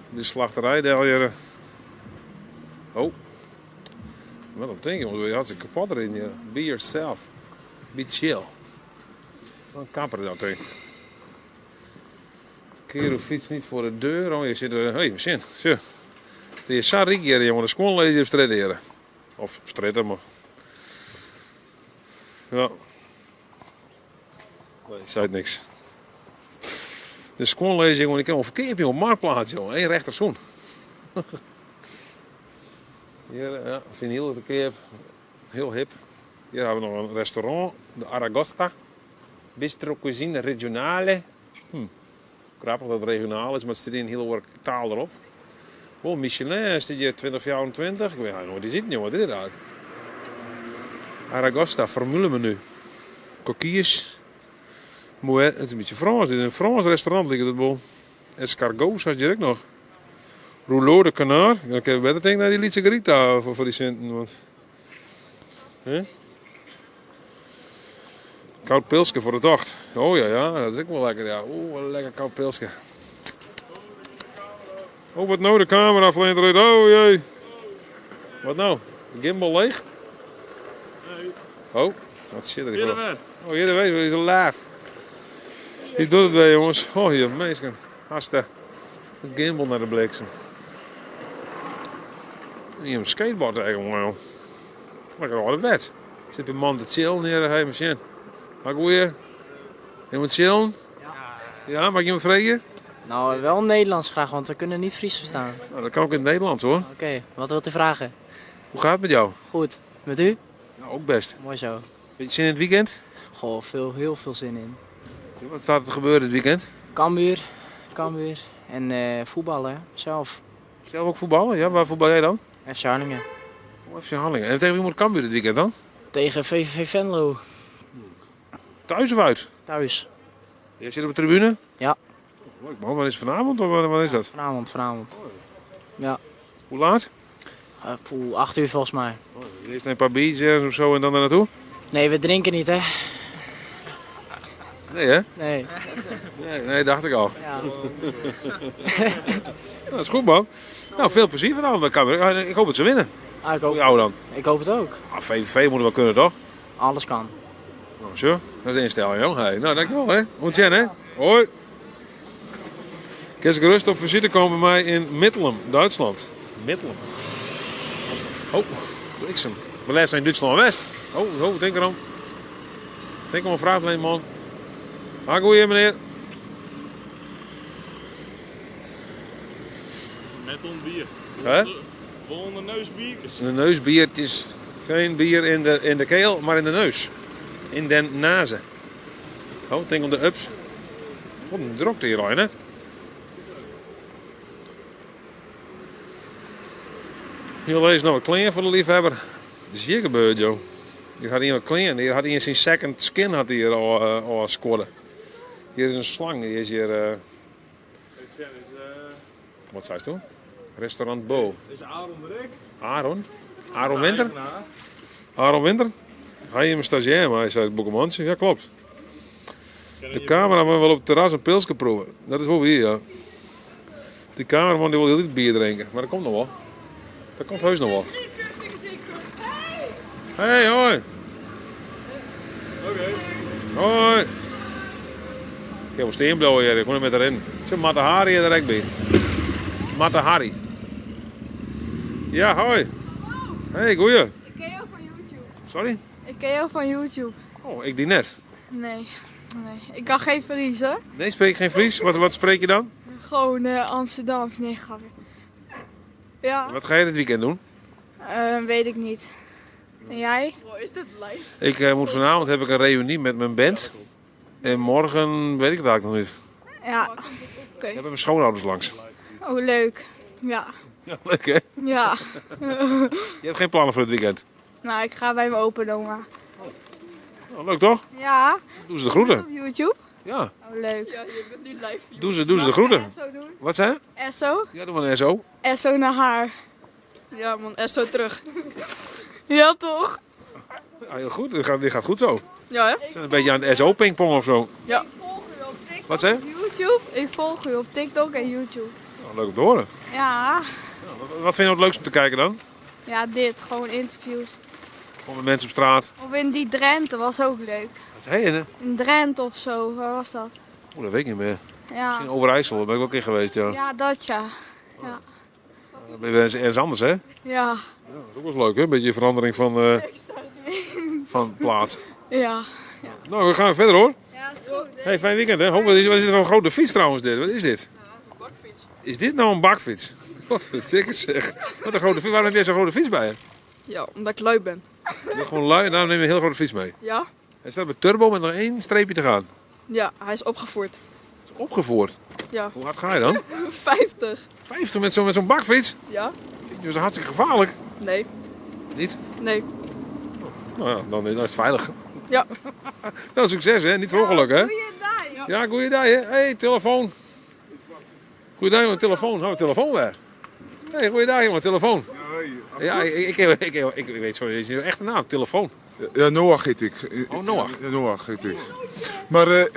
De slachterij daar hier. Oh. Wat op denk je, jongens, je hartstikke kapot erin hier. Be yourself. Be chill. Wat een kapper dat ding. Kerel fiets niet voor de deur. Oh, je zit er. Hé, machine. Zo. Het is Sarik hier, jongen. De schoonlezer op straat hier. Of straat, maar. Ja. Nee, ik zei het niks. De schoonlezer, jongen. Ik heb een verkeerd op marktplaats, jongen. Eén rechterszoen. Hier, ja, vinyl verkeer. Heel hip. Hier hebben we nog een restaurant. De Aragosta. Bistro Cuisine Regionale. Grappig dat het regionaal is, maar het zit in een heel werk taal erop. Oh, Michelin is dit hier 2024. Ik weet nooit die zitten, jongen. Wat is dit uit? Aragosta, formulemenu. Coquilles. Mooi, het is een beetje Frans. Dit is een Frans restaurant, ligt het bol. Escargots had je ook nog. Rouleau de Canard. Dan kun je beter denken naar die Lietse Griek daar voor die centen. Want... Koud pilsje voor de tocht. Oh ja, dat is ook wel lekker. Ja. Oeh, wat een lekker koud pilsje. Oh, wat nou, de camera vleent eruit. Oh jee. Wat nou? De gimbal leeg? Nee. Oh, wat zit er hier voor? Hier Oh, hier de wees, is een live. Hier doet het weer, jongens. Oh, hier, mensen. Hartstikke. Een gimbal naar de bliksem. Hier een skateboard eigenlijk. Lekker oude bed. Zit een man te chillen neer, hey machine. Mag ik weer? Je moet chillen? Ja, mag je me vragen? Nou, wel Nederlands graag, want we kunnen niet Fries verstaan. Nou, dat kan ook in het Nederlands hoor. Oké, wat wilt u vragen? Hoe gaat het met jou? Goed. Met u? Ja, ook best. Mooi zo. Beetje zin in het weekend? Goh, heel veel zin in. Wat staat er gebeuren dit weekend? Cambuur. En voetballen, zelf. Zelf ook voetballen? Ja, waar voetbal jij dan? FC Harlingen. Oh, FC Harlingen. En tegen wie moet Cambuur dit weekend dan? Tegen VVV Venlo. Thuis of uit? Thuis. Jij zit op de tribune? Ja. Leuk man, wanneer is het vanavond of wanneer is dat? Vanavond. Ja. Hoe laat? 8 uur volgens mij. Eerst een paar biertjes of zo en dan daar naartoe? Nee, we drinken niet hè. Nee hè? Nee. Nee, dacht ik al. Ja. Dat is goed man. Nou, veel plezier vanavond bij Cambuur. Ik hoop dat ze winnen. Ah, ik hoop, jou dan? Ik hoop het ook. VVV moet er wel kunnen toch? Alles kan. Nou, zo. Dat is de instelling joh. Hey. Nou, dankjewel hè. Moet je hè. Hoi. Kun je gerust op visite komen bij mij in Middelum, Duitsland. Middelum. Oh, bliksem. We lezen in Duitsland West. Oh, denk erom. Denk om een vraag alleen man. Ha, goeie meneer. Met ons bier. Hè? Volgende neusbiertjes. Een neusbier, het is geen bier in de keel, maar in de neus. In den nazen. Oh, denk om de ups. Wat een drokte hier al, hè? Hier lees nog wat klein voor de liefhebber. Dat is hier gebeurd, joh. Hier had hij wat klein. Hier had hij in zijn second skin had hij al scoren. Hier is een slang. Die is hier... Wat zei je toen? Restaurant Bo. Dit is Aaron de Rek. Aaron? Aaron Winter? Aaron Winter? Hij is een stagiair, maar hij zei het boekenmannetje. Ja, klopt. De cameraman wil op het terras een pilsje proeven. Dat is hoe we hier, ja. Die cameraman die wil heel dit bier drinken. Maar dat komt nog wel. Dat komt heus nog wel. Hey, hoi. Oké. Hoi. Ik heb een steenblauw hier. Ik moet er met erin. Zo, Matte Harry er ook bij. Matte Harry. Ja, hoi. Hey, goeie. Ik ken jou van YouTube. Sorry? Ik ken jou van YouTube. Oh, ik die net. Nee. Ik kan geen Fries hoor. Nee, spreek je geen Fries? Wat spreek je dan? Gewoon Amsterdams. Nee, grapje. Ja. Wat ga je dit weekend doen? Weet ik niet. En jij? Is dit live? Ik moet vanavond heb ik een reunie met mijn band. En morgen weet ik het eigenlijk nog niet. Ja. Oké. We hebben mijn schoonouders langs. Oh, leuk. Ja. Ja, leuk hè? Ja. Je hebt geen plannen voor het weekend? Nou, ik ga bij mijn opa en oma. Oh, leuk toch? Ja. Doen ze de groeten? Op YouTube? Ja. Oh, leuk. Ja, je bent nu live. Doen ze de groeten? Esso doen? Wat zei je? Esso? Ja, doe maar een SO. Esso naar haar. Ja man, Esso terug. Ja toch? Ja, heel goed. Dit gaat goed zo. Ja hè? We zijn een beetje aan het SO pingpong of zo. Ja. Ik volg u op TikTok. Wat zei je? YouTube. Ik volg u op TikTok en YouTube. Oh, leuk om te horen. Ja. Wat vind je nou het leukst om te kijken dan? Ja, dit. Gewoon interviews. Gewoon met mensen op straat. Of in die Drenthe was ook leuk. Wat zei je? Hè? In Drenthe of zo. Waar was dat? Oh, dat weet ik niet meer. Ja. Misschien Overijssel, daar ben ik ook in geweest. Ja. Ja, dat ja. Ja. Dan ben je weer ergens anders, hè? Ja. Dat is ook wel eens leuk, hè? Een beetje verandering van plaats. Ja. Nou, we gaan verder hoor. Ja, is goed. Hey, fijn weekend hè. Wat is dit voor een grote fiets trouwens dit? Wat is dit? Ja, dat is een bakfiets. Is dit nou een bakfiets? Wat verdikke zeg. Wat een grote fiets. Waarom heb jij zo'n grote fiets bij je? Ja, omdat ik lui ben. Je bent gewoon lui en daarom neem je een heel grote fiets mee. Ja? Hij staat met turbo met nog 1 streepje te gaan. Ja, hij is opgevoerd. Is opgevoerd. Ja. Hoe hard ga je dan? 50. 50 met zo'n bakfiets? Ja? Dat is hartstikke gevaarlijk. Nee. Niet? Nee. Nou ja, dan is het veilig. Ja. Nou, succes hè. Niet voor ongeluk hè. Goeiedag. Ja, goeiedag hè. Hey, telefoon. Goeiedag jongen, telefoon. Hou de telefoon weg. Hey, goeiedag jongen, telefoon. Ja, ik weet zo, is je echte naam, telefoon. Ja, Noach heet ik. Oh, Noach. Ja, Noach heet ik. Maar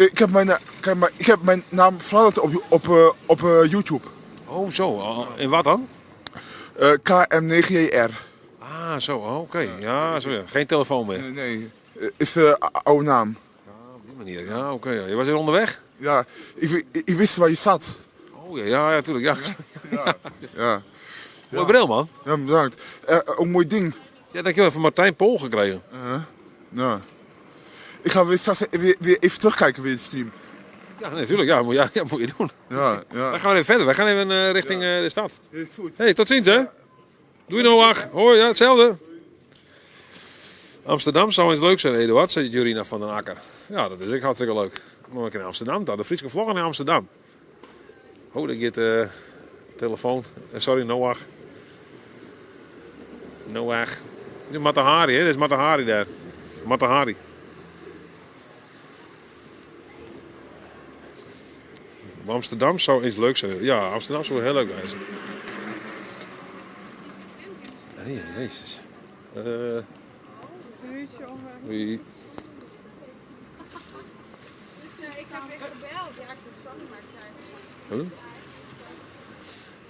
ik heb mijn naam veranderd op YouTube. Oh, zo. En wat dan? KM9JR. Ah, zo. Oh, oké. Ja, zo ja. Geen telefoon meer. Nee. Is oude naam. Ja, op die manier. Ja, oké. Ja. Je was hier onderweg? Ja, ik wist waar je zat. Oh ja, ja, tuurlijk. Ja. Ja. Mooi bril, man. Ja, bedankt. Ook een mooi ding. Ja, dankjewel. Van Martijn Pool gekregen. Ja. Ik ga weer straks weer even terugkijken weer de stream. Ja, natuurlijk. Ja, moet je doen. Ja. Dan gaan we even verder. Wij gaan even richting de stad. Is goed. Hey, tot ziens hè. Doei Noach. Hoi, ja, hetzelfde. Amsterdam zou eens leuk zijn, Eduard, zei Jurina van den Akker. Ja, dat is ook hartstikke leuk. Maar ik in Amsterdam, de Friese vloggen in Amsterdam. Oh, daar gaat telefoon. Sorry, Noach. Noach. Dit is Matahari, hè? Dit is Matahari daar. Matahari. Amsterdam zou eens leuk zijn. Ja, Amsterdam zou heel leuk zijn. Hey, jezus. Wie? Ik heb weer gebeld. Ja, ik zit sorry, maar ik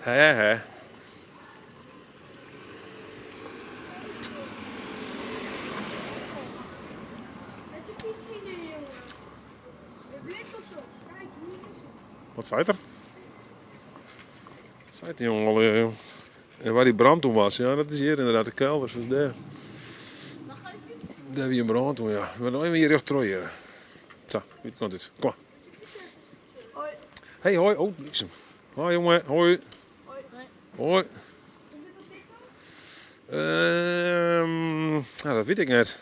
zei... Hè. Wat zei het er? Wat zei het die jongen al? En waar die brand toen was, ja, dat is hier inderdaad de kelder, zoals daar. Daar heb je een brand toen, ja. We gaan nog even hier recht trooien. Zo, wie komt het? Kom maar. Hoi. Hey, hoi. Oh, bliksem. Hoi jongen, hoi. Hoi. Nou, dat weet ik net.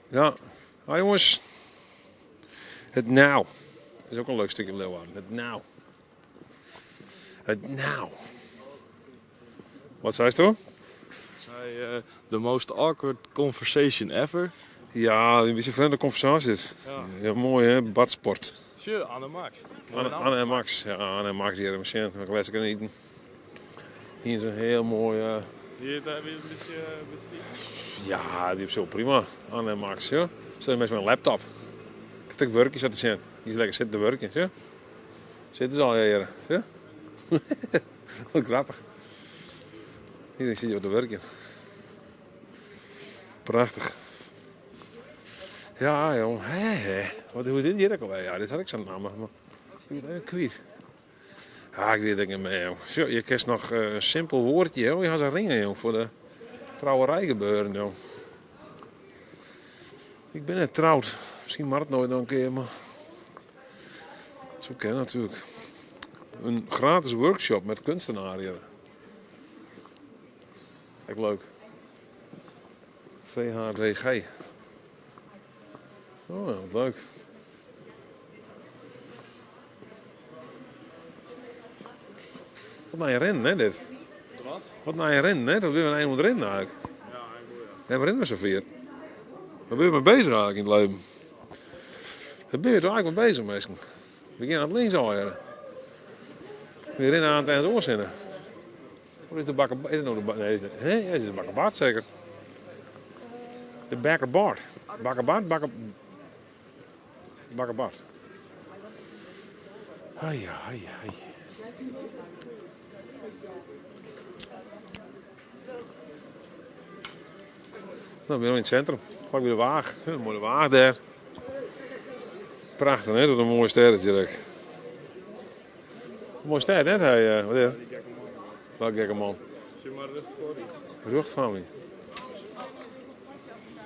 Ja. Hoi jongens. Het nou. Dat is ook een leuk stukje Leeuwarden. Het nou. Het nou. Wat zei ze toen? Zei the most awkward conversation ever. Ja, een beetje vreemde conversatie. Ja, mooi hè, badsport. Sure, Anne Max. Anne en Max. Ja, Anne en Max die hebben machine. Ik les kunnen eten. Hier is een heel mooi... Die heeft een beetje Ja, die is zo prima. Anne en Max, ja. Ze zijn met mijn laptop. Ik stuk werkjes aan te zien. Die is lekker zitten te werken, ja. Zitten ze al hier, ja. Wat grappig. Hier zit je op te werken. Prachtig. Ja, jong. Hoe is dit hier ook alweer? Ja, dit had ik zo'n naam. Maar ik weet het kwijt. Ja, ik weet het niet meer, jong. Zo, je kent nog een simpel woordje, joh. Je gaat ze ringen, jong, voor de trouwerij gebeuren, jong. Ik ben net trouwd. Misschien mag het nooit nog een keer, maar... Dat is oké, natuurlijk. Een gratis workshop met kunstenaren. Echt leuk. VHWG. Oh ja, wat leuk. Wat naar je rennen, hè, dit? Wat? Wat naar je rennen, hè? Dat wil we een moet rennen eigenlijk. Ja, eigenlijk wel, Ja, we rennen met z'n vier. Waar ben je mee bezig eigenlijk in het leven? Waar ben je toch eigenlijk mee bezig, mensen? We beginnen aan het links alweer. We rennen aan het eind oorzinnen. Wat is de bakkerbart? Is het nou de nee, is het de bakkerbart zeker? De bakkerbart. Bakkerbart, bakkerbart. Ai, ai, ai. Nou, we zijn in het centrum. Vlak bij de Waag. Een mooie Waag daar. Prachtig, hè? Dat is een mooie stad direct. Een mooie stad, hè? Hij, wat is het? Welke gekke man? Zie maar rug voor je. Rug van me.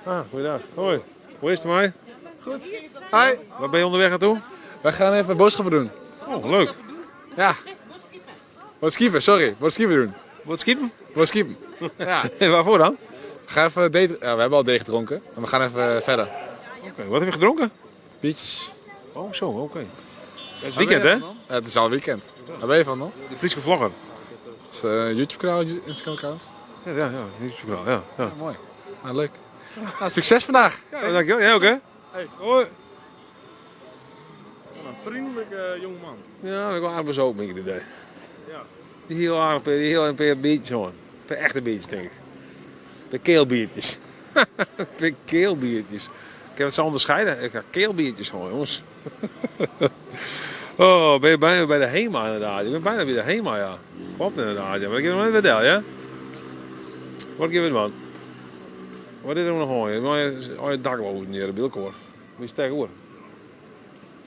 Ah, goeiedag. Hoi. Hoe is het mij? Goed. Hoi. Waar ben je onderweg naartoe? Wij gaan even boodschappen doen. Oh, leuk. Ja. Boodschappen, sorry. Boodschappen doen. Boodschappen? Boodschappen. Ja. Waarvoor dan? We gaan even date. Ja, we hebben al thee gedronken. En we gaan even verder. Oké, wat heb je gedronken? Biertjes. Oh, zo, oké. Het is weekend, hè? Ja, het is al weekend. Waar ben je van dan? De Friese vlogger. Dat is YouTube-kanaal, Instagram-account. Ja, YouTube-kanaal, ja. Ja, mooi. Nou, leuk. Nou, succes vandaag. Ja, dankjewel. Jij ook, hè? Hey. Hoi. Wat een vriendelijke jongeman. Ja, ik wil aardig bezopen, denk ik, idee. Ja. Die heel aardig, die heel een paar biertjes, hoor. Een paar echte biertjes, denk ik. Een paar keelbiertjes. Een paar keelbiertjes. Ik heb het zo onderscheiden. Ik ga keelbiertjes, hoor, jongens. Oh, ben je bijna bij de HEMA, inderdaad. Ik ben bijna bij de HEMA, ja. Klopt, inderdaad, ja. Maar ik heb nog net verteld, ja? Wat geef het, man? Wat is er nog gewoon? Oh, je dakloos neer, de bilkoor. Moet je sterk hoor.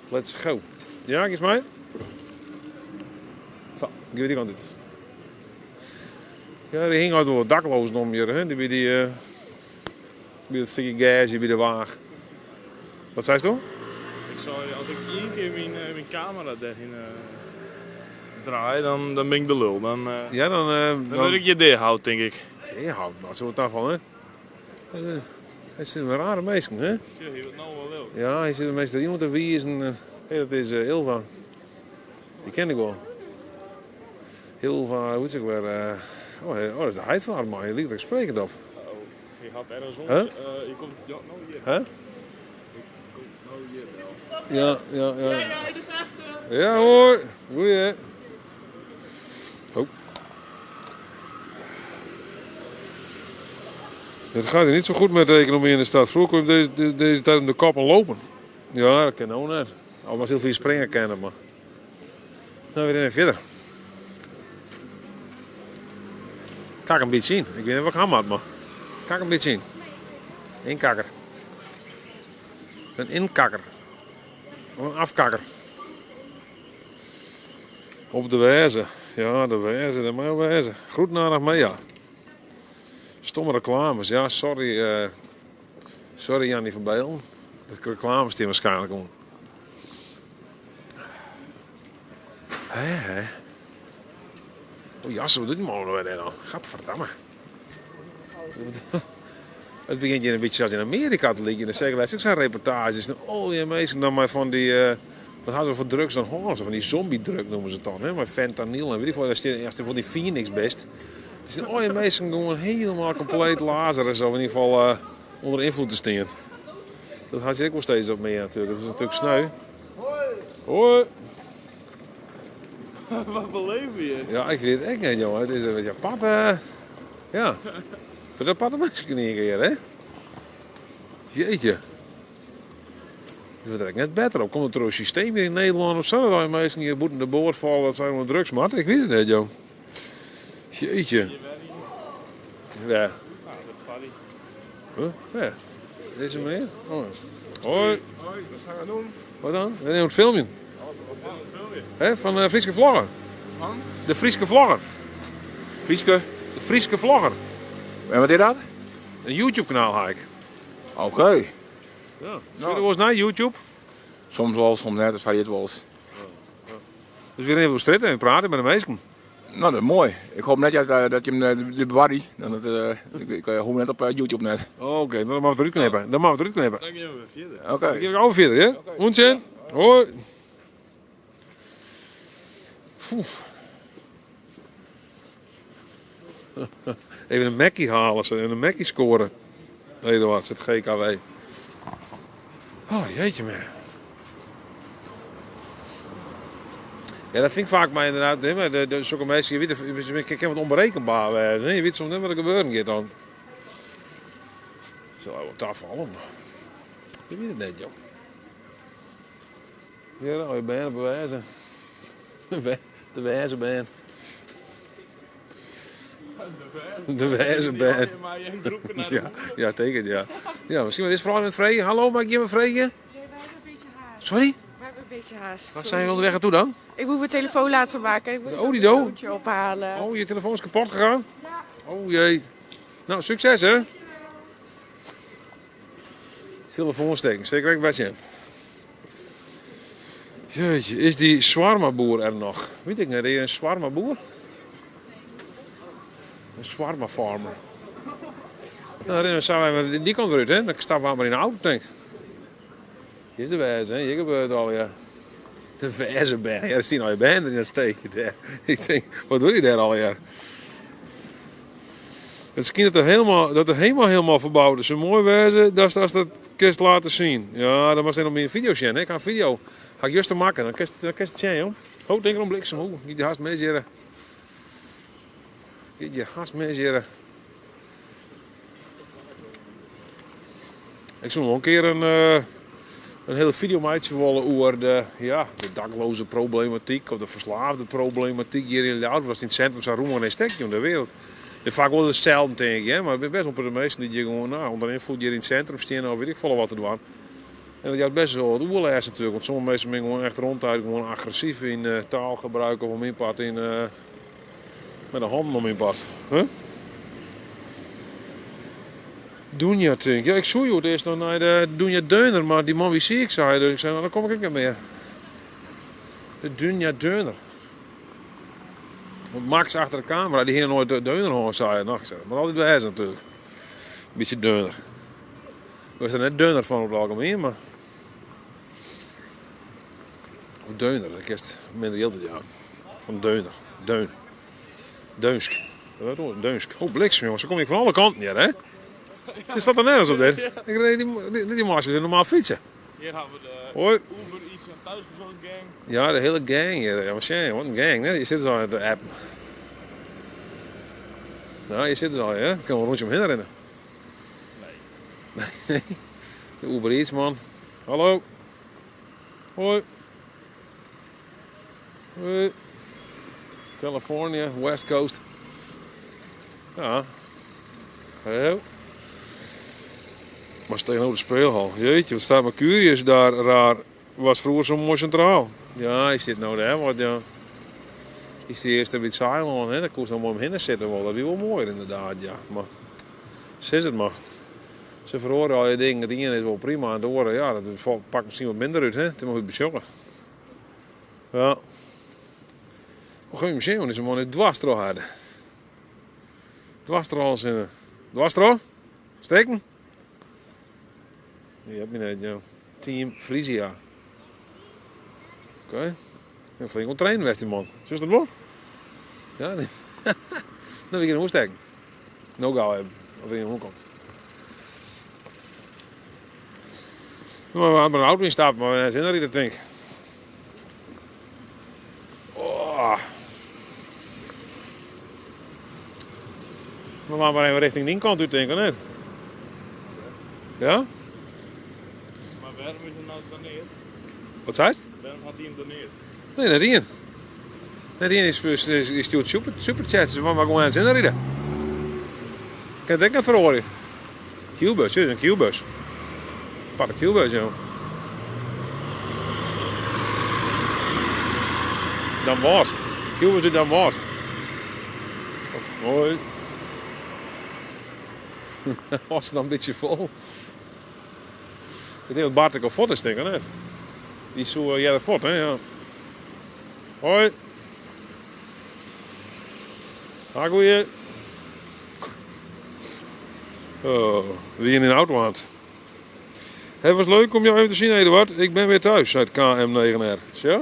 Let's go. Ja, kies mij. Zo, ik weet die kant dit. Ja, die hing uit door het dakloos om hier, hè? Die bij het stukje gas hier bij de waag. Wat zei je toen? Ik zou, als ik één keer mijn camera daarin draai, dan ben ik de lul. Dan wil ik je deurhoud, denk ik. Deurhoud, wat zullen we het daarvan, hè? Hij zit een rare meisje, hè? Ja, je wordt nou wel leuk. Ja, hij zit een meisje. Iemand en wie is een... Hey, dat is Ilva. Die ken ik wel. Ilva, hoe zeg ik weer? Dat is de Heidvaart, man. Je liet er sprekend op. Je gaat ergens om. Huh? Je komt nou hier. Hè? Nou hier. Ja. Ja hoor. Goeie, hè? Oh. Het gaat hier niet zo goed met de economie in de stad. Vroeger kon je deze tijd om de kop en lopen. Ja, dat kan ook net. Al was heel veel springen kennen, maar... Nou, weer verder. Kijk een beetje zien. Ik weet niet wat ik ham had, maar... Kijk een beetje zien. Inkakker. Een inkakker. Of een afkakker. Op de wijze. Ja, de wijze, de mijn wijze. Goed nadig mee, ja. Stomme reclames. Ja, sorry. Sorry Jannie van Bijl. De reclames die waarschijnlijk komen. Hé. Oh jassen, wat doet die man nou weer dan? Gadverdamme. Het begint hier een beetje zoals in Amerika te liggen. Dan zeggen wij ook zijn reportages. Oh ja, meestal dan maar van die... wat hadden we voor drugs dan? Oh, van die zombie-drug noemen ze het dan. Hè? Maar fentanyl en weet ik wat. Daar staat van die Phoenix best. Dus dan, oh ja, meestal gewoon helemaal compleet lazeren. Zo in ieder geval onder invloed te staan. Dat had je ook wel steeds op mee natuurlijk. Dat is natuurlijk sneu. Hoi. Wat beleven je? Ja, ik weet het echt niet, jongen. Het is een beetje apart. Ja. Voor dat aparte mensen in één keer, hè? Jeetje. Je wordt er net beter op. Komt er een systeem in Nederland of zo? Dat je mensen hier boeten de boord vallen. Dat zijn gewoon drugsmat. Ik weet het niet, joh. Jeetje. Ja. Nou, dat is funny. Huh? Ja. Deze meneer? Oh. Hoi. Hoi, wat gaan we doen? Wat dan? We nemen het filmpje. Hè? Van de Frieske Vlogger. Van? De Frieske Vlogger. Frieske? De Frieske Vlogger. En wat is dat? Een YouTube-kanaal ga ik. Oké. Ja. Zullen we wel eens naar YouTube? Soms wel, soms net. Het varieert wel eens. Dus weer even stritten en praten met de meesten. Nou, dat is mooi. Ik hoop net dat je hem de bewaart. Ik hoor net op YouTube net. Oké, dan mag we het eruit knippen. Dan mag we het eruit knippen. Dan gaan we verder. Oké. Dan gaan we over verder, hè? Ontjen. Hoi. Even een Mackie halen ze en een Mackie scoren. Eduard, het GKW. Oh, jeetje man. Ja, dat vind ik vaak maar inderdaad. Hè, maar de zulke mensen, je weet, ik heb het onberekenbaar wezen. Je weet soms net wat er gebeuren gaat dan. Het zal op tafel vallen. Je weet het net, joh. Ja, nou, je bent bewijzen. De wijze ben. De wijze ben. Ja, teken, ja. Ja, misschien is vooral met vregen. Hallo, mag ik je even vregen? Sorry? We hebben een beetje haast. Waar zijn we onderweg naartoe dan? Ik moet mijn telefoon laten maken. Ik moet De zo'n Odido? telefoontje ophalen. Oh, je telefoon is kapot gegaan? Ja. Oh jee. Nou, succes hè? Telefoon steken, steek er bij je. Jeetje, is die shawarma-boer er nog? Weet ik niet, is een shawarma-boer? Een shawarma-farmer. Nou, dan staan we die kant weer uit, hè? Dan stappen we maar in de auto, denk ik. Hier is de wijze, hè? Hier gebeurt het al, ja. De wijze bij. Ja, er staan al je banden in dat steekje daar. Ik denk, wat doe je daar al, ja? Het schijnt dat er helemaal verbouwd is. Zo mooi wijze, dat is dat kist laten zien. Ja, dan was er nog meer een video zien, hè? Ik ga een video. Ga ik juist te maken, dan kan je het zien, joh. Oh, denk erom bliksem, hoe? Niet de haast meezeren. Niet je haast meezeren. Ik zou nog een keer een hele video maken willen over de dakloze problematiek of de verslaafde problematiek hier in Ljouwert. Was in het centrum zo'n roemer en stekje in de wereld. Het is vaak wel hetzelfde, denk ik, hè? Maar ik ben best wel de meesten die gewoon onder invloed hier in het centrum staan of weet ik veel wat te doen. En dat had best wel wat oerlijst natuurlijk, want sommige mensen zijn gewoon echt ronduit gewoon agressief in taalgebruik of om inpad in met de handen om inpad. Huh? Dunja, denk ik. Ja, ik zoek je het eerst nog naar de Dunja Deuner, maar die man wie zie ik zei, dus ik zei, nou, dan kom ik niet meer. De Dunja Deuner. Want Max achter de camera, die hier nooit de Deuner hoor, zei je nog. Maar altijd bij ze natuurlijk. Een beetje Deuner. Ik was er net Deuner van op het algemeen, maar... Of Deuner, dat is minder heel ja. Van Deuner. Deunsk. Deunsk. Oh, bliksem jongens, dan kom ik van alle kanten hier, hè? Je staat er nergens op dit. Ik reed die maas weer normaal fietsen. Hier hebben we de Hoi. Uber iets en thuisbezorgd gang. Ja, de hele gang hier. Ja, maar wat een gang, hè? Je zit zo aan de app. Nou, je zit er al, hè? Ik kan wel een rondje omheen rennen. Nee. De Uber Eats, man. Hallo. Hoi. Hoi. California, West Coast. Ja. Hallo. Maar tegenover de speelhal. Jeetje, wat staat Mercurius daar raar. Was vroeger zo mooi centraal. Ja, is dit nou daar wat, ja. Is die eerste wit Ceylon, hè? Daar kon je nog mooi omheen zitten wel. Dat is wel mooier inderdaad, ja. Maar, zit het maar. Ze verhoren al je dingen. Het ene is wel prima aan het oren. Ja, dat pakt misschien wat minder uit, hè. Het is maar goed beschokken. Ja. Hoe ga je misschien, want is een man in dwarsstro hadden. Dwarsstro als in... Dwarsstro? Steken? Die heb je net, ja. Team Frisia. Oké. Ik vind wel trainen was die man. Zus dat wel? Ja, nee. Dan wil ik in een hoe steken. No go hebben. Of in een hoe komt. We hadden een auto instappen, maar we zijn er niet, denk ik. Oh. We gaan maar even richting die kant uit, denk ik, net. Ja? Maar waarom is het nou doneerd? Wat zei het? Waarom had hij hem doneerd? Nee, naar Rien. Naar Rien is stuurt superchats, dus we gaan maar gewoon aan het zin rijden. Ik kan het ook niet verhoren. Q-bus, een Q-bus. Pak een Q-bus, joh. Dan was. Q-bus doet dan was. Mooi. Was het dan een beetje vol? Ik denk dat Bart ook al fot is, denk ik, net. Die is zo, ja, dat fot, hè, ja. Hoi. Ah, goeie. Oh, wie in de auto had. Het was leuk om jou even te zien, Eduard. Ik ben weer thuis uit KM9R. Ja?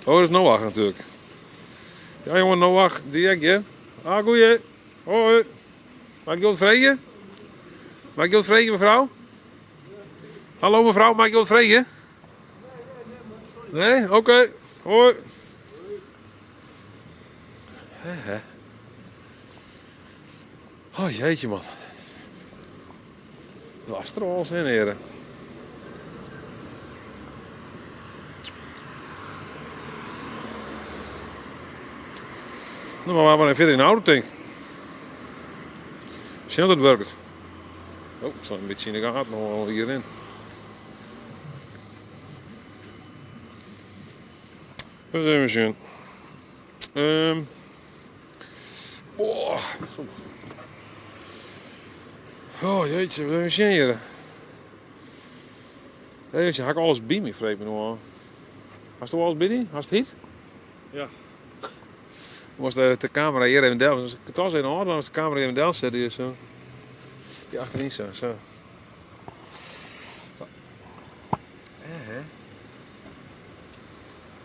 Oh, dat is Noach natuurlijk. Ja, jongen, Noach, direct, Ah, goeie. Hoi. Mag ik je wat vragen? Mag ik je wat vragen, mevrouw? Hallo, mevrouw, mag ik je wat vragen? Nee? Oké. Hoi. Hè? Oh, jeetje, man. Het was er al zin, heren. Nou, maar we gaan verder in de auto, denk ik. Zie je dat het werkt? Oh, ik sta een beetje in de gaten nog hierin. Dat is even zien. Oh, jeetje, wat even zien hier. Even, heb ik alles bij me, vreemd me nog. Hast je alles binnen? Hast je het hit? Ja. Moest de camera hier even delen. Als ik het was in orde, dan was de camera even delen zetten hier zo. Die achterin zo. Zo. Hè?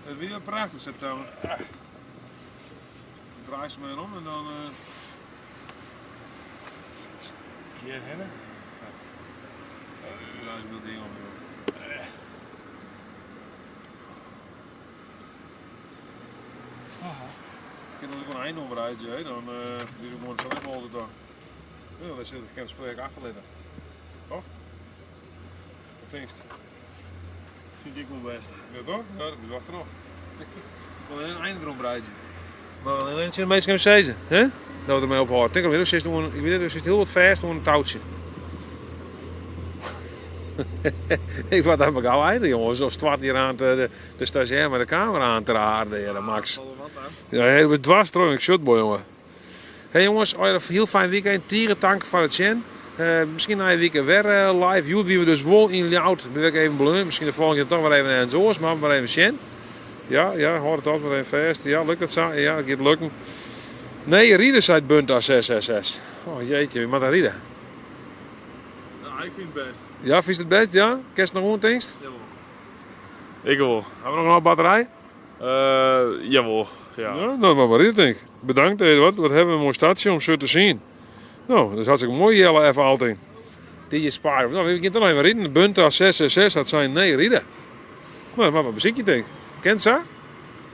Het is weer prachtig, september. Draai ze me om en dan. Hier hebben. Draai ze wel dingen om. Ik heb nog gewoon een eindnommerheid, dan doe ik gewoon zo even altijd dan. Ja, dan zit ik het spreken achterliggen. Toch? Wat denk je? Vind ik wel best. Ja toch? Ja, dat moet achteraf. Wel een eindnommerheidje. Maar alleen de meeste kunnen zeggen, hè? Dat we ermee ophouden. Ik weet het, heel wat vers door een touwtje. Ik word helemaal gauw einde, jongens. Of het hier aan de stagiair met de camera aan te raden, Max. Ja, het was trouwens een shotboy, jongen. Hey jongens, een heel fijn weekend. Tieren, dank voor het zien. Misschien na een week weer live. Jullie die we dus wel in Ljout. Ben ik even belangrijk. Misschien de volgende keer toch weer even een zoals, maar even zien. Ja, hoor het altijd maar even vast. Ja, lukt het zo? Ja, het gaat lukken. Nee, Rieders uit Bunta 666. Oh jeetje, wie moet dat rieden? Nou, ik vind het best. Ja, vind je het best? Ja? Kerst nog gewoon tingst? Jawel. Ik wel. Hebben we nog een batterij? Jawel. Ja. Ja, nou, maar denk ik. Bedankt, Eduard. Wat hebben we een mooi stadje om zo te zien. Nou, dat is hartstikke mooi, Jelle, even altijd. Die je spaart. Nou, we kunnen toch nog even rijden. Bunta 666, dat zijn nee rijden. Nou, maar wat muziek je denkt. Kent ze?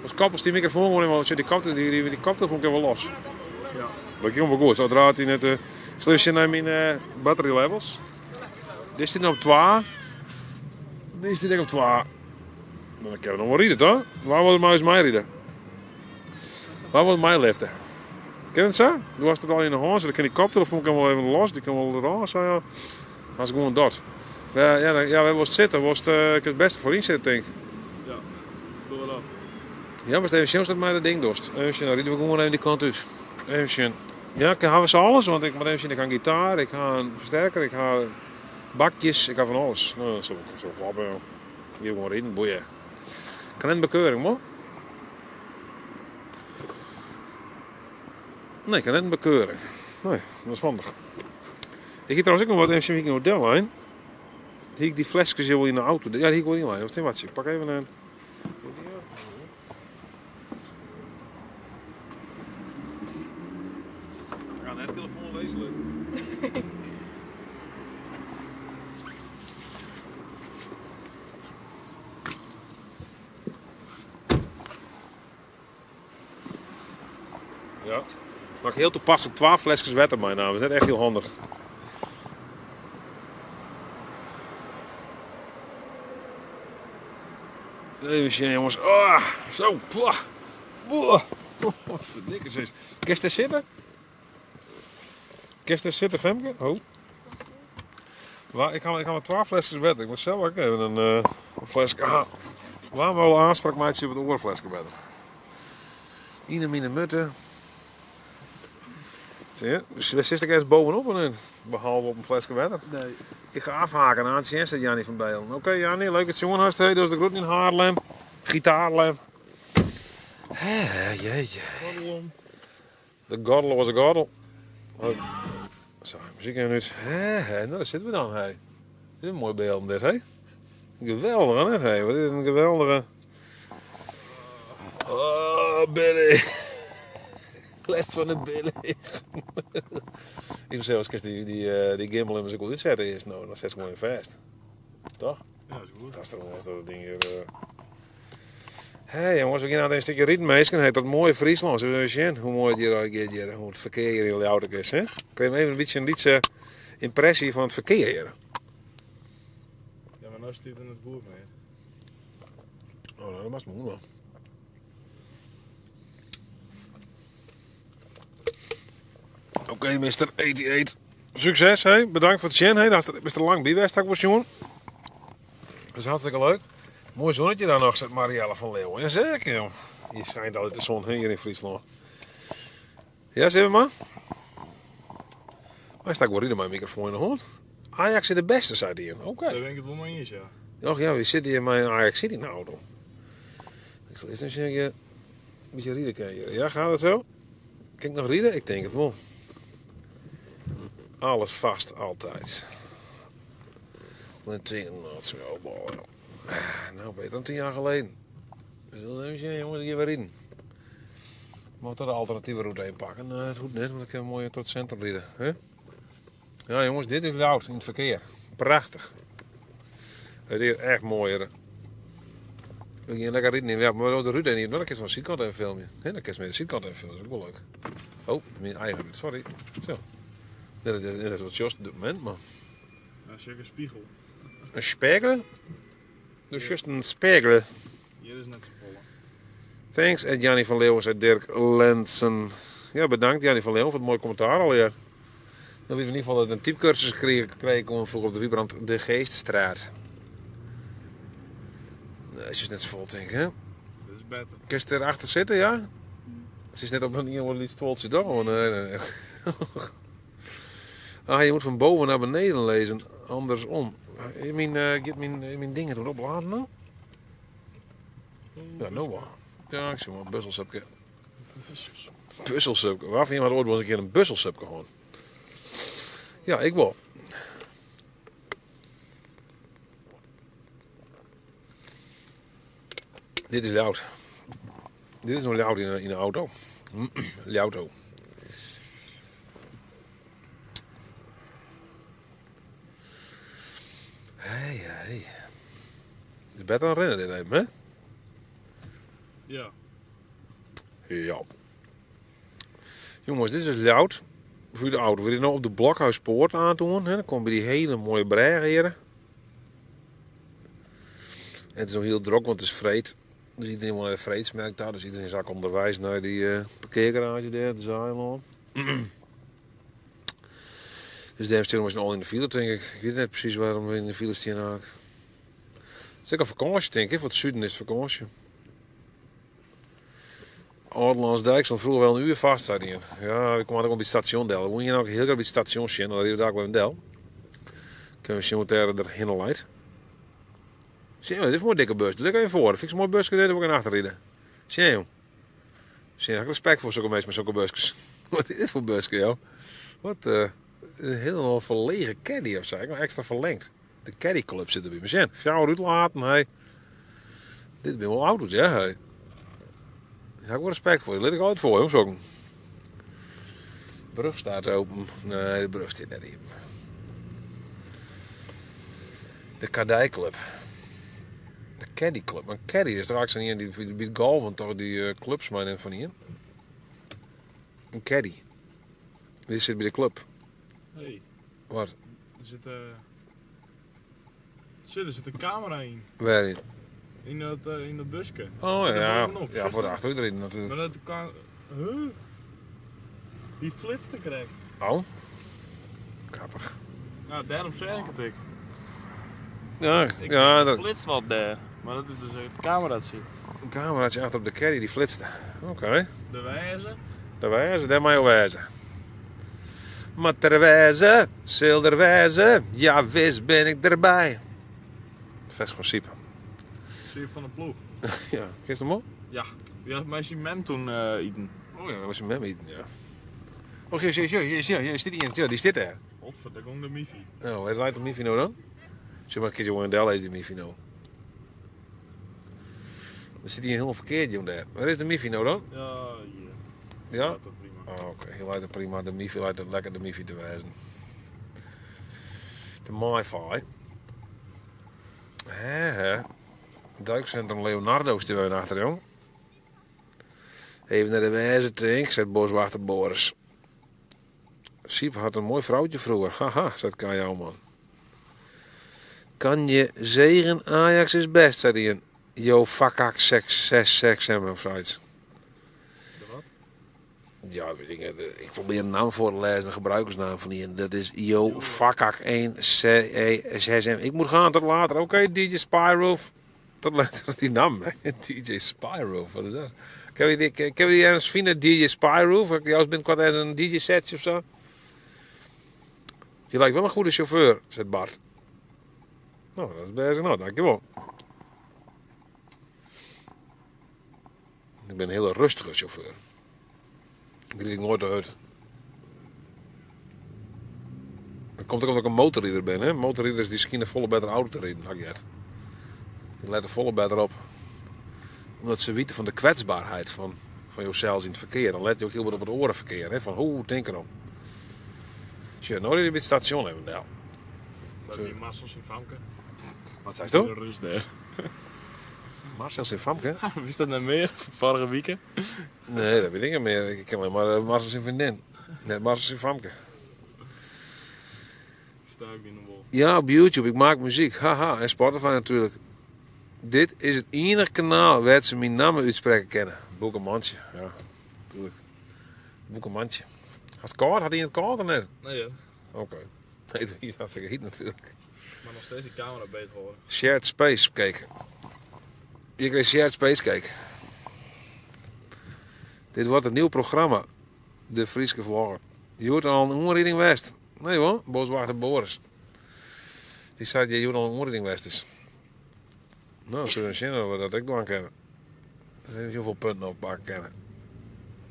Als kappels die microfoon gewoon even, die koptelefoon kan wel los. Ja. Dat komt wel goed. Zodra hij net, stel je naar mijn battery levels. Dit zit op 2. Dit zit op 2. Dan kan we nog wel rijden, toch? Waar wil het maar eens mij rijden? Waar wil het mij liften? Ken je het zo? Doe was het al in de hand, dan kan die koptelefoon kan wel even los, die kan wel eraf. Zo, ja. Dat is gewoon dat. Ja, we hebben het zitten, was het beste voor inzetten, denk ik. Ja, doe wel dat. Ja, maar even zien dat mij dat ding dost. Even dan rijden we gewoon even die kant uit. Even zien. Ja, ik hebben ze alles, want ik moet even zien, ik ga een gitaar, ik ga een versterker, ik ga bakjes, ik ga van alles. Nou, zo klappen. Hier gewoon rijden, boeien. Kan net bekeuring, man. Nee, ik kan net een bekeuring. Nee, dat is handig. Ik heb trouwens ook nog wat even in de modellijn. Hier ik die flesjes wel in de auto. Ja, hier gewoon in lijn. Of wat? Ik pak even een. Ik ga net de telefoon lezen. Ja. Maar heel toepasselijk 12 flesjes water mijn naam. Dat is net echt heel handig. Even zien jongens. Oh, zo. Wat verdikke is. Kun je er zitten? Kun je er zitten, Femke? Oh. Ik ga met 12 flesjes water. Ik moet zelf ook even een flesje. Waar we wel aanspraak maken op het oorflesje water. Ine mine mutten. Zie je? Dus we zitten eerst bovenop en behalve op een flesje water. Nee. Ik ga afhaken aan het zien, zegt Jannie van Bijlen. Oké, Jannie, leuk het jongen hast. Dat is de groet in Haarlem. Gitaarlem. Jeetje. De gordel was een gordel. Zo, muziek en nu. Nou, daar zitten we dan. Hey. Dit is een mooi beeld, dit, hè? Geweldig, hè? Hey, wat is een geweldige. Oh, Billy. Lest van de Billy. Ik zeg als die gimbal in mijn goed inzetten is, nou, dan zet ze gewoon in vast. Toch? Ja, dat is goed. Dat is dat ding hier. Hé jongens, we gaan naar een stukje ritmeesken. Heet dat mooie Friesland. Zullen we eens zien hoe mooi het hier gaat, hoe het verkeer hier in Ljouwert is. Hè? Ik kreeg even een beetje impressie van het verkeer hier. Ja, maar nou stiet er het boer mee. Oh, nou, dat mag me wel. Oké, Mr. 88. Succes, hè? Bedankt voor het zien. Hè? Dat is er lang bij geweest, jongen. Dat is hartstikke leuk. Mooi zonnetje daar nog, zegt Marielle van Leeuwen. Jazeker, joh. Je schijnt altijd de zon hier in Friesland. Ja, zeg maar. Maar sta ik wel rijden mijn microfoon in de hand. Ajax is de beste, zei hij. Oké. Daar ben ik het wel mee eens, ja. Och ja, we zitten hier in mijn Ajax City in auto. Ik zal eerst even zeggen, een beetje rijden kan je. Ja, gaat het zo? Kan ik nog rijden? Ik denk het wel. Alles vast, altijd. Nou, beter dan 10 jaar geleden. We zullen even zien, jongens, hier weer in. Moet er de alternatieve route heen pakken? Nee, het hoeft niet, want ik heb mooi tot het centrum rijden. Hè? Ja, jongens, dit is Ljouwert in het verkeer. Prachtig. Het is echt mooier. We gaan lekker rijden. Ja, maar de route niet. Dan kan je van de zijkant even filmen. Dan kan je met de zijkant even filmen. Dat is ook wel leuk. Oh, mijn eigen. Sorry. Zo. Dat is wat just op dit moment, maar. Ja, zeker een spiegel. Een spiegel? Dus juist een spiegel. Hier is net zo vol. Thanks, en Jannie van Leeuwen, zei Dirk Lensen. Ja, bedankt Jannie van Leeuwen voor het mooie commentaar alweer. Dan weten we in ieder geval dat we een typecursus kregen om vroeger op de Wiebrand de Geeststraat. Dat is net zo vol, denk ik, hè? Dat is beter. Kun je erachter zitten, ja? Ze is net op een nieuwe liedstoltje, toch? Oh, nee. Je moet van boven naar beneden lezen, andersom. Mijn dingen doen opladen nou? Ja, nou wel. Ja, ik zie wel een busselsupje. Busselsupje. Waarvan iemand ooit wel eens een keer een busselsupje gewoon. Ja, ik wel. Dit is Ljouwert. Dit is nog Ljouwert in een auto. Ljouwert. Hey. Het is beter dan rennen dit even, hè? Ja. Ja. Jongens, dit is Ljouwert. Voor de auto. We gaan nou op de Blokhuispoort aandoen. Dan komen die hele mooie bregen hier. En het is nog heel druk, want het is vreed. Dus iedereen wil naar de vreedsmerk daar. Dus iedereen zak onderwijs naar die parkeergarage daar, de Zeiland. Dus daarom staan we al in de file, denk ik. Ik weet niet precies waarom we in de file staan eigenlijk. Het is ook een vakantie, denk ik. Voor het zuiden is het vakantie. Oudlandsdijk stond vroeger wel een uur vast, zei hij. Ja, ik kwam ook op het station Del. We moeten hier ook heel graag op het station zien. Dan rijden we daar bij een Del. Kunnen we zien erheen leidt. Zie je, dit is een mooie dikke bus. Dit kan je voor. Vind ik zo'n mooi busje, daar heb ik in achter rijden. Zie je, joh. Zie je, ik respect voor zulke mensen met zulke busjes. Wat is dit voor busje, joh? Wat, een heel verlegen caddy of zo. Ik ben extra verlengd. De caddy club zit er bij me. Zie je, 4 jaar uitlaten, hey. Dit ben wel auto's, ja, hey. Daar heb ik wel respect voor. Daar let ik altijd voor, jongens. Ook. De brug staat open. Nee, de brug zit net in. De Kadijclub. De Caddy Club. Maar Caddy is er eigenlijk niet in die golf, want toch die clubs maar van hier. Een Caddy. Dit zit bij de club. Hey. Wat? Er zit een camera in. Waar in? In dat busje. Oh ja. Ja, voor de achteruit natuurlijk. Maar dat kan. Huh? Die flitste krijgt. Oh. Grappig. Nou, daarom zeg ik het ik. Ja, dat flitst wat daar. Maar dat is dus het cameraatje. Een cameraatje achter op de caddy die flitste. Oké. De wijze. De wijze, daar mag je wijzen. Maar terwijze, zilderwijze, ja wist ben ik erbij. Vest van Siepen. Siep van de ploeg. Ja, kist hem op? Ja, die had meisje mem toen eten. Oh ja, dat was een mem eten, ja. Oh, hier zit iemand. Ja, die zit daar. Godverdomme, de Miffy. Oh, waar lijkt de Miffy nou dan? Zullen we maar een keertje gewoon deel is die Miffy nou? Dan zit hij helemaal verkeerd, jong daar. Waar is de Miffy nou dan? Ja, hier. Ja? Dat prima. Oh, oké. Heel lijkt het prima. De Miffy lijkt het lekker de Miffy te wijzen. De MiFi. Hè. Duikcentrum Leonardo staan we achter, jong. Even naar de wijze tank, zegt boswachter Boris. Siep had een mooi vrouwtje vroeger. Haha, zegt Kajau, man. Kan je zegen, Ajax is best, zei hij. Jo, fakak, seks, hebben of zoiets. Wat? Ja, weet ik probeer een naam voor te lezen, een gebruikersnaam van die. En dat is Jo, fakak 1, C-E-6-M. Ik moet gaan tot later. Oké, DJ Spyro. Tot later, die naam, hè? DJ Spyro, wat is dat? Ken je die eens vinden, DJ Spyro? Of ik juist binnenkort eens een DJ-setje of zo? Je lijkt wel een goede chauffeur, zegt Bart. Nou, dat is best. Nou, dankjewel. Ik ben een hele rustige chauffeur. Ik rijd nooit uit. Dat komt ook omdat ik een motorrijder ben. Hè? Motorrijders die schijnen volle beter auto te rijden. Die letten volle beter op. Omdat ze weten van de kwetsbaarheid van jezelf in het verkeer. Dan let je ook heel wat op het orenverkeer. Hè? Van hoe denk erom. Als je nooit in het station hebben, nou. Dat die Marcels in Famke. Wat zei je toen? De rust daar. Marcels in Famke? Wist dat nou meer? Vorige weekend? Nee, dat weet ik niet meer. Ik ken alleen maar Marcels in Vriendin. Net Marcels in Famke. Sta ik in de wol. Ja, op YouTube. Ik maak muziek. Haha. En Spotify natuurlijk. Dit is het enige kanaal waar ze mijn naam uitspreken kennen. Boekenmandje. Ja, natuurlijk. Boekenmandje. Had het koud? Had hij het koud of net? Nee, ja. Oké. Nee, het is hartstikke heet natuurlijk. Maar nog steeds die camera beter horen. Shared Space kijken. Je kreeg Shared Space kijken. Dit wordt een nieuw programma. De Frieske Vlogger. Je hoort al een onreding West. Nee hoor, boswachter Boris. Die zei dat je hoort al een onreding West is. Nou, zullen we zien of we dat ik doen kennen. Er zijn zoveel punten op pakken kennen.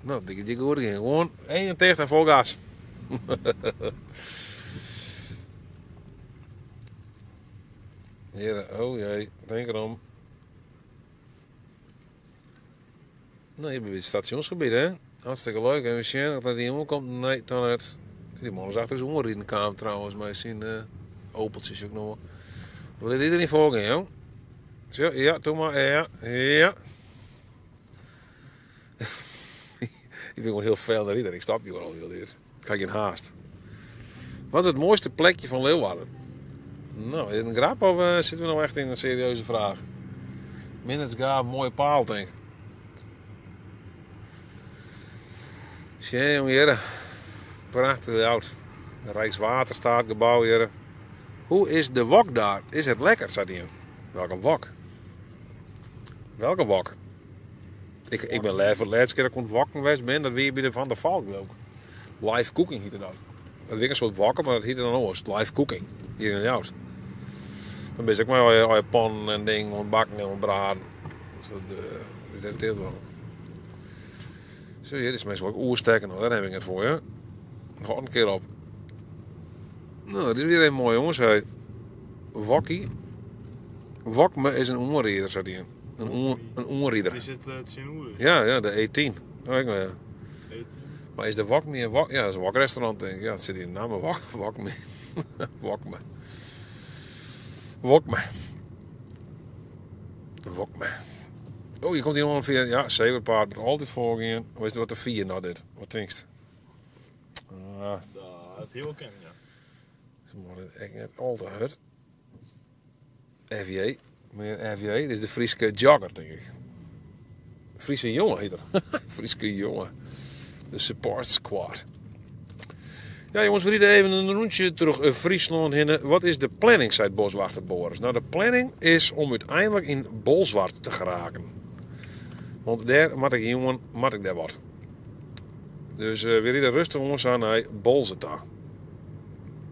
Nou, dikke hoor ik gewoon 81 en vol gas. Heren, oh jee, denk erom. Nou, je bent het stationsgebied, hè? Hartstikke leuk. En we zien dat die jongen komt. Nee, dan het. Die man is achter zo'n in de kamer trouwens, maar zien opeltjes ook nog. Wil dit iedereen volgen, joh? Zo, ja, doe maar, ja. Ik ben gewoon heel veel naar iedereen. Ik stap hier al heel dit. Ik ga geen haast. Wat is het mooiste plekje van Leeuwarden? Nou, is het een grap of zitten we nog echt in een serieuze vraag? Minutes gaaf, mooie paal, denk ik. Zie jongen, heren. Prachtig oud. De Rijkswaterstaatgebouw, heren. Hoe is de wok daar? Is het lekker, zei hij. Welke wok? Welke wok? Ik ben voor de laatste keer dat ik aan het wokken geweest ben, dat weer bij de Van der Valk ook. Live cooking heette dat. Dat is een soort wokken, maar dat heette dan ook live cooking. Hier in de Jout. Dan ben ik maar al je pan en ding, en bakken en braden. Dus dat irriteert wel. Zo, dit is meestal ook oerstekken, daar heb ik het voor je. Ga een keer op. Nou, dit is weer even mooi jongens. Hey. Wokkie. Wokme is een onrieder, zat hij in. Een onrieder. Is het Tien Oer? Ja, de E10. Oh, ik weet. E10. Maar is de Wok niet een wok? Ja, dat is een wokrestaurant, denk ik. Ja, het zit in de naam. Wokme. Wokme. Oh, je komt hier nog via. Ja, zevenpaard met altijd volgen. Wat is wat de 4 nou dit? Wat denkst? Dat heel ken, ja. Ze moeten echt net al te hard. FJ. Meer FJ. Dit is de Frieske jogger, denk ik. Friese jongen heet er. Frieske jongen. De support squad. Ja jongens, we rijden even een rondje terug Friesland heen. Wat is de planning, zei boswachter Boris? Nou, de planning is om uiteindelijk in Bolzwart te geraken. Want daar moet ik daar wat. Dus we rijden rustig ons aan naar Bolzeta.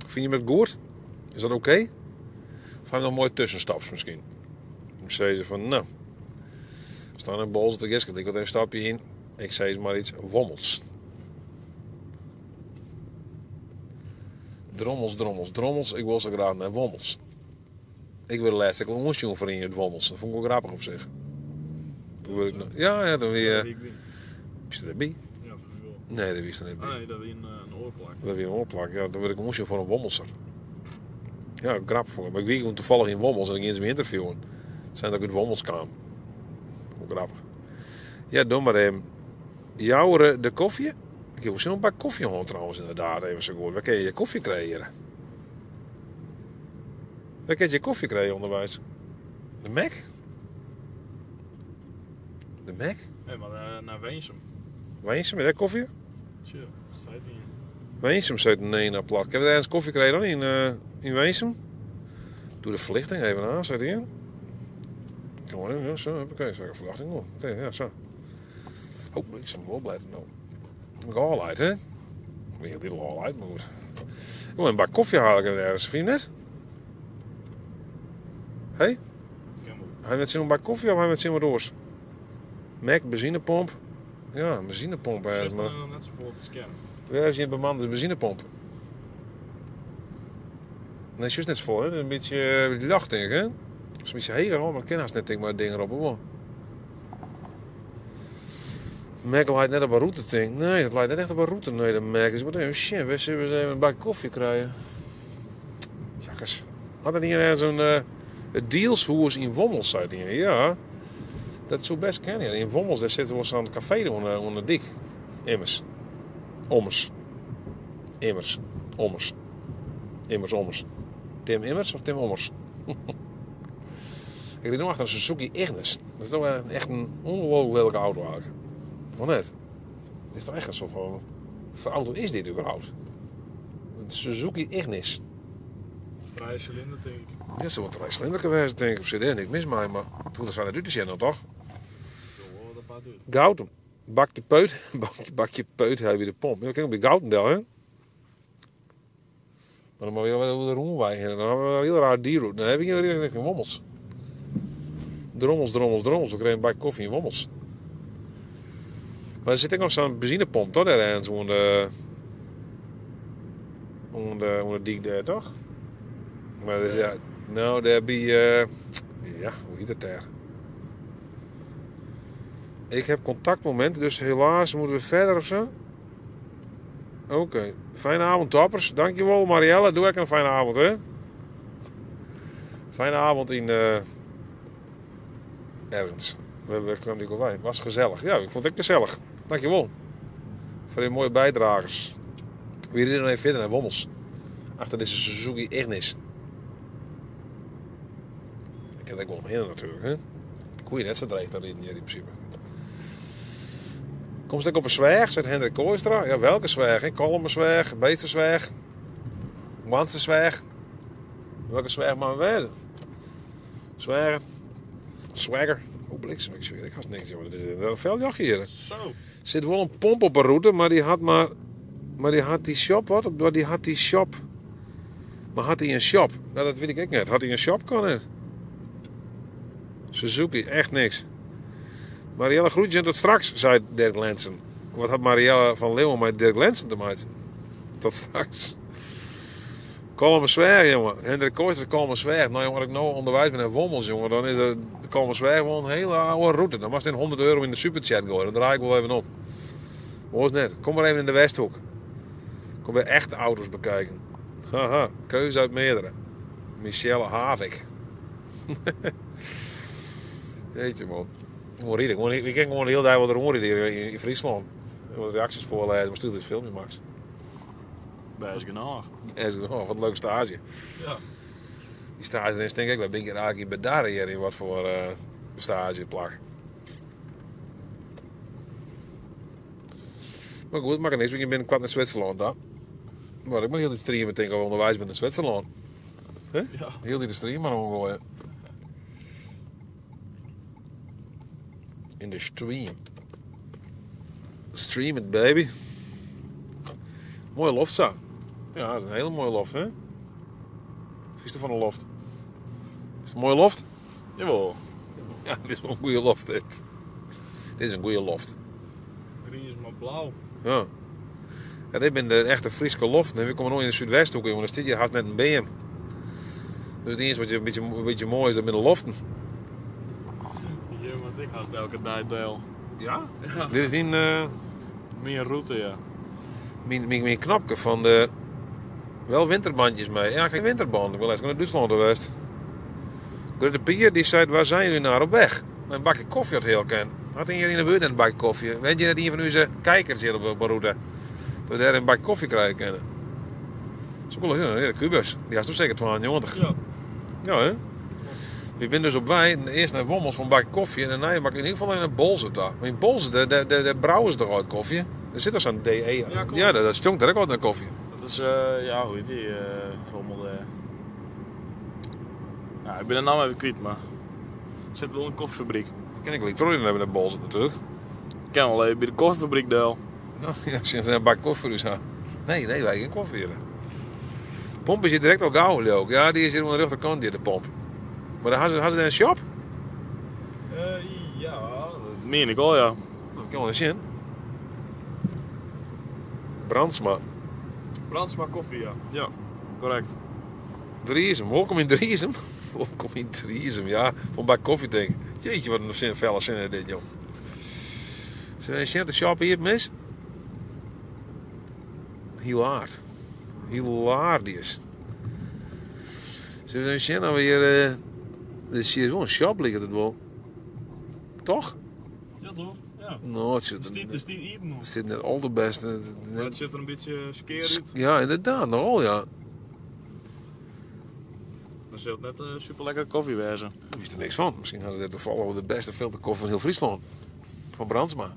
Vind je het goed? Is dat oké? Of hebben we nog mooie tussenstaps misschien? Ik zei ze van, nou. We staan in Bolzeta, ik wil even een stapje in. Ik zei ze maar iets wommels. Drommels. Ik wil zo graag naar Wommels. Ik wil de laatste keer een jongen voor in het Wommels. Dat vond ik ook grappig op zich. Toen wil ik ja, toen weer. Is er erbij? Ja, wel. Nee, dat wist er niet bij. Nee, dat was een oorplak. Dat weer een oorplak. Ja, dan wil ik een moesje voor een Wommelser. Ja, grappig voor me. Maar ik weet gewoon toevallig in Wommels en ik ging ze me interviewen. Het zijn dat ik uit Wommels kwam. Hoe grappig. Ja, doe maar even. Jouwere de koffie? Ik heb zo'n bak koffie gewoon trouwens inderdaad even zo goed. Waar kun je koffie krijgen? Waar kun je koffie krijgen onderwijs? De Mac? De Mac? Nee, maar naar Weensum. Weensum, is dat koffie? Tja, dat staat hier. Weensum zit een ene plat. Ik heb er ergens koffie gekregen dan in Weensum. Doe de verlichting even aan, zet hij in. Kom maar in, ja, zo, oké, zeg ik verlichting op. Oké, ja, zo. Oh, ik zal hem wel blijven nou. Ik ga al uit, hè? Ik weet niet al uit, maar goed. Ik wil een bak koffie halen ergens, vind je net? Hé? Hey? Hij met zo'n bak koffie of hij met zo'n roos? Mac, benzinepomp. Ja, een benzinepomp eigenlijk. Maar net zo vol op het scan. waar is je een bemande benzinepomp? Nee, is juist net vol, hè? Een beetje lacht, denk ik, hè? Het is een beetje heger, hoor, maar ik ken haast net denk maar dingen erop, hoor. Mac leidt net op een route, denk ik. Nee, dat leidt net echt op een route. Nee, de Mac is wat even shit. We zullen een bak koffie krijgen. Jakkers. Had er niet zo'n dealshoers in Wommels, zei hij. Ja, dat zou best kennen. In Wommels daar zitten we aan het café onder dik. Immers. Ommers. Immers. Ommers. Immers, Ommers. Tim Immers of Tim Ommers? Ik reed nog achter een Suzuki Ignis. Dat is toch echt een ongelooflijk lelijke auto eigenlijk. Van net. Dit is toch echt een soort van... Voor auto is dit überhaupt? Een Suzuki Ignis. 3 cilinder, denk ik. Dit is wel 3 cilinder geweest, denk ik. Op CD niks mis mij, maar toen dat zijn het uit te zetten, toch? Gouden. Bakje peut, hij weer de pomp. Ja, kijk op die Goudendel, hè? Maar dan moet je wel de Roenwij heen. Dan hebben we een heel raar dierroute. Dan heb ik hier richting Wommels. Drommels. We kregen een bak koffie in Wommels. Maar er zit ook nog zo'n benzinepomp, toch? Daar ergens onder de dik daar, toch? Maar dus, ja, nou, daar heb je... ja, hoe heet het daar? Ik heb contactmomenten, dus helaas moeten we verder of zo. Oké. Fijne avond, toppers. Dankjewel, Marielle. Doe ik een fijne avond, hè? Fijne avond in... ergens. We hebben echt Nicolai. Was gezellig. Ja, ik vond het gezellig. Dankjewel. Voor die mooie bijdragers. Wie er dan even verder naar Wommels. Achter deze Suzuki Ignis. Ik ken het ook wel omheen natuurlijk, hè? De koeien net zo dreigt daarin in principe. Komt ik op een zwerg, zegt Hendrik Kooistra. Ja, welke zwerg? Kolmenzwerg, Beesterzwerg, Wansterzwerg. Welke zwerg maar wezen? Zwergen. Swagger. Oh, bliksem, ik zweer, ik had niks. Dat is een veldjachtje hier. Zo. Er zit wel een pomp op een route, maar die had die shop, wat? Die had die shop. Maar had hij een shop? Nou, dat weet ik ook net. Had hij een shop, kan het. Suzuki, echt niks. Marielle groetjes tot straks, zei Dirk Lensen. Wat had Marielle van Leeuwen met Dirk Lensen te maken? Tot straks. Kolmenzwerg, jongen. Hendrik Kooijster, Kolmenzwerg. Nou, jongen, als ik nou onderwijs ben in Wommels, jongen, dan is de Kolmenzwerg wel een hele oude route. Dan was het in 100 euro in de superchat gooien. Dan draai ik wel even om. Hoor eens net. Kom maar even in de Westhoek. Kom weer echte auto's bekijken. Haha, keuze uit meerdere. Michelle Havik. Jeetje, man. Ik ken gewoon de hele dag wat er horen hier in Friesland. Wat reacties voorlezen, maar stuur dit filmpje, Max. Best genoeg. Wat een leuke stage. Ja. Die stage is denk ik, wij ben ik eigenlijk bij daar hier in wat voor stage plak. Maar goed, het maakt niks, want je bent kwart naar Zwitserland dan. Maar ik moet heel die streamen denk ik over onderwijs ben in Zwitserland. Huh? Ja. Heel die stream maar omgooien. In de stream. Stream it, baby. Mooie loft zo. Ja, dat is een hele mooie loft, hè? Wat is er van een loft? Is het een mooie loft? Jawel. Ja, dit is wel een goede loft, dit. Dit is een goede loft. Green is maar blauw. Ja. Ja, dit ben de echte Friese loft. We komen nog in de Zuidwesthoek, jongen. Dus dit hier haast net een BM. Dus het enige wat je een beetje mooi is, dat met de loften. Ja, want ik haast elke dag deel. Ja? Ja. Dit is niet Meer route, ja. mijn knopje van de... Wel winterbandjes mee. Ja, geen winterband. Ik ben les naar Duitsland geweest. De Pier die zei, waar zijn jullie naar op weg? Een bakje koffie had heel ken. Had hier in de buurt een bakje koffie. Weet je dat een van onze kijkers hier op de route? Dat we daar een bakje koffie krijgen kennen. Zo cool, ja, de Cubus. Die had toch zeker 92. Ja. Ja, hè? We zijn dus op wij, eerst naar Wommels voor een bakje koffie en daarna mag ik in ieder geval in een Bolzet daar. Maar in Bolzet, de brouwen ze toch uit koffie? Er zit toch zo'n DE. Ja, dat stonkt er ook uit naar koffie. Dat is, ja, hoe heet die rommel? Ja, ik ben de naam even kwijt, maar het zit wel een koffiefabriek. Ken ik elektronen hebben naar Bolzet natuurlijk. Ik ken wel even bij de koffiefabriek deel. Ja, ze een bak koffie dus aan. Nee, wij hebben geen koffie hier. De pomp is hier direct al gauw ook. Ja, die is hier aan de rechterkant hier, de pomp. Maar dan hadden ze een shop? Ja, dat meen ik al, ja. Nou, ik kan wel eens zien. Brandsma. Brandsma koffie, ja. Ja, correct. Driesem, welkom in Driesem. Welkom in Driesem, ja. Voor een bak koffie denk ik. Jeetje, wat een felle zin in dit, joh. Zijn er een cent shop hier, mis? Heel hard. Hilarisch. Zullen we eens zien, nou weer... Er is hier wel een shop liggen, het wel. Toch? Ja, toch? Ja. Nou, het Er zit hier nog. Het zit net al de beste. Maar het ziet er een beetje skeer uit. Ja, inderdaad, nogal, ja. Dan zult net super lekker koffie wezen. Ik wist er niks van. Misschien hadden ze toevallig wel de beste filterkoffie van heel Friesland. Van Brandsma.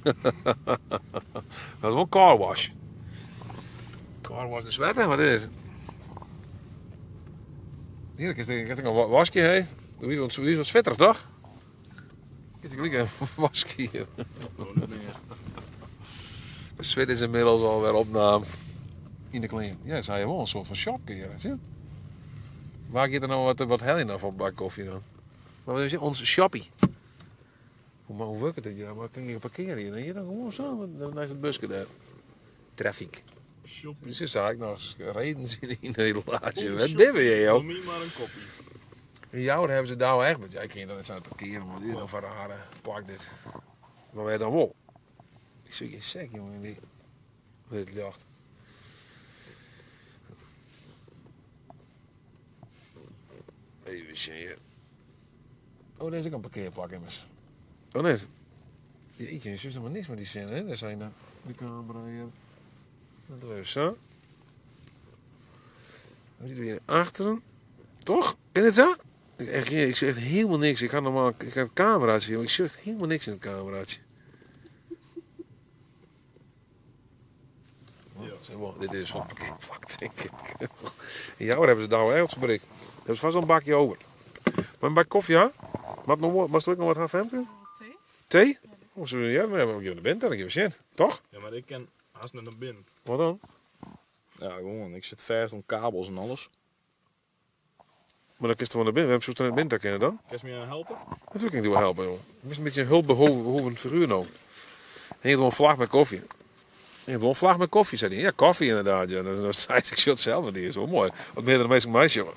Dat is wel een carwash. Carwash de Zwette, wat is het? Hier, ik heb een wasje heen. Wie is wat zwetterig, toch? Is ik een wasje hier. De zwet is inmiddels alweer opname. In de kleding. Ja, zei je wel een soort van shopje hier. Zie je? Waar gaat er nou wat hel in af op bak koffie dan? Maar we zeggen onze shoppie. Hoe werkt het hier? Waar kan je parkeren hier? Hier dan gewoon zo. Dan is het busje daar. Traffic. Dus is eigenlijk nog eens reden in de relatie. Wat doen we, joh? Noem maar een koppie. In jou hebben ze daar wel echt met. Ja, ik kan je dan net aan het parkeren, maar dit is nog van rare. Pak dit. Maar wij dan wel. Ik zeg je sek, jongen, die. Dit jacht. Even zien hier. Oh, daar is ook een parkeerplak immers. Oh nee. Jeetje, je zus er maar niks met die zin, hè? Daar zijn de camera hier. Dat doen we even zo. Die doe je naar achteren. Toch? En het zo? Ik zie echt helemaal niks. Ik ga het cameraatje zien, maar ik zie echt helemaal niks in het cameraatje. Ja. Dit is zo'n parkeerplak, denk ik. In jou hebben ze daar wel ergens bereikt. Daar hebben ze vast wel een bakje over. Maar een bak koffie, ja? Mag er ook nog wat gaan femken? Thee? Thee? Oh, zullen we dan hebben we de bent dan, ik heb zin. Toch? Ja, maar ik ken haast naar binnen. Wat dan? Ja, gewoon. Ik zit vers om kabels en alles. Maar dan kun je toch wel naar binnen. We hebben zo naar binnen kennen dan. Kun je me helpen? Natuurlijk kan ik die wel helpen, joh. Ik is een beetje een hulpbehovend figuur nou. Hij heeft een vlag met koffie. Hij heeft wel een vlag met koffie, zei hij. Ja, koffie inderdaad. Ja. Dat zei ik shot zelf, die is wel mooi. Wat meer dan de meeste meisjes, jongen.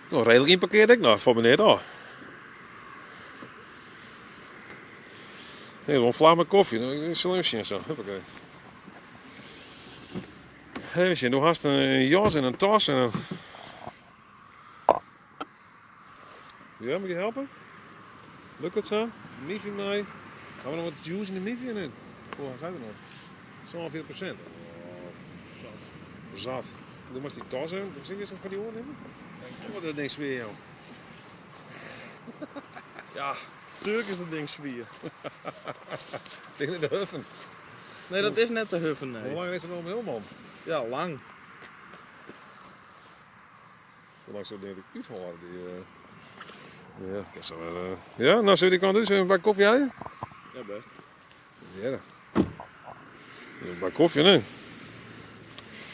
Nou, redelijk inparkeerd ik nog, voor meneer toch. Hij heeft wel een vlag met koffie. Nou, ik zal even zien zo. Huppakee. Even zien, doe haast een jas en een tas en een... Ja, moet je helpen? Lukt het zo? Miffy mee? Gaan we nog wat juice in de Miffy in? Hoe zijn er nog? Zo'n 4%. Oh, zat. Doe maar die tas in. Zie je eens wat van die oren hebben? Oh, wat dat ding sfeer, joh. Ja, Turk is dat ding zwier. Tegen de huffen. Nee, dat is net de huffen, nee. Hoe lang is het nou helemaal? Ja, lang. Hoe lang zou ik denk ik uithalen? Ja, ik kan zo wel... Ja, nou, zullen we die kant doen? Zullen we een bak koffie halen? Ja, best. Ja. Een bak koffie, nee.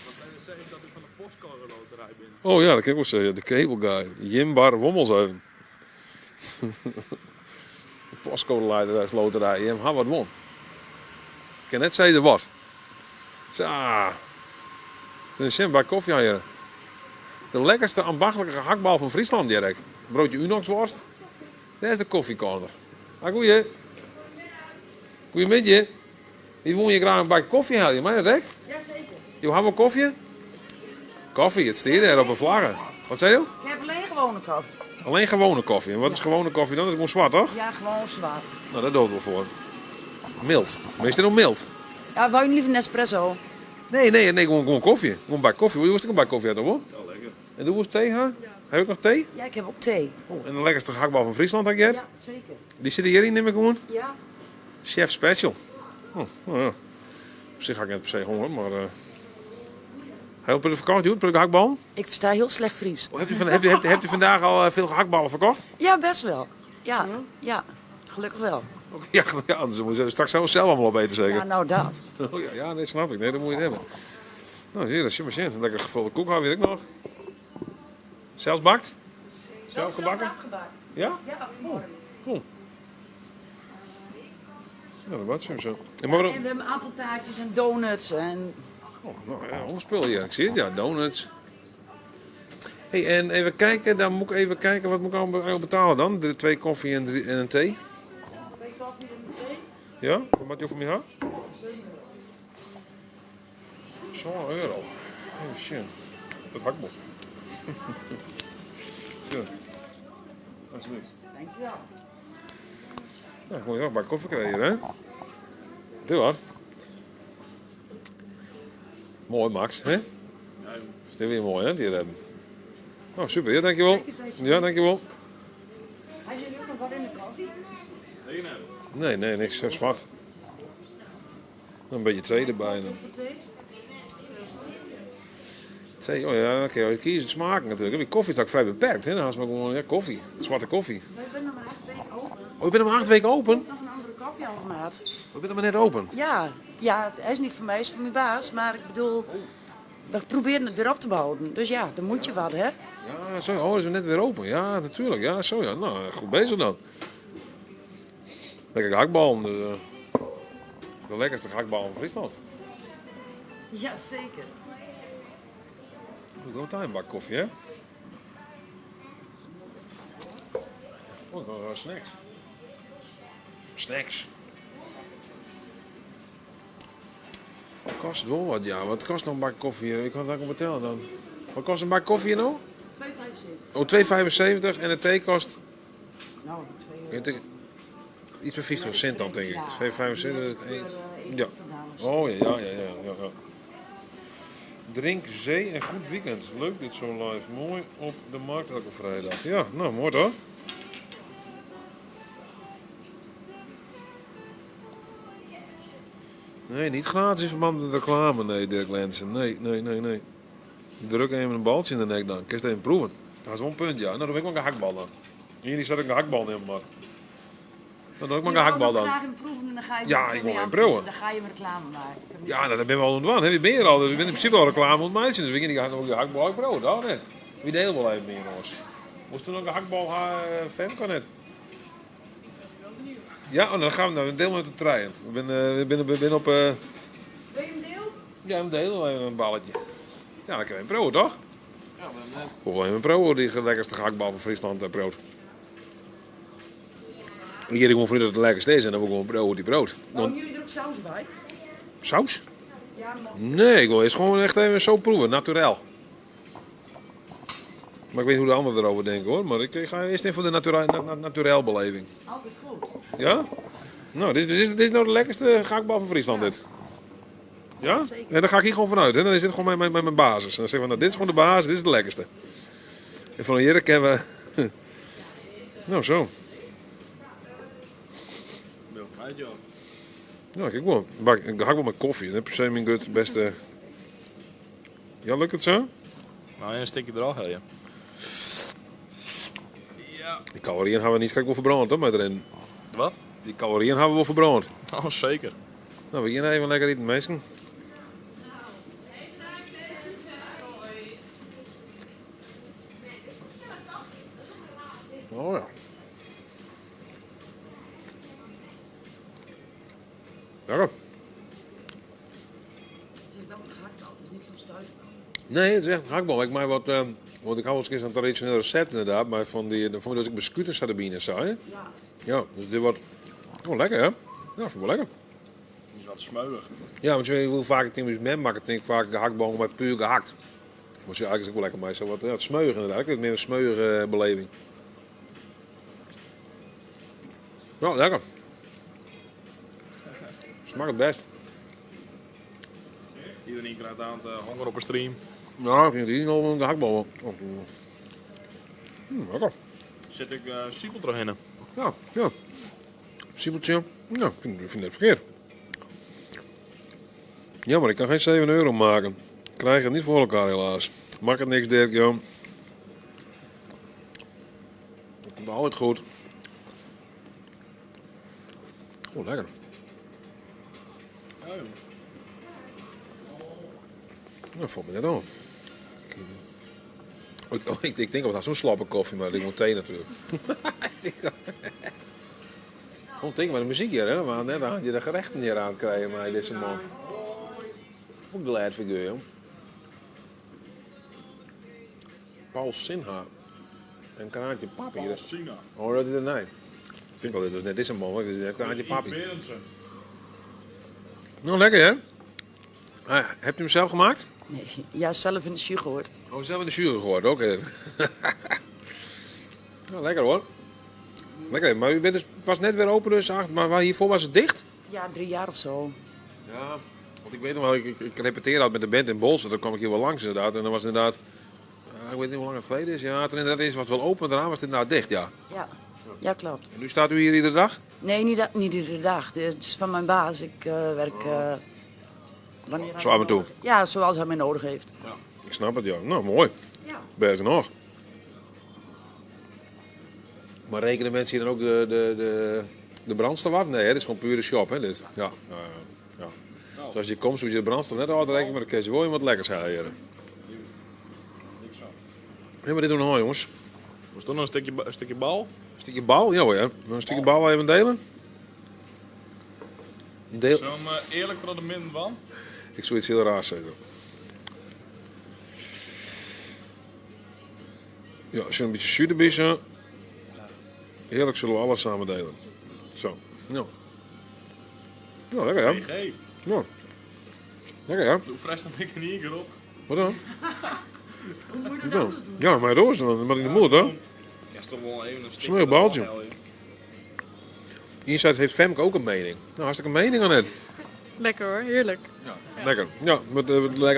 Wat zeg ik dat ik van de postcode-loterij ben? Oh ja, dat kan ik wel zeggen. De cable guy. Jimbar Wommelsheim. De postcode-leider, dat is loterij. Jim, wat won. Ik kan net zeggen wat. Zo. Een sim bij koffie aan je. De lekkerste ambachtelijke gehaktbal van Friesland, direct. Broodje Unoxworst. Daar is de koffiekorner. Ah, goeie. Goeiemiddag. Wie woon je graag een bak koffie halen? Mij dat, Jazeker. Je hebben we koffie? Koffie, het staat er op een vlaggen. Wat zei je? Ik heb alleen gewone koffie. Alleen gewone koffie. En wat is gewone koffie dan? Dat is gewoon zwart, toch? Ja, gewoon zwart. Nou, dat doet wel voor. Mild. Meestal nog mild. Ja, wou je liever een espresso? Nee, gewoon koffie. Gewoon bij koffie. Hoe is het een bij koffie uit, hoor? Ja, lekker. En doe eens thee, hè? Heb ik nog thee? Ja, ik heb ook thee. Oh, en de lekkerste gehaktbal van Friesland, heb je het? Ja, zeker. Die zitten hierin, neem ik gewoon? Ja. Chef Special. Oh, nou ja. Op zich ga ik net per se honger, maar... Heb je de vakantie doen? Heb je gehaktbal? Ik versta heel slecht Fries. Oh, heb je vandaag al veel gehaktballen verkocht? Ja, best wel. Ja, ja. Gelukkig wel. Ja, anders moeten we straks zelf allemaal opeten, zeker? Ja, nou dat. Oh, ja, nee, snap ik. Nee, dat moet je hebben. Nou, zie je, dat is super Een lekker gevulde koek weet ik nog. Zelfs bakt? Zelf gebakken? Ja? Ja, Cool. Ja, dat was zo. En we hebben appeltaartjes en donuts en... Oh, nou ja, hoe speel je? Ik zie het, ja, donuts. Hey, en even kijken, dan moet ik even kijken, wat moet ik allemaal betalen dan? 2 koffie en een thee? 2 koffie en een thee? Ja, wat je voor mij had? Zo'n euro. Oh shit. Dat hakbal. Zo. Alsjeblieft. Dankjewel. Ja, ik moet je ook bij koffie krijgen, hè? Doe wat. Mooi, Max, hè? Is dit weer mooi, hè? Die hier hebben. Oh, super, ja, dankjewel. Ja, dankjewel. Had jullie ook nog wat in de koffie? Nee, niks zo zwart. Een beetje thee erbij. Dan. Thee, oh ja, dan kun je kiezen smaken natuurlijk. Die koffie is ook vrij beperkt, hè? Dan is maar gewoon koffie, zwarte koffie. Wij zijn nog maar 8 weken open. Oh, je bent nog maar 8 weken open? Nog een andere koffieautomaat. Je bent nog maar net open? Ja, hij is niet voor mij, hij is voor mijn baas. Maar ik bedoel, we proberen het weer op te bouwen. Dus ja, dan moet je wat, hè? Ja, zo. Oh, is het net weer open. Ja, natuurlijk. Ja, zo ja. Nou, goed bezig dan. Lekker gehaktbal. De lekkerste gehaktbal van Friesland. Ja, zeker. Goed, ook daar een bak koffie, hè? Oh, snacks. Snacks. Kost wel wat, ja. Wat kost nog een bak koffie hier? Ik had dat ook vertellen dan. Wat kost een bak koffie hier nou? 2,75. Oh, 2,75 en de thee kost... Nou, 2 iets meer 50 cent dan, denk ik. 2,75 is het ja. Oh, ja. Drink, zee en goed weekend. Leuk dit zo live. Mooi op de markt elke vrijdag. Ja, nou, mooi toch? Nee, niet gratis in verband met reclame, nee, Dirk Lensen. Nee. Druk even een baltje in de nek dan. Kun je het even proeven? Dat is wel een punt, ja. Nou, dan heb ik wel een gehaktbal dan. Hier zat ik een gehaktbal in, maar... Dan doe ik maar een gehaktbal dan. graag in proeven en dan ga je ja, ik wil hem proeven. Dan ga je hem reclame maken. Ja, nou, dat ben we al ontwaan. Wie ben je er al? Dus ik ben in principe al reclame aan het maken. Dus we gaan die gehaktbal ook brood, hoor, net. Wie deel wel even meer, jongens. Moest er nog een gehaktbal fan kan net? Ja, dan gaan we naar een deel met de trein. We zijn op... Wil je hem deel? Ja, een deel, een balletje. Ja, dan krijg je een brood, toch? Ja, maar net. Hoeveel een brood, die lekkerste gehaktbal van Friesland brood. Hier gewoon vrienden dat het lekkerste is en dan hebben we gewoon brood. Wouden jullie er ook saus bij? Saus? Ja, nee, ik wil eens gewoon echt even zo proeven, naturel. Maar ik weet hoe de anderen erover denken hoor. Maar ik ga eerst even voor de naturel beleving. Altijd goed. Ja? Nou, dit is nou de lekkerste gehaktbal van Friesland dit. Ja? Nee, daar ga ik hier gewoon vanuit. Hè? Dan is dit gewoon mijn basis. En dan zeg ik van, nou, dit is gewoon de basis, dit is de lekkerste. En van hier kennen we... nou, zo. Ja, kijk wel. Ik hak wel met koffie. Dat is per se mijn gut beste... Ja, lukt het zo? Nou, een stukje er al, ja. Die calorieën hebben we niet gek wel verbrand, hoor, maar erin. Wat? Die calorieën hebben we wel verbrand. Oh, zeker. Nou, we gaan even lekker eten, mensen. Oh ja. Lekker. Nee, het is echt een gehaktbal. Ik maak wat, want ik hou wel eens een keer zo'n traditioneel recept inderdaad, maar van dat ik bescuiten sardines zou, hè? Ja, dus dit wordt lekker, hè? Ja, vind ik wel lekker. Die is wat smeuig. Ja, want je weet hoe vaak ik in mijn maken, denk ik vaak gehaktbal met puur gehakt. Maar eigenlijk is het ook wel lekker, maar zo wat smeuig inderdaad. Ik heb meer een smeuige beleving. Ja, lekker. Smaakt het best. Iedereen krijgt aan het honger op een stream. Nou, ik vind die nog een gehaktbal. Lekker. Zet ik siepel terug in. Ja. Siepeltje. Ja, ik vind het verkeerd. Ja, maar ik kan geen 7 euro maken. Ik krijg het niet voor elkaar helaas. Maak het niks, Dirk, joh. Het komt altijd goed. Oh, lekker. Dat valt me net aan. Ik denk dat zo'n slappe koffie, maar dat ligt thee natuurlijk. Gewoon denk maar de muziek hier, hè? Maar net aan je de gerechten hier aan krijgen, maar deze man. Ook de leidfiguur, joh. Paul Sinha. En Kraantje Papi. Paul Sinha. Oh, dat is er nee. Ik vind wel, dat is net deze man, dat is net Kraantje Papi. Nou, lekker, hè? Heb je hem zelf gemaakt? Nee, ja, zelf in de jus gehoord. Oh, zelf in de jury gehoord, oké. Nou, lekker hoor. Lekker, maar u bent dus pas net weer open, dus maar hiervoor was het dicht? Ja, 3 jaar of zo. Ja, want ik weet nog wel, ik repeteerde altijd met de band in Bolster, dan kwam ik hier wel langs inderdaad. En dan was het inderdaad, ik weet niet hoe lang het geleden is. Ja, toen inderdaad was het wel open, daarna was het inderdaad dicht, ja. Ja, klopt. En nu staat u hier iedere dag? Nee, niet iedere dag. Het is van mijn baas. Ik werk... wanneer Zo af en toe? Ja, zoals hij mij nodig heeft. Ja. Ik snap het, ja. Nou, mooi. Ja. Best nog. Maar rekenen mensen hier dan ook de brandstof af? Nee, hè? Dit is gewoon pure shop, hè? Dit. Ja. Ja. Dus als je komt, zoals je de brandstof net al rekenen, maar dan kun je wel wat lekkers gaan hier. Hé, maar dit doen we nog, jongens. Was toch nog een stukje bal? Een stukje bal? Ja hoor, ja. Een stukje bal even delen. Zullen we hem eerlijk tot de min van? Ik zou iets heel raars zeggen. Ja, als je een beetje zuur erbij bent, heerlijk zullen we alles samen delen. Zo. Ja. Ja, lekker ja. GG. Ja. Lekker ja. Doe fris dan ik er niet op. Wat dan? Ja, maar roos dan, maar in de moed hè. Ja, is toch wel even een stukje. Smeur baaltje. Inside heeft Femke ook een mening. Nou, hartstikke mening aan het. Lekker hoor, heerlijk. Ja. Lekker. Ja,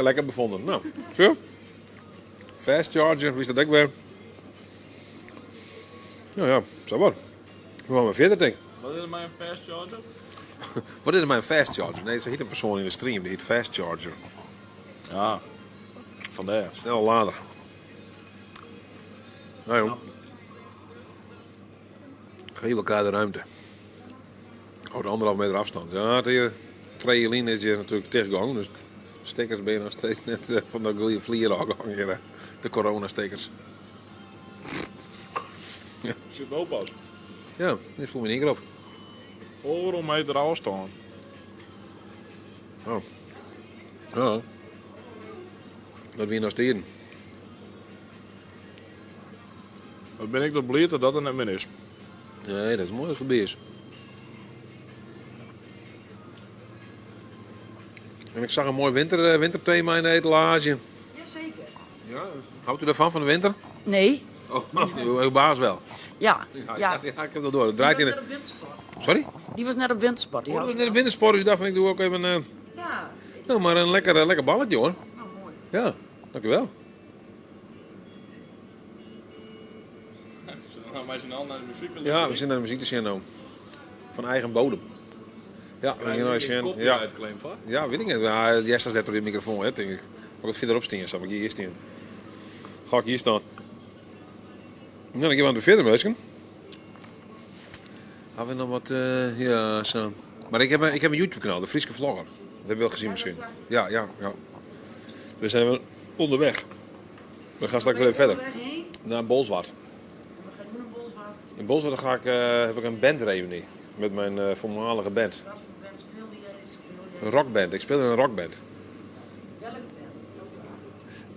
lekker bevonden. Nou, zo. Fast charger, wie is dat ook weer? Nou ja, zo wat. We gaan maar verder, denk ik. Wat is er maar een fast charger? Wat is er maar een fast charger? Nee, ze heet een persoon in de stream, die heet fast charger. Ja, vandaar. Snel lader. Nou joh. Geef elkaar de ruimte. Houd 1,5 meter afstand. Ja, het hier, Treelin is hier natuurlijk tegengegaan, dus stickers ben je nog steeds net van de goede vlieren aangehangen hier. De corona-stickers. Ja. Zit ook pas. Ja, dit voel me niet op. Over een meter afstand. Oh. Ja. Dat weer nog steden. Wat ben ik toch blij dat dat er net meer is. Nee, dat is mooi als het voorbij is. En ik zag een mooi winterthema in de etalage. Jazeker. Ja, houdt u ervan van de winter? Nee. Oh, uw baas wel. Ja. Ja, ik heb dat door. Het draait in de... Sorry? Die was net op wintersport. Die Oh, had- net op wintersport, dus daarvan ik doe ook even... Ja. Nou, maar een lekker balletje hoor. Nou, mooi. Ja, dankjewel. Zullen we maar snel naar de muziek willen Ja, we zitten naar de muziek te zien nou. Van eigen bodem. Ja, ja, weet ik niet. Ja, jij staat net door de microfoon, hè, denk ik. Maar wat verderop staan, zal ik hier staan. Ga ik hier staan. Nou, dan gaan we weer verder, mensen. Hebben we nog wat, ja, zo. Maar ik heb een YouTube-kanaal, de Frieske Vlogger. Dat heb je wel gezien misschien. Ja. We zijn wel onderweg. We gaan straks weer verder. Naar Bolsward. In Bolsward heb ik een bandreunie met mijn voormalige band. Een rockband. Ik speel in een rockband.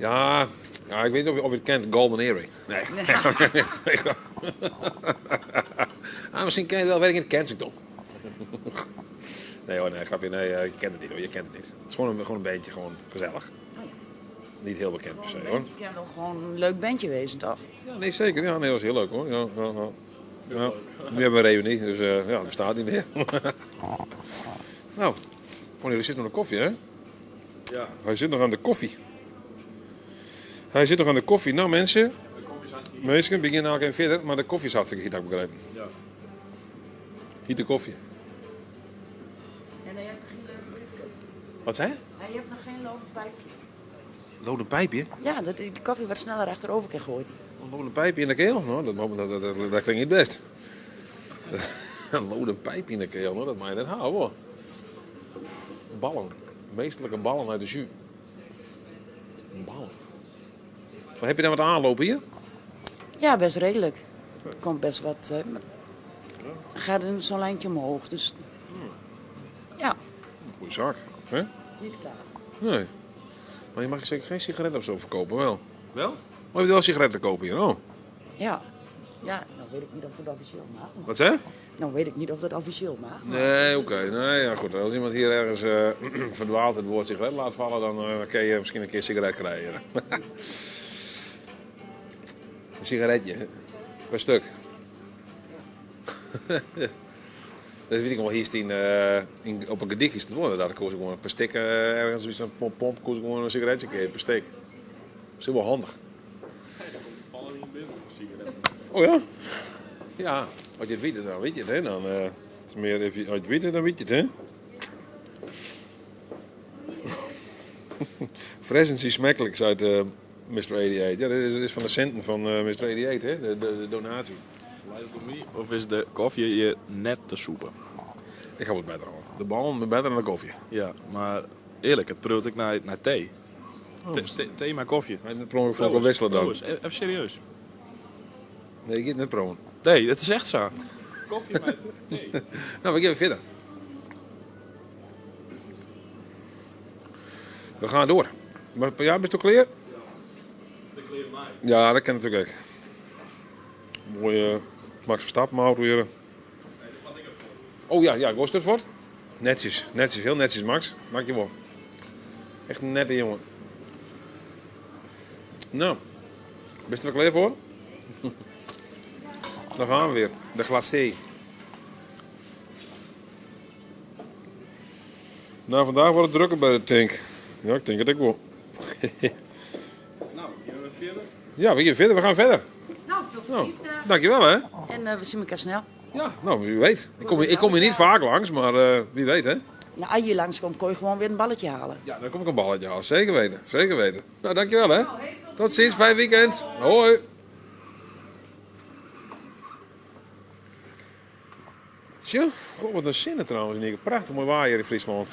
Ja, ik weet niet of je het kent, Golden Earring. Nee. Misschien ken je het wel, weet ik niet, Kensington. Nee hoor, nee, grapje, nee, je kent het niet hoor, je kent het niet. Het is gewoon een bandje, gewoon gezellig. Niet heel bekend per se hoor. Het kan wel gewoon een leuk bandje wezen, toch? Ja, nee, zeker. Ja, nee, dat was heel leuk hoor. Ja. Nu hebben we een reunie, dus dat bestaat niet meer. Nou, Cornelis zit nog aan de koffie, hè? Ja. Hij zit nog aan de koffie. Nou mensen, we beginnen eigenlijk even verder, maar de koffie is hartstikke giet, heb ik begrepen. Ja. Giet de koffie. En hij heeft nog geen leuke. Wat zei je? Hij heeft nog geen lopend pijpje. Lodend pijpje? Ja, dat is de koffie wat sneller achterover kan gooien. Een lodend pijpje in de keel? Nou, dat klinkt niet best. Een lodend pijpje in de keel, hoor. Dat mag je net houden hoor. Ballen. Meestelijke ballen uit de jus. Ballen. Maar heb je daar wat aanlopen hier? Ja, best redelijk. Er komt best wat. Gaat er zo'n lijntje omhoog. Dus. Ja. Goeie zaak, hè? Niet klaar. Nee. Maar je mag zeker geen sigaretten of zo verkopen, wel? Wel? Maar je hebt wel sigaretten kopen hier, oh? Ja. Ja, nou weet ik niet of dat officieel mag. Wat zeg? Nou weet ik niet of dat officieel mag. Nee, oké. Nee, ja, goed. Als iemand hier ergens verdwaald het woord sigaret laat vallen, dan kan je misschien een keer een sigaret krijgen. Een sigaretje, per stuk. Dat weet ik wel, hier staan op een gedicht is het worden. Daar koos ik gewoon per stuk ergens, zoiets een pomp, koos ik gewoon een sigaretje per stuk. Dat is wel handig. Oh ja? Ja, als je het weet, dan weet je het, hè. Dan, het is meer, als je het weet, dan weet je het, hè. Fresens is smakelijk uit Mr. 88. Ja, dit is van de centen van Mr. 88, hè. De donatie. Of is de koffie hier net te soepen? Ik ga wat beter houden. De bal is beter dan de koffie. Ja, maar eerlijk, het prult ik naar thee. Thee maar koffie. Net proeven voor wel wisselen dan. Even serieus. Nee, ik ga het net proeven. Nee, dat is echt zo. Koffie met thee. Nou, we gaan verder. We gaan door. Maar, ja, ben je toch klaar? De kleren mij. Ja, dat kan natuurlijk ook. Mooie Max Verstappen auto weer. Oh ja, Ghost Ford. Netjes, heel netjes Max. Dankjewel. Echt een nette jongen. Nou, ben je er klaar voor? Dan gaan we weer. De glacé. Nou, vandaag wordt het drukker bij de tank. Ja, ik denk het ook wel. Nou, gaan we verder? Ja, we gaan verder. We gaan verder. Nou, veel plezier vandaag. Dankjewel hè. En we zien elkaar snel. Ja, nou wie weet. Ik kom hier niet vaak langs, maar wie weet hè. Nou, als je hier langskomt, kon je gewoon weer een balletje halen. Ja, dan kom ik een balletje halen. Zeker weten. Zeker weten. Nou, dankjewel hè. Tot ziens. Fijn weekend. Hoi. Tja, god, wat een zinnen trouwens. Nieke. Prachtig mooi waar hier in Friesland.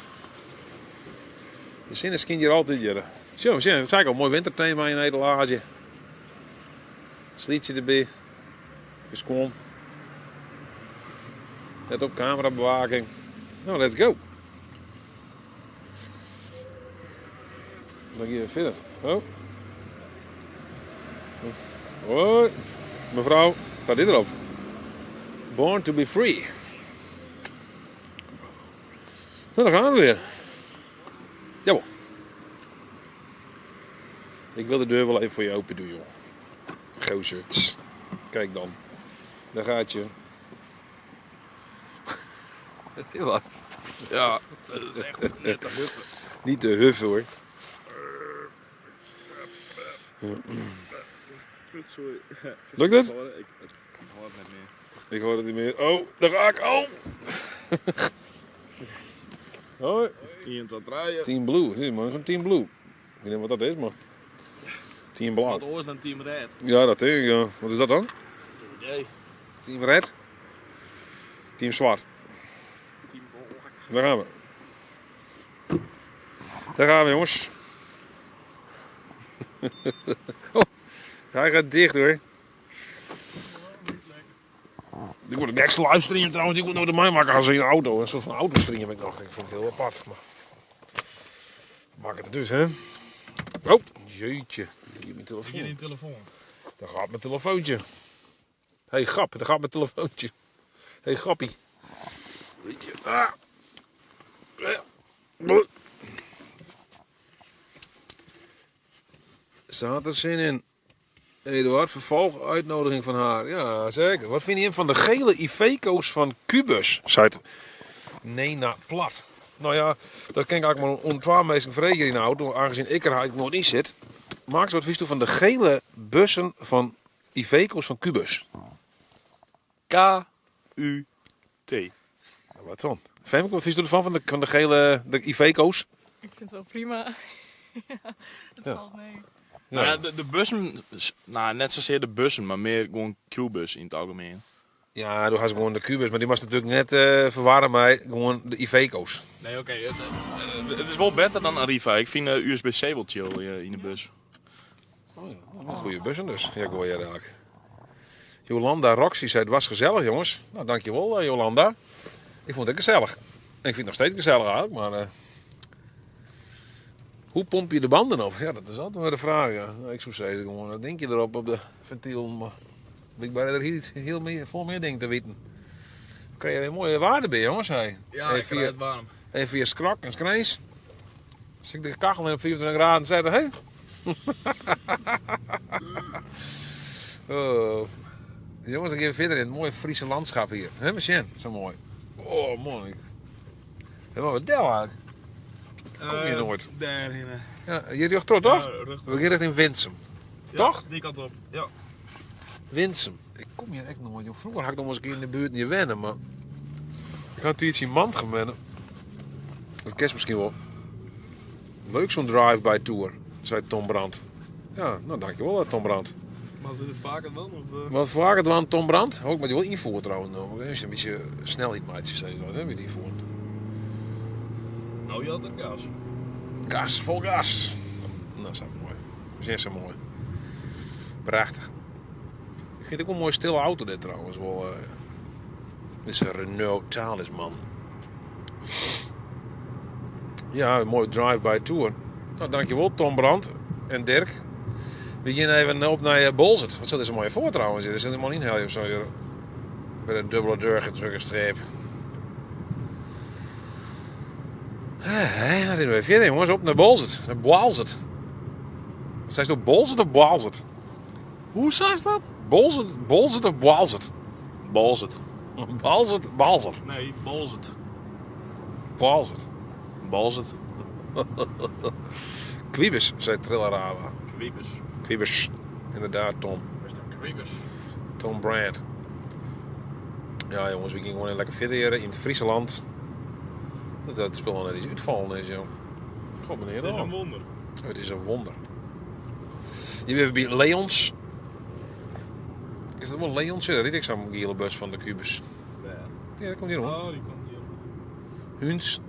De zinnen skiën hier altijd hier. Tja, dat is eigenlijk al een mooi winterthema in Nederland. Slietje erbij. Geskom. Net op camerabewaking. Nou, let's go. Dan gaan we verder. Oh. Hoi. Mevrouw, staat dit erop? Born to be free. Nou, dan gaan we weer. Jawel. Ik wil de deur wel even voor je open doen, joh. Gozer. Kijk dan. Daar gaat je. Het is wat. Ja, dat is echt net te huffen. Niet te huffen hoor. Lukt het? Ik hoor het niet meer. Ik hoor het niet meer. Oh, daar ga ik. Oh! Hoi. Ian tot rijden. Team Blue. Zie je man, zo'n Team Blue. Ik weet niet wat dat is, maar. Team Blauw. Wat oors dan Team Red. Ja, dat denk ik. Ja. Wat is dat dan? Idee. Team Red. Team Zwart. Team Black. Daar gaan we. Daar gaan we, jongens. Oh, hij gaat dicht hoor. Ik word een extra livestream trouwens. Ik moet nog de mij maken als in een auto. Een soort van autostream heb ik nog. Ik vind het heel apart. Maar... Maak het dus, hè. Oh, Jeetje. Hier mijn telefoon. Hier in de telefoon. Daar gaat mijn telefoontje. Hey grap, daar gaat mijn telefoontje. Hey grappie. Jeetje. Ah. Staat er zin in? Eduard, vervolg uitnodiging van haar. Ja, zeker. Wat vind je van de gele Iveco's van Cubus? Zei Nena Plat. Nou ja, dat kan ik eigenlijk maar ontwaarmeesting vregen in de auto, aangezien ik er eigenlijk nooit in zit. Maak wat vies toe van de gele bussen van Iveco's van Cubus. K-U-T. Wat dan? Femke, wat vies doe ervan van de gele Iveco's? Ik vind het wel prima. Ja, het valt mee. Nou ja, de bussen, nou net zozeer de bussen, maar meer gewoon Q-bus in het algemeen. Ja, toen had ze gewoon de Cubus, maar die was natuurlijk net verwarren met gewoon de Iveco's. Nee, oké. Het is wel beter dan Arriva. Ik vind USB-C wel chill in de bus. Oh ja, goede bussen dus. Ja, ik hoor je raak. Jolanda Roxy zei het was gezellig, jongens. Nou, dankjewel Jolanda. Ik vond het gezellig. En ik vind het nog steeds gezellig eigenlijk, maar... Hoe pomp je de banden op? Ja, dat is altijd weer de vraag. Ja. Nou, ik zou zeggen, gewoon, wat denk je erop op de ventiel? Maar blijkbaar er hier iets veel meer dingen te weten. Dan kan je een mooie waarde bij, jongens. Hey. Ja, ik krijg het warm. Even via skrak en skrijs. Als ik de kachel in op 24 graden zei, hé. Hey. Oh. Jongens, ik ga verder in het mooie Friese landschap hier. Hé, Machine? Zo mooi. Oh, mooi. Helemaal wat del eigenlijk. Kom je nooit? Daarheen. Ja, hier rechtdoor toch? Ja, rechtdoor. We gaan richting Winsum. Ja, toch? Die kant op, ja. Winsum. Ik kom hier echt nooit. Vroeger had ik nog eens een keer in de buurt niet wennen, maar... Ik had iets in Mantrum wennen. Dat ken je misschien wel. Leuk zo'n drive-by tour, zei Tom Brandt. Ja, nou dankjewel Tom Brandt. Maar doe het vaker dan? Of, Wat vaker dan Tom Brandt? Ook maar die wil invoeren trouwens. Als je een beetje snelheid maakt, steeds wat, hè, met die voeren. Nou, je had er gas. Gas, vol gas. Nou, dat is mooi. Zeer zo mooi. Prachtig. Ik vind het ook een mooie stille auto dit trouwens. Wel, dit is een Renault Talisman. Ja, een mooie drive-by tour. Nou, dankjewel Tom Brandt en Dirk. We gaan even op naar Bolzert. Wat zit er zo mooi voor trouwens? Er zit helemaal niet heel of zo. Met een dubbele deur gedrukke streep. Dan doen we verder jongens, op naar Bolzert. Naar Boalzert. Zei je nou Bolzert of Boalzert? Hoe zei dat? Bolzert of Boalzert? Bolzert. Balzert? Nee, Bolzert. Balzert. Balzert. Quibus, zei Trillerava. Quibus. Inderdaad, Tom. Quibus. Tom Brandt. Ja jongens, we gingen gewoon lekker verder in het Friese land. Dat spel net iets uitvallen is, joh. God, meneer, het is een wonder. Het is een wonder. Je bent bij Leons. Is dat wel Leons? Ja, dat weet ik zo'n gele bus van de Cubus. Ja, dat komt hier om. Oh, die komt hier. Huns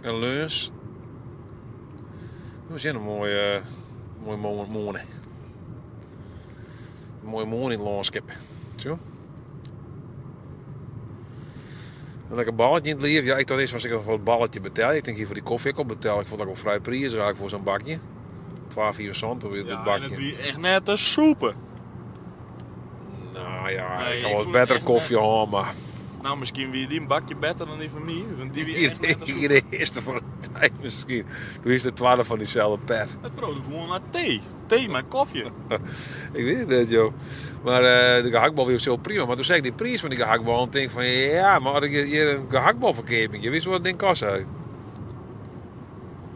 en Leurs. We zijn een mooie mooi. Een mooie mooi in landschap. Zo. Een lekker balletje in het leven. Ja, ik dacht eerst was ik nog voor het balletje betaal. Ik denk hier voor die koffie betaal. Ik vond dat wel vrij prijzig voor zo'n bakje. 12,4 cent voor dit bakje. En het wie echt net te soepen. Nou ja, nee, ik ga wel betere koffie halen, maar... Nou, misschien wie die een bakje beter dan die van mij. Want die wie echt net te soepen. Hier de eerste voor een tijd misschien. Doe is de 12 van diezelfde pet. Het brood is gewoon naar thee. Thee met koffie. Ik weet het niet, joh. Maar de gehaktbal was zo prima. Maar toen zei ik die prijs van die gehaktbal en denk van ja, maar had ik hier een gehaktbalverkeping. Je wist wat het ding kost uit.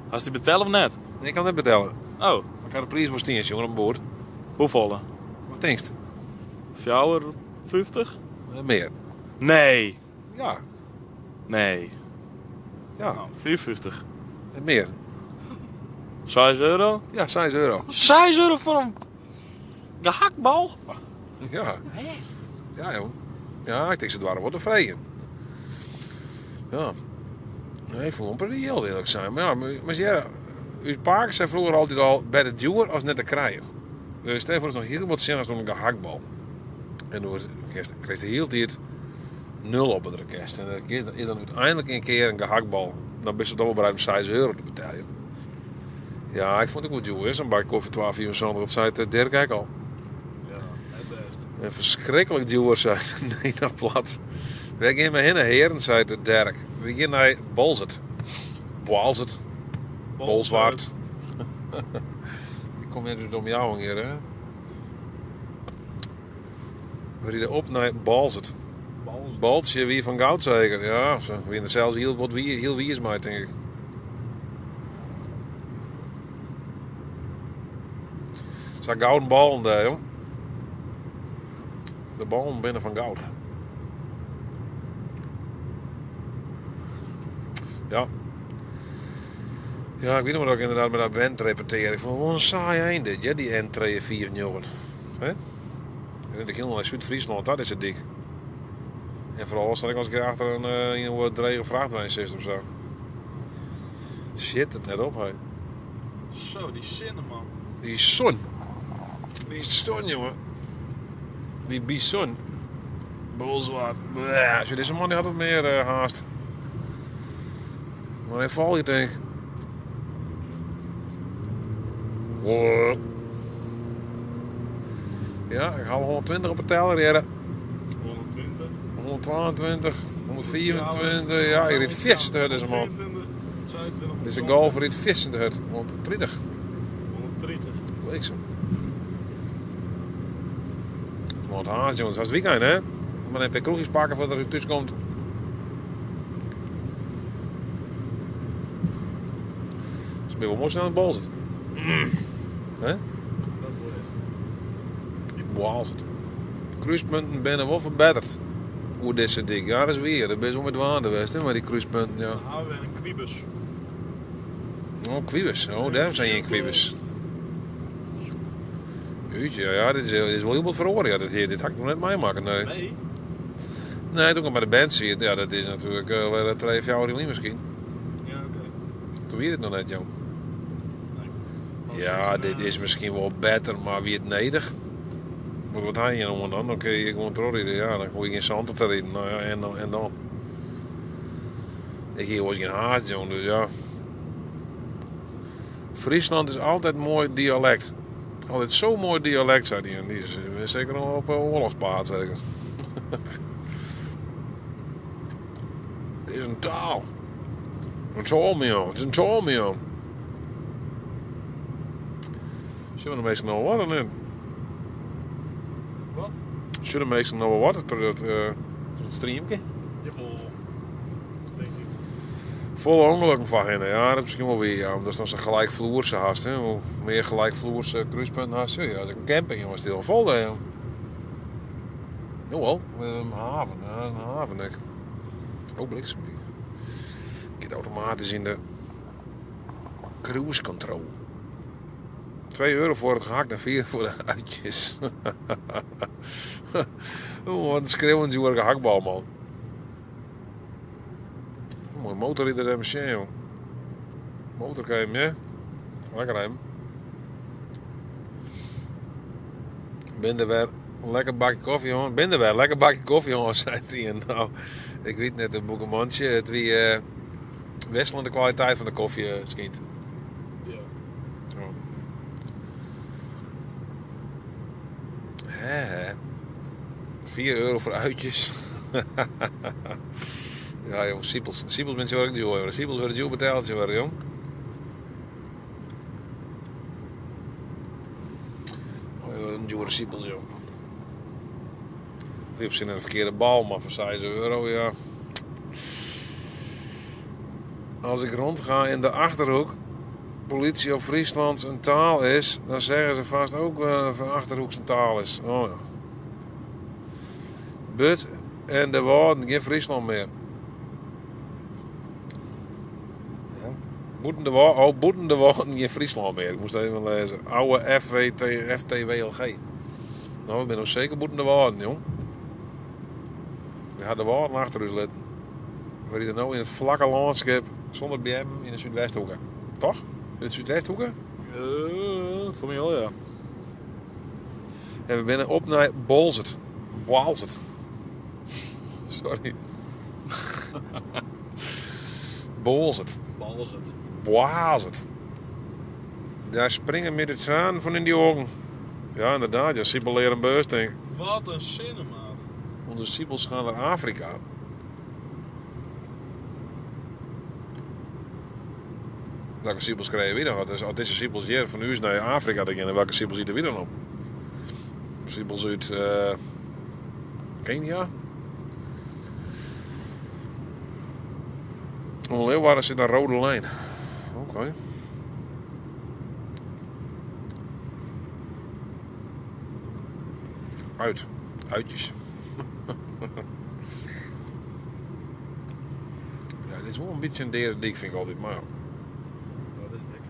Had je die betalen of net? Nee, ik kan het betalen. Oh. Ik ga de prijs voor steens, jongen, op boord. Hoeveel? Wat denk je? €50? Meer. Nee. Ja. Nee. Ja. Nou, €4,50. Meer. €6? Ja, €6. €6 voor een gehaktbal? Ja. Ja, joh. Ja, ik denk ze waren wat te vregen. Ja. Nee, ik vond het reëel eerlijk zijn. Maar ja, maar ja, uw parken zijn vroeger altijd al bij de duur als net te krijgen. Dus stel voor nog heel wat zin als een gehaktbal. En dan kreeg je heel tijd 0 op het orkest. En dan is dan uiteindelijk een keer een gehaktbal. Dan ben je toch wel bereid om €6 te betalen. Ja, ik vond het ook wel duur. Een bak koffie 12,74, dat zei het Dirk ook al. Ja, het best. En verschrikkelijk duur, zei het Nina Plat. We gaan met hen heren, zei het Dirk. We gaan naar Bolzert. Boalzert. Bolzwaard. Ik kom net door jou hier, hè. We rijden op naar Balzert. Baltje, wie van goud zeker? Ja, ze winnen zelfs heel wie is mij, denk ik. Er staan gouden ballen daar, joh. De ballen binnen van goud. Ja. Ja, ik weet nog dat ik inderdaad met dat band repeteer. Ik vond het wel een saai eind dit, ja, die N43 jongen. Hè? En ik ging nog naar Zuid-Friesland, dat is het dik. En vooral sta ik als een keer achter een drege vrachtwijnsysteem of zo. Shit, het net op, hé. Zo, die zinnen, man. Die zon. Die zon, jongen. Die bison. Bolzwaard. Als je deze man die had wat meer haast. Maar hij valt je, denk ik. Ja, ik haal 120 op het teller, heren. 120. 122, 124, ja, je rijdt vis te deze man. Dit is een goal voor het vissen te hut. 130. 130. Bliksem. Het is maar het haast, jongens. Dat is weekend, hè? Maar dan heb je kroegjes pakken voordat er tussen komt. Dus ben je wel mooi snel aan het bal zitten. Hè? Ik boal het. Kruispunten binnen wel verbeterd. Hoe deze dik. Ja, dat is weer. Dat is wel met waarde geweest, hè? Maar die kruispunten, ja. Dan houden we een kwibus. Oh, kwibus. Oh, daarom zijn je in kwibus. Jeetje, ja, dit is wel heel wat verhoren. Ja, dit had ik nog net meemaken, nee. Nee, toen ik bij de band zie het, ja, dat is natuurlijk dat 2 jaar niet misschien. Ja, oké. Toen weet het nog net, joh. Ja, dit is misschien wel beter, maar wie het nedig? Wat had je nou dan? Oké, ik gewoon terugrijden, ja, dan gooi ik in zand te rijden. Nou ja, en dan. Ik hier was geen haast, jongen, dus ja. Friesland is altijd mooi dialect. Altijd zo'n mooi dialect, zei hij. En die is zeker nog op oorlogspaard, zeker. Het is een taal. Een tolmio. Het is een tolmio. Zullen we de meesten nou wat in? Wat? Zullen de meesten nou wat door het streamje? Jawel. Denk ik. Volle ongelukken van hen, ja, dat is misschien wel weer, ja. Dat is dan zo'n gelijkvloerse haast, hè. Hoe meer gelijkvloerse kruispunten haast, ja. Als een camping, jongens, die al vol, hè. Jawel, een haven, een haven, denk ik. Oh, bliksem. Ik zit automatisch in de cruise control. €2 voor het gehakt en 4 voor de uitjes. Oh, wat een schreeuwend joerige hakbal, man. Mooi motorrijder en machine, joh. Motorcam, ja. Lekker hem. Ben er weer lekker bakje koffie, jongen. Ben er weer lekker bakje koffie, jongen, zei hij. En nou, ik weet net een boekenmandje. Het wie wisselende kwaliteit van de koffie schijnt. Ja. Oh. Hè. €4 voor uitjes. Ja, jong, Siepels mensen worden duur, joh. Siepels worden duur betaald, jong. Oh, een dure Siepels, joh. Die op zin in een verkeerde bal, maar voor €6, ja. Als ik rondga in de Achterhoek, politie op Friesland een taal is, dan zeggen ze vast ook van Achterhoeks een taal is. Oh ja. But en de woorden, geen Friesland meer. Boeten de woorden in Friesland meer. Ik moest even lezen. Oude FTWLG. Nou, ik ben nog zeker boeten de woorden, jong. We hadden de woorden achter ons letten. We rijden nu in het vlakke landschap zonder BM in de Zuidwesthoeken. Toch? In het Zuidwesthoeken? Voor mij wel, ja. En we zijn op naar Bolzert. Boalzert. Sorry. Bolzert. Balzert. Boazert. Daar springen met de tranen van in die ogen. Ja, inderdaad. Ja, Siepel leren beurs, denk ik. Wat een cinemaat. Onze Siepels gaan naar Afrika. Welke Siepels krijgen we dan? Als deze Siepels hier van huis naar Afrika te gaan, welke Siepels zitten we dan op? Siepels uit Kenia? Om Leeuwarden zit een rode lijn. Oké. Uitjes. Ja, dit is wel een beetje een derendik, vind ik altijd, maar... Dat is dik.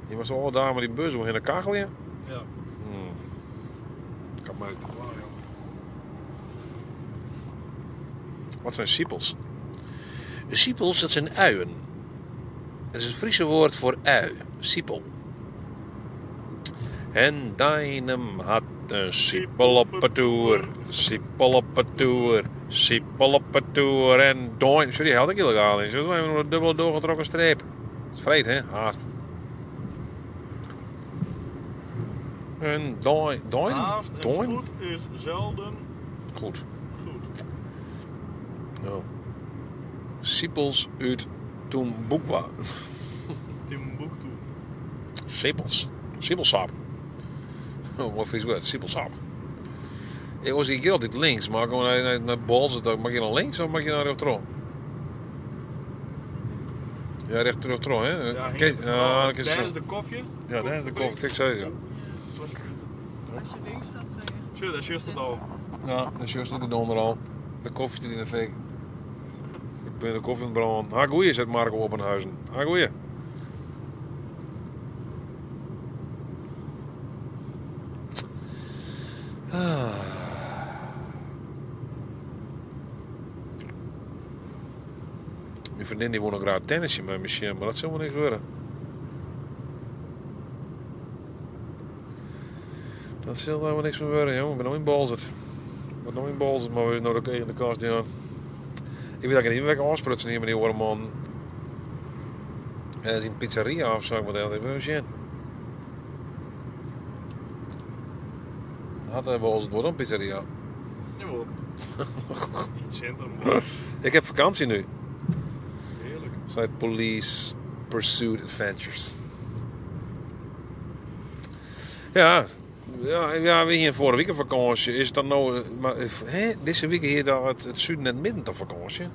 Je was al daar met die bus in de kachel, ja? Ja. Kan maar niet. Wat zijn siepels? Siepels, dat zijn uien. Dat is het Friese woord voor ui. Siepel. En Deinem had een siepel op een toer. Siepel op een toer. Siepel op een toer. En Deinem... Sorry, had ik illegaal in. Zo hebben we een dubbel doorgetrokken streep. Dat is vreed, hè? Haast. En Deinem... Haast en spoed is zelden... Goed. Nou. Siepels uit Timbuktu. Timbuktu. Siepels. Siepelsap. Oh, mooi Fries woord. Siepelsap. Ik was hier altijd links, maar als ik naar Bolzen, dan mag je naar links of mag je naar rechtdoor? Ja, rechtdoor, hè? Ja, Kijk, daar is de koffie. Ja, daar is de koffie. Kijk, zei je. Als je links gaat rijden. Dat is juist het al. Ja, dat is juist het onderal. De koffie zit in de fik. Ik ben de koffie in het brand. Ha, goeie, zet Marco Oppenhuizen. Ha, goeie. Mijn vriendin die wil nog graag tennisje met me, maar dat zal wel niks worden. Dat zal helemaal niks meer worden, jongen. Ik ben nog in Balzert. Ik ben nog in Balzert, maar we nog in de kast, ja. Ik weet dat ik niet meer afsprutsen hier met die oude man. En dat is in een pizzeria of zo, ik moet even zien. Dat hebben we het wordt een pizzeria. Jawel. In het centrum. Ik heb vakantie nu. Heerlijk. Site Police Pursuit Adventures. Ja, we hier vorige week een vakantie. Is het dan nou... Maar, deze week hier dan het zuiden en midden tot vakantie?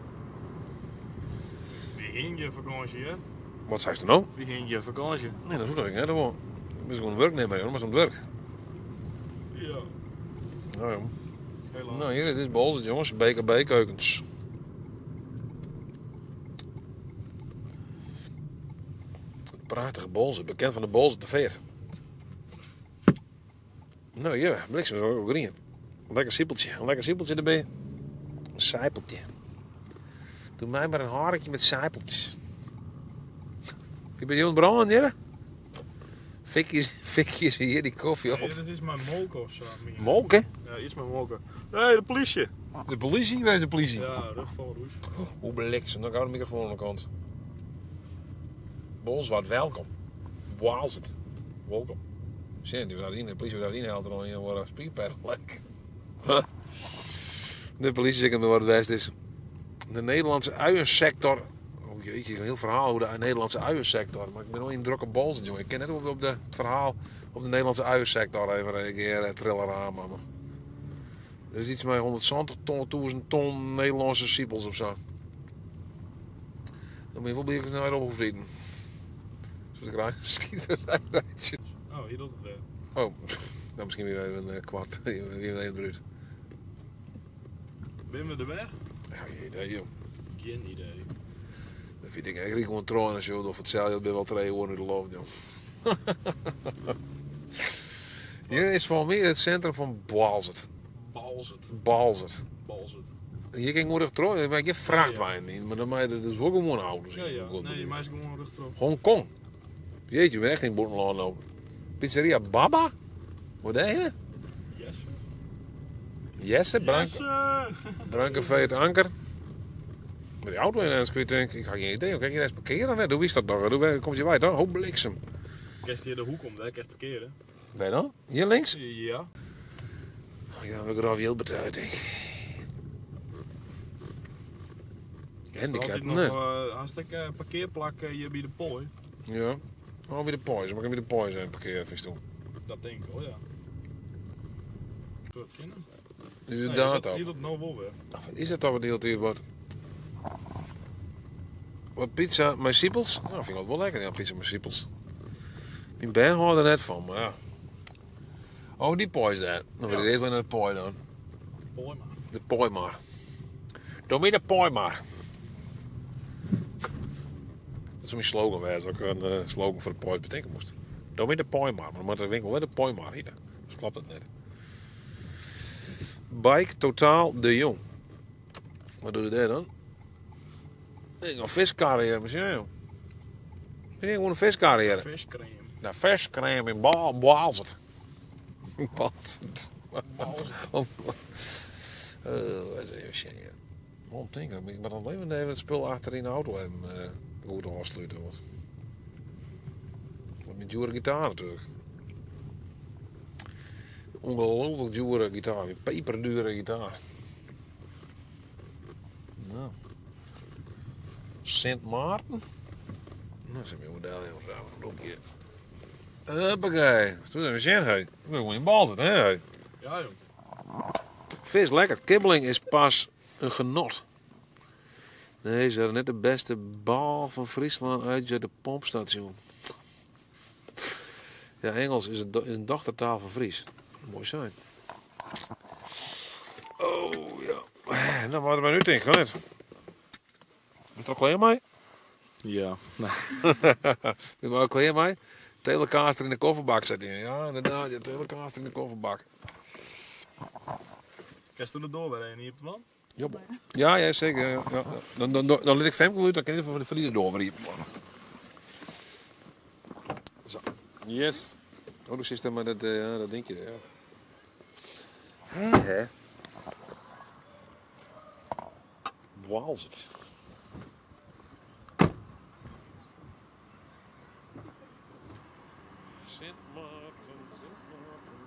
Wie ging je vakantie, hè? Wat zei je nou? Wie ging je vakantie? Nee, dat doe ik niet. Dat is gewoon werk nemen, jongen. Maar het werk. Ja. Nou, ja. Nou, hier, dit is Bolzert, jongens. BKB-keukens. Prachtige Bolzert. Bekend van de Bolzert de Veert. Nou, ja. Bliksem is ook green. Een lekker siepeltje erbij. Een sijpeltje. Doe mij maar een harkje met sijpeltjes. Je bent iemand branden, ja? Fikjes hier die koffie op. Nee, dat is mijn molken of zo. Molken? Ja, iets met molken. Nee, de politie. De politie? Waar is de politie? Ja, rugval roes. Hoe bliksem, dan gaat de microfoon aan de kant. Bolzwart, welkom. Waalzet. Welkom. Zie, de politie wil dat inhalen dan je wordt spierpijl. De politie zegt me wat het best is. De Nederlandse uiensector. Oh jeetje, een heel verhaal over de Nederlandse uiensector. Maar ik ben nog in drukke Bolzert, jongen. Ik ken net op het verhaal op de Nederlandse uiensector even een keer triller aan, mama. Er is iets met 170.000 ton Nederlandse siepels of zo. Dan moet je wel blijven naar op hoefrieden. Zodat ik raar schieterijrijtje. Oh, hier doet het weer. Oh, dan misschien weer even een kwart. Weer even eruit. Ben we er weg? Ja, geen idee, joh. Geen idee. Dat vind ik eigenlijk gewoon trouwens, joh. Of het zeil ben wel 2 uur nu de loop, joh. Hier is voor mij het centrum van Balzert. Balzert. Hier ging gewoon terug, maar ik heb vrachtwijn niet, maar dan mag je dus ook gewoon auto's. Ja. Nee, die meisje gewoon rug terug. Hongkong. Jeetje, we echt in Boetenland lopen. Pizzeria Baba? Wat is dat? Jesse? Bruincafé Het Anker. Met die auto in kun je denken, ik had geen idee. Hoe kan je eens parkeren? Hoe is dat nog? Hoe komt je bij dan? Hoe bliksem. kerst hier de hoek om, daar kerst parkeren. Ben je dan? Hier links? Ja. Ja, we gaan heel betuigd. Handicap, nog nee. hartstikke parkeerplak hier bij de pooi. Ja. Oh, bij de pois. Maar ik bij de pois zijn parkeren, vies toen. Dat denk ik wel, ja. Soort kinderen. Is het daar Die op? doet het nou wel weer. Wat is dat dan wat deelt hier wordt? Wat pizza met siepels? Nou, vind ik altijd wel lekker, ja, pizza met siepels. Mijn ben hoort er net van, maar ja. Oh, die pooi is daar. Dan wil ik eerst wel naar de pooi dan. Pooi maar. De pooi maar. Doe me de pooi maar. Dat is mijn slogan geweest, ook een slogan voor de pooi betekenen moest. Doe me de pooi maar. Maar dan moet de winkel wel de pooi maar hieten. Dus klopt het net. Bike Totaal de Jong. Wat doe je daar dan? Ik ga viscarrière misschien, joh. Ik gewoon een viscarrière. Viscrème. Nou, viscrème in Baalzert. Baalzert. Wat is even shit. Waarom denk ik? Ik ben dan even het spul achter in de auto hebben. Goed afsluiten wordt. Met dure gitaar natuurlijk. Ongelooflijk dure gitaar. Een peperdure gitaar. Nou. Sint Maarten. Nou, zijn we een model heel raar. Een roepje. Hoppakee. Toen zijn we zin, hé. Ik ben gewoon in bal zitten, hè. Ja, joh. Vis lekker. Kibbeling is pas een genot. Nee, ze hadden net de beste bal van Friesland uit de pompstation. Ja, Engels is een dochtertaal van Fries. Mooi zijn. Oh, ja. Nou, wat er maar nu tegen, kan het? Is er al klaar mee? Ja. Ben je al klaar mee? Telecaster in de kofferbak zet in. Ja, inderdaad. Ja, telecaster in de kofferbak. Kerst toen het doorwerken hier op de man? Ja, zeker. Ja. Dan liet ik Femke uit, dan kan je van de verliezen door. Zo. Yes. Oh, dat is maar dat denk je. Ja. Hè? Waalzert. Sint Maarten, Sint Maarten.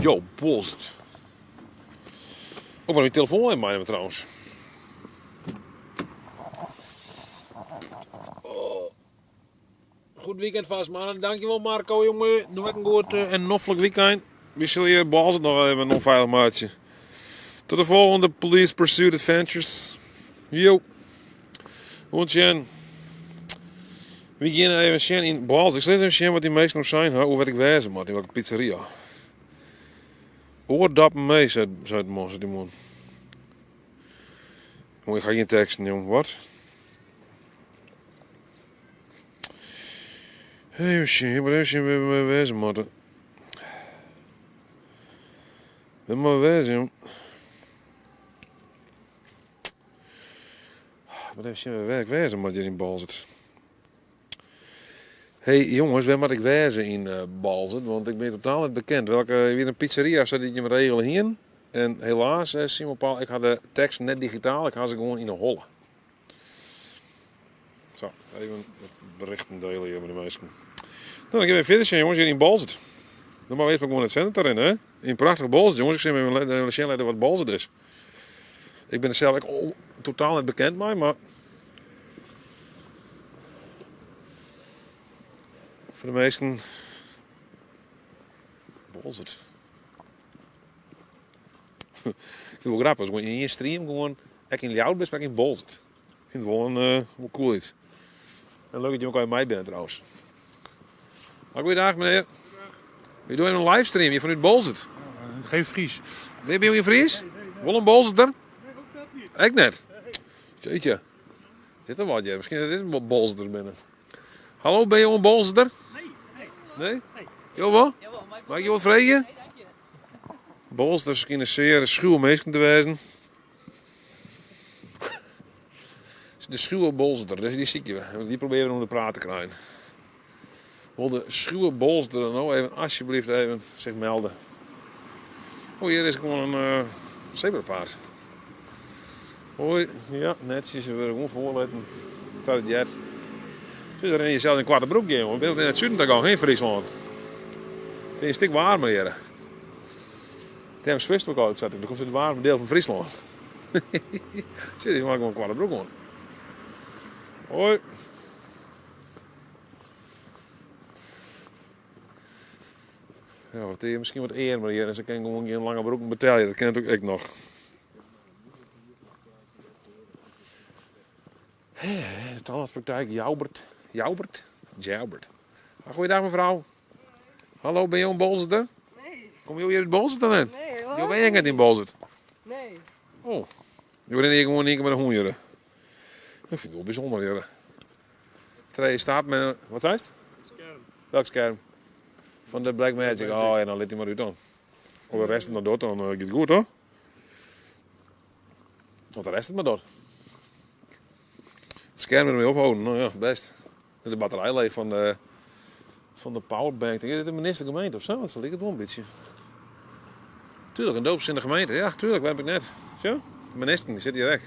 Yo, Bolzert. Ook maar mijn telefoon in mij trouwens. Oh. Goed weekend vast, man. Dankjewel Marco, jongen. Doe ik een goed en noffelijk weekend. We zullen je Bolzert nog even een onveilig maatje. Tot de volgende Police Pursuit Adventures. Yo. Goed, Jen. We gaan even Jen in Bolzert. Ik zal eens even Jen wat die meesten nog zijn. Hoe werd ik wezen, man? In welke pizzeria? Oordappen mee, zei de man, die man. Jongen, ik ga geen teksten, jongen. Wat? Hé, shit, wat is je weer mee wezen, man? Ben maar wezen, jongen. Wat heeft je weer wezen, man, die in Bolzert? Hey jongens, waar moet ik wezen in Bolzert? Want ik ben totaal niet bekend. Weer een pizzeria staat die je me regelen hier. En helaas, Simon Paul, ik had de tekst net digitaal. Ik had ze gewoon in een holle. Zo, even berichten delen hier met de mensen. Nou, dan gaan we verder zijn, jongens, hier in Bolzert. Dan maar even gewoon het centrum erin, hè? In prachtig Bolzert, jongens. Ik zie met mijn leiden wat Bolzert is. Ik ben er zelf totaal niet bekend mee, maar... Voor de meesten... Bolzert. Ik vind het wel grappig. Als je in je stream gewoon... Ik in Ljouwt best, maar ik in Bolzert. Ik vind het wel een cool iets. En leuk dat je ook uit mij bent trouwens. Goeiedag meneer. We doen een livestream hier vanuit Bolzert. Geen Fries. Ben je in Fries? Wel een Bolzerter? Nee, ook dat niet. Ik net? Jeetje. Zit er wat, ja. Misschien dat dit een Bolzerter binnen. Hallo, ben je een Bolzerter? Nee? Jawel? Mag ik je wat vragen? Nee, dank je. Bolzerter is een zeer schuwe mensen te wezen. De schuwe Bolzerter, die zie je. Die proberen we om de praat te krijgen. Wil de schuwe bolster nou even alsjeblieft even zich melden. Oh, hier is gewoon een zebrapaard. Hoi, ja, netjes. We willen gewoon voorletten. Dat het jet. Zit er in jezelf in een kwarte broekje, jongen. Ik ben in het zuiden te gaan, geen Friesland. Het is een stuk warmer hier. Tijdens Zwist ook altijd zat. Dan komt het warme deel van Friesland. Zit hier maar gewoon een kwarte broek aan. Hoi. Ja, wat is misschien wat eer, maar hier en ze kan gewoon geen lange broek betalen. Dat ken natuurlijk ik nog. De tandartspraktijk Joubert. Goeiedag mevrouw. Hallo, ben je een Bolzeter? Nee. Kom je hier uit Bolzeter net? Nee, hoor. Je bent het in Bolzet? Nee. Oh. Je bent hier gewoon een keer met een hoen. Ik vind het wel bijzonder hier. Tree staat met een... Wat zei het? Scherm. Welk scherm? Van de Black Magic. Oh ja, dan let hij maar uit dan. Of de rest het maar door, dan gaat het goed hoor. Of de rest het maar door. Het scherm ermee ophouden, nou ja, best. De batterij leeg van de powerbank. Is dit de minister gemeente of zo? Dat ligt het wel een beetje. Tuurlijk, een doopst in de gemeente. Ja, tuurlijk, waar heb ik net. Zo, de minister, die zit hier weg.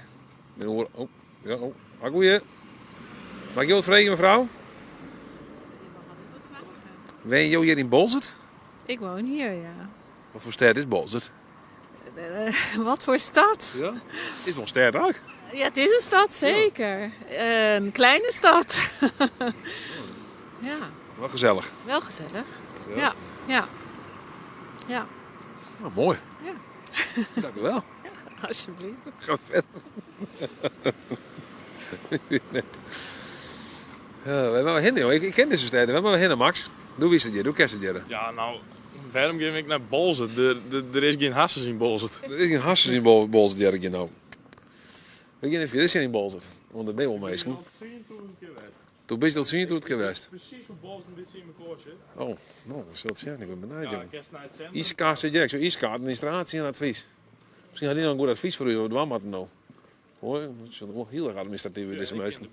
Oh, ja, oh. Goeie. Mag je wat vragen, mevrouw? Woon je hier in Bolzert? Ik woon hier, ja. Wat voor stad is Bolzert? Wat voor stad? Ja, is nog een stad ook. Ja, het is een stad, zeker. Een kleine stad. Ja. Wel gezellig. Wel gezellig. Ja, ja. Ja. Oh, mooi. Ja. Dank u wel. Alsjeblieft. Gaat verder. Ja, we hebben hinnen, joh. Ik ken deze steden. We hebben hinnen, Max. Doe wie is het hier? Doe kerst het hier. Ja, nou, waarom ga ik naar Bolzet? Er is geen hasses in Bolzet. Er is geen hasses in Bolzet, hier nou. We gaan even dit in Bolzet, want daar ben je wel meestal. Toen ben je dat zien toen het geweest. Precies hoe Bolzet dit zien in mijn zit. Oh, nou, wat zal het zeggen? Ik ben benieuwd. Ja, kerst naar het centrum. Iska zit direct, zo Iska, administratie en advies. Misschien had hij nog een goed advies voor u, wat doen we nou? Hoor, het is wel heel erg administratief in deze mensen.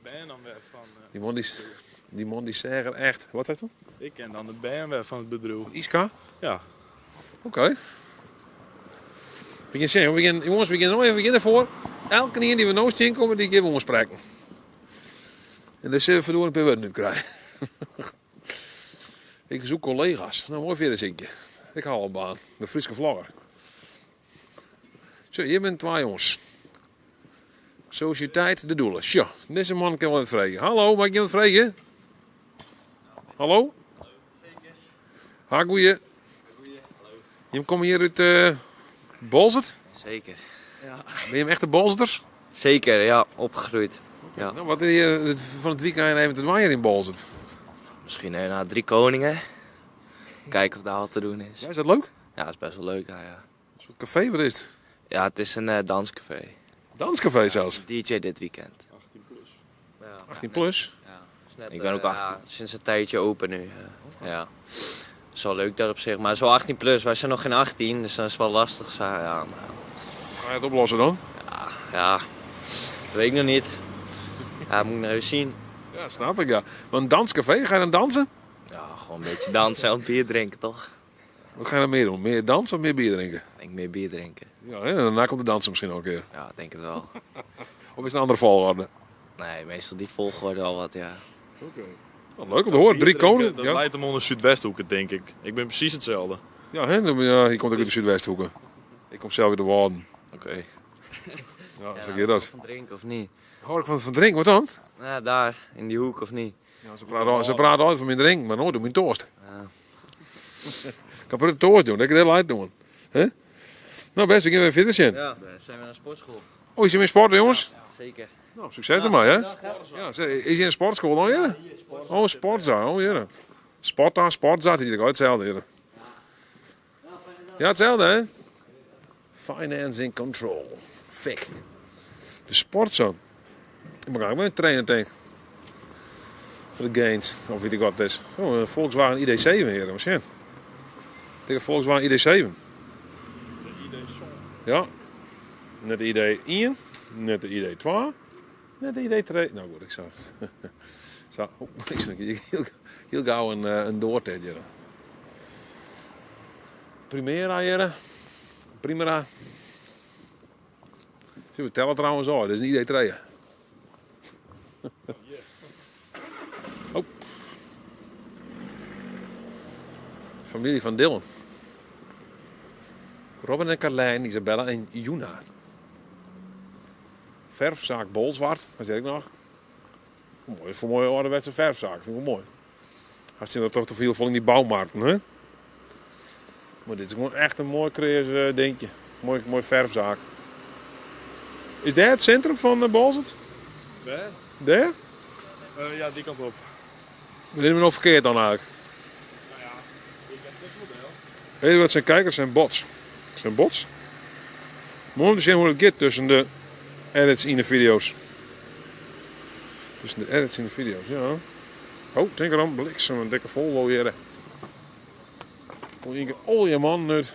Die man die zeggen echt, wat zegt u? Ik ken dan de BNW van het bedrijf. Iska? Ja. Oké. Jongens, we gaan nog even beginnen voor. Elke keer die we nou zien komen, die geven we ons spreken. En dat zullen we verdorie per woord niet krijgen. Ik zoek collega's. Nou, mooi verder zie ik je. Ik haal een baan. De Friese vlogger. Zo, hier bent twee jongens. Sociëteit de Doelen. Tja, deze man kan wel even vragen. Hallo, mag ik je wat vragen? Hallo? Ha, goeie. Je komt hier uit Bolzert? Zeker. Ja. Ben je een echte Bolzeters? Zeker, ja, opgegroeid. Ja. Nou, wat is je van het weekend even te dwaaien in Bolzert? Misschien naar 3 Koningen. Kijken of daar wat te doen is. Ja, is dat leuk? Ja, dat is best wel leuk. Ja. Een soort café, wat is het? Ja, het is een danscafé. Danscafé zelfs? DJ dit weekend. 18 plus. Ja. 18 plus? Ja. Net, ik ben ook 18. Ja, sinds een tijdje open nu. Ja. Het is wel leuk dat op zich, maar zo 18 plus. Wij zijn nog geen 18, dus dat is wel lastig. Zo, ja, maar... Ga je het oplossen dan? Ja, dat weet ik nog niet. Ja, moet ik nog even zien. Ja, snap ik ja. Maar een danscafé, ga je dan dansen? Ja, gewoon een beetje dansen en bier drinken toch? Wat ga je dan meer doen? Meer dansen of meer bier drinken? Ik denk meer bier drinken. Ja, en daarna komt de dansen misschien ook een keer. Ja, ik denk het wel. Of is het een andere volgorde? Nee, meestal die volgorde al wat, ja. Oké. Okay. Leuk om te horen. 3 Koningen. Dat leidt hem onder Zuidwesthoeken, denk ik. Ik ben precies hetzelfde. Ja, hè? Ja, je komt ook uit de Zuidwesthoeken. Ik kom zelf uit de Waarden. Oké. Ja, zeg je dat? Van drinken of niet? Hoor ik van drinken, wat dan? Ja, daar, in die hoek of niet? Ja, ze praten altijd van mijn drinken, maar nooit om mijn toast. Ja. Ik kan een toast doen, dat kan ik heel uit doen. Hè? Nou best, we gaan weer verder zijn. Ja, we zijn weer naar een sportschool. Oh, is je in sporten, jongens? Ja, zeker. Nou, succes ermee, hè? Ja, is je in een sportschool dan, ja? Oh, sportzaal, oh ja. Sportzaal, die is hetzelfde, ja. Ja, hetzelfde, hè? Financing control. Fik. De sportzaal. Ik mag ook wel een trainer tegen. Voor de gains, of weet ik wat het is. Oh, een Volkswagen ID7 hier, maar shit. Tegen Volkswagen ID7. Ja. Net de ID1, net de ID2, net de ID3. Nou goed, ik zag. Zo, heel gauw een doortijd. Primera, jere. Primera. Zullen we tellen trouwens al? Dat is een idee treien. Oh. Familie van Dylan. Robin en Carlijn, Isabella en Juna. Verfzaak Bolzwart, wat zeg ik nog? Mooi, voor mooie ouderwetse verfzaak, vind ik wel mooi. Als je er toch te veel van in die bouwmarkten, hè? Maar dit is gewoon echt een mooi creërs dingetje. Mooi verfzaak. Is daar het centrum van Bolzwart? Daar? Daar? Ja, die kant op. Wat is er nog verkeerd dan eigenlijk? Nou ja, ik heb het model. Weet je wat zijn kijkers? Zijn bots. Zijn bots? Mooi om te zien hoe het gaat tussen de edits in de video's. Tussen de edits in de video's, ja. Oh, denk erom, bliksem, een dikke Volvo hier. Kom je al je man uit.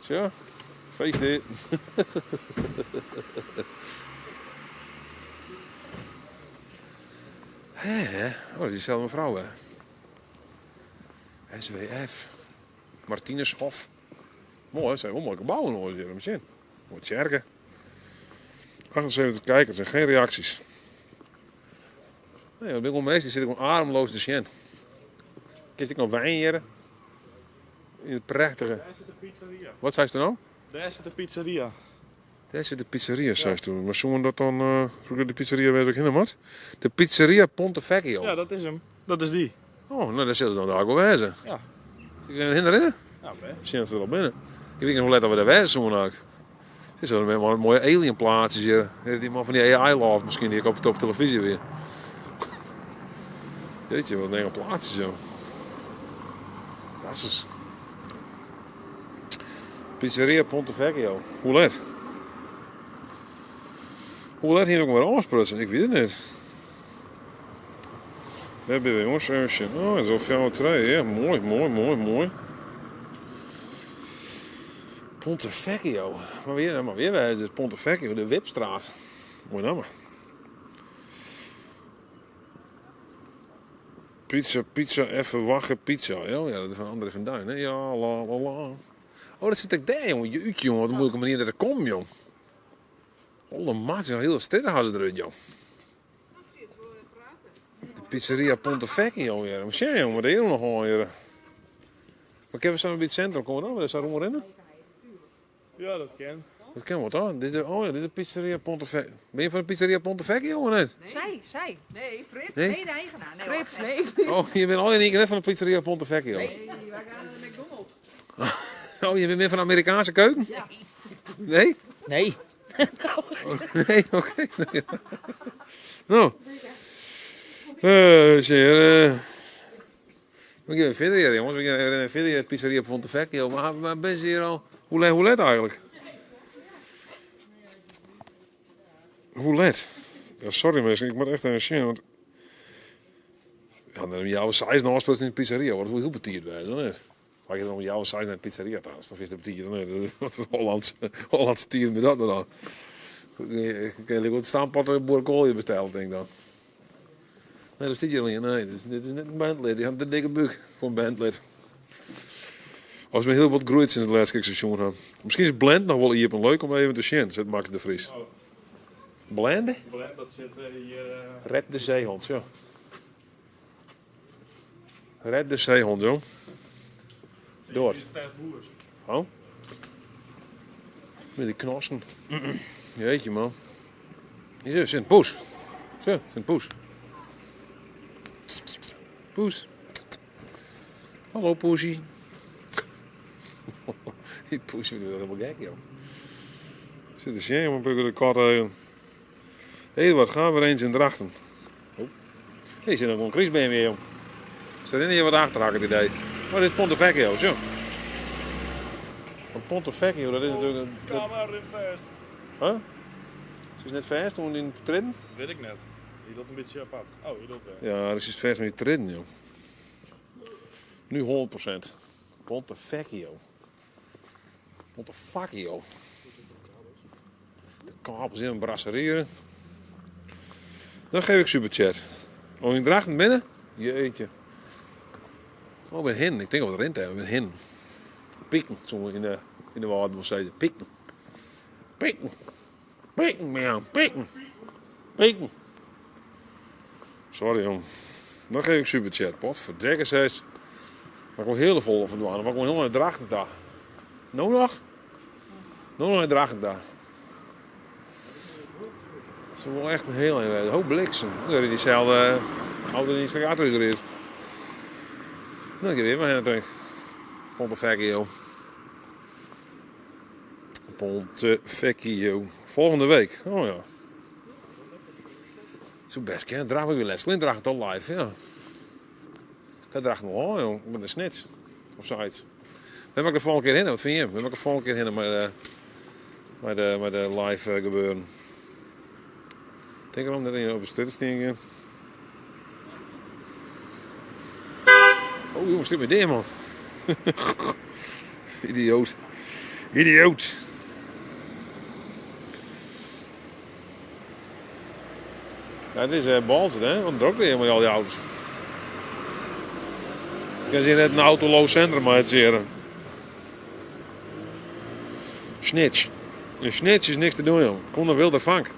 Zo, feest dit. Hé, oh, dat is dezelfde mevrouw, hè. SWF. Martinushof. Mooi, dat zijn wel mooie gebouwen hoor, hier om zien. Mooi kerken. 78 kijkers en geen reacties. Nee, op dit moment zit ik gewoon ademloos te zien. Kist ik nog wijn hier? In het prachtige. Daar zit de pizzeria. Wat zei ze nou? Daar zit de pizzeria. Daar zit de pizzeria, zei ze toen. Maar zullen we dat dan, de pizzeria weet ik helemaal wat? De pizzeria Ponte Vecchio. Ja, dat is hem. Dat is die. Oh, nou, daar zullen ze dan daar ook wel wezen. Ja. Zit je erin? Ja, misschien dat ze er al binnen. Ik weet niet hoe let dat we daar wezen zullen ook. Het is wel een mooie alien plaatjes hier. Die man van die AI Love misschien die ik op televisie weer. Weet je, wat een enge plaatjes zo. Tasses. Pizzeria Ponte Vecchio. Hoe let? Hoe let hier ook maar aansprutsen? Ik weet het niet. Daar hebben we jongens. Oh, dat is al veel trein. Ja, mooi. Ponte Vecchio. Maar weer bij het Ponte Vecchio, de Wipstraat. Mooi naam. Pizza, even wachten, pizza. Ja, dat is van André van Duin, hè? Ja, la. Oh, dat zit ik daar, jongen. Jeetje, jongen. Wat een moeilijke manier dat ik kom, jong. Holle maat, een hele steddenhuis eruit, jong. De pizzeria Ponte Vecchio, ja. Maar zie je, jongen, daar nog gewoon, hier. Maar ik heb zo bij het centrum komen dan. Wat is daar allemaal in? Ja, dat ken. Dat ken wat dan? Dit is de pizzeria Ponte Vecchio. Ben je van de pizzeria Ponte Vecchio of niet? Zij. Nee, Frits. Nee? Nee, de eigenaar. Nee, nee. Oh, je bent al in één keer net van de pizzeria Ponte Vecchio. Nee, wij gaan naar de McDonald's. Oh, je bent meer van de Amerikaanse keuken? Ja. Nee? Nee. Oh, nee, oké. Nee. Nou. Zeer. We gaan verder hier, jongens. We gaan verder hier, pizzeria Ponte Vecchio. Maar ben je hier al? Hoe let eigenlijk? Hoe let? Ja, sorry mensen, ik moet echt even zien, want... Ja, dan heb je jouw size nog afspreekt in de pizzeria, wordt het heel betierd bij, dan niet? Maar je dan met jouw size naar de pizzeria trouwens, dan is het betierd, dan niet? Wat voor Hollandse tieren met dat dan? Ik kan wel het staanpad boerenkoolje bestellen, denk ik dan. Nee, dat zit hier niet. Nee, dit is net een bandlid. Die heeft een dikke buk voor een bandlid. Als we heel wat groeit sinds het laatste seizoen hebben. Misschien is Blend nog wel hier leuk om even te zien, zet Max de Vries. Oh. Blende? Blend, dat zit hier... Red de zeehond, ja. Red de zeehond, joh. Doort. Oh? Met die knossen. Jeetje, man. Hier is een poes. Zo, een poes. Poes. Hallo, poesie. Die poes vindt het helemaal gek, joh. Zit te zien, maar ik de kat even. Hé, wat gaan we eens in Drachten? Oh. Hier zit nog een Christbeen weer, joh. Staat er niet wat achterhakken die deed. Maar dit is Ponte Vecchio, zo. Want Ponte Vecchio, dat is natuurlijk... Camera in vast. Huh? Ze is net vast toen in het treden? Weet ik net. Je doet een beetje apart. Oh, je doet wel. Ja, dat is vast met die treden, joh. Nu 100%. Ponte Vecchio. Ponte Vecchio. De kabels in een brasserieren. Dan geef ik superchat. Oh, in Drachten binnen? Jeetje. Oh, ik ben hin. Ik denk op het rent hebben. Ik ben hin. Pikken. Zo in de woorden nog steeds. Pikken. Pikken. Pikken, man. Pikken. Pikken. Sorry, jong. Dan geef ik superchat. Pot verdekken zes. Maar ik word heel vol van doen. Maar ik word heel erg Drachten daar. Nou nog? Nou nog in Drachten daar. Het is wel echt een heel hoop bliksem. Dan heb diezelfde oude installator erin. Dan heb je weer maar natuurlijk. Pontevecchio. Pontevecchio. Volgende week. Oh ja. Zo best kennen. Draag ik weer les. Clint draagt het al live. Ja. Ik draag nog wel, joh. Ik ben de snits. Of zoiets. We hebben ik de volgende keer in. Wat vind je? We hebben ik de volgende keer in met de live gebeuren. Ik denk erom dat je op de stutten stingen. Oh jongens, stuk met dit man. Idioot. Idioot. Ja, dit is Balzen, hè? Wat druk weer met al die auto's. Ik kan zien net een autoloos centrum uitzeren. Snitch. Een snitch is niks te doen, joh. Kom naar Wildervank.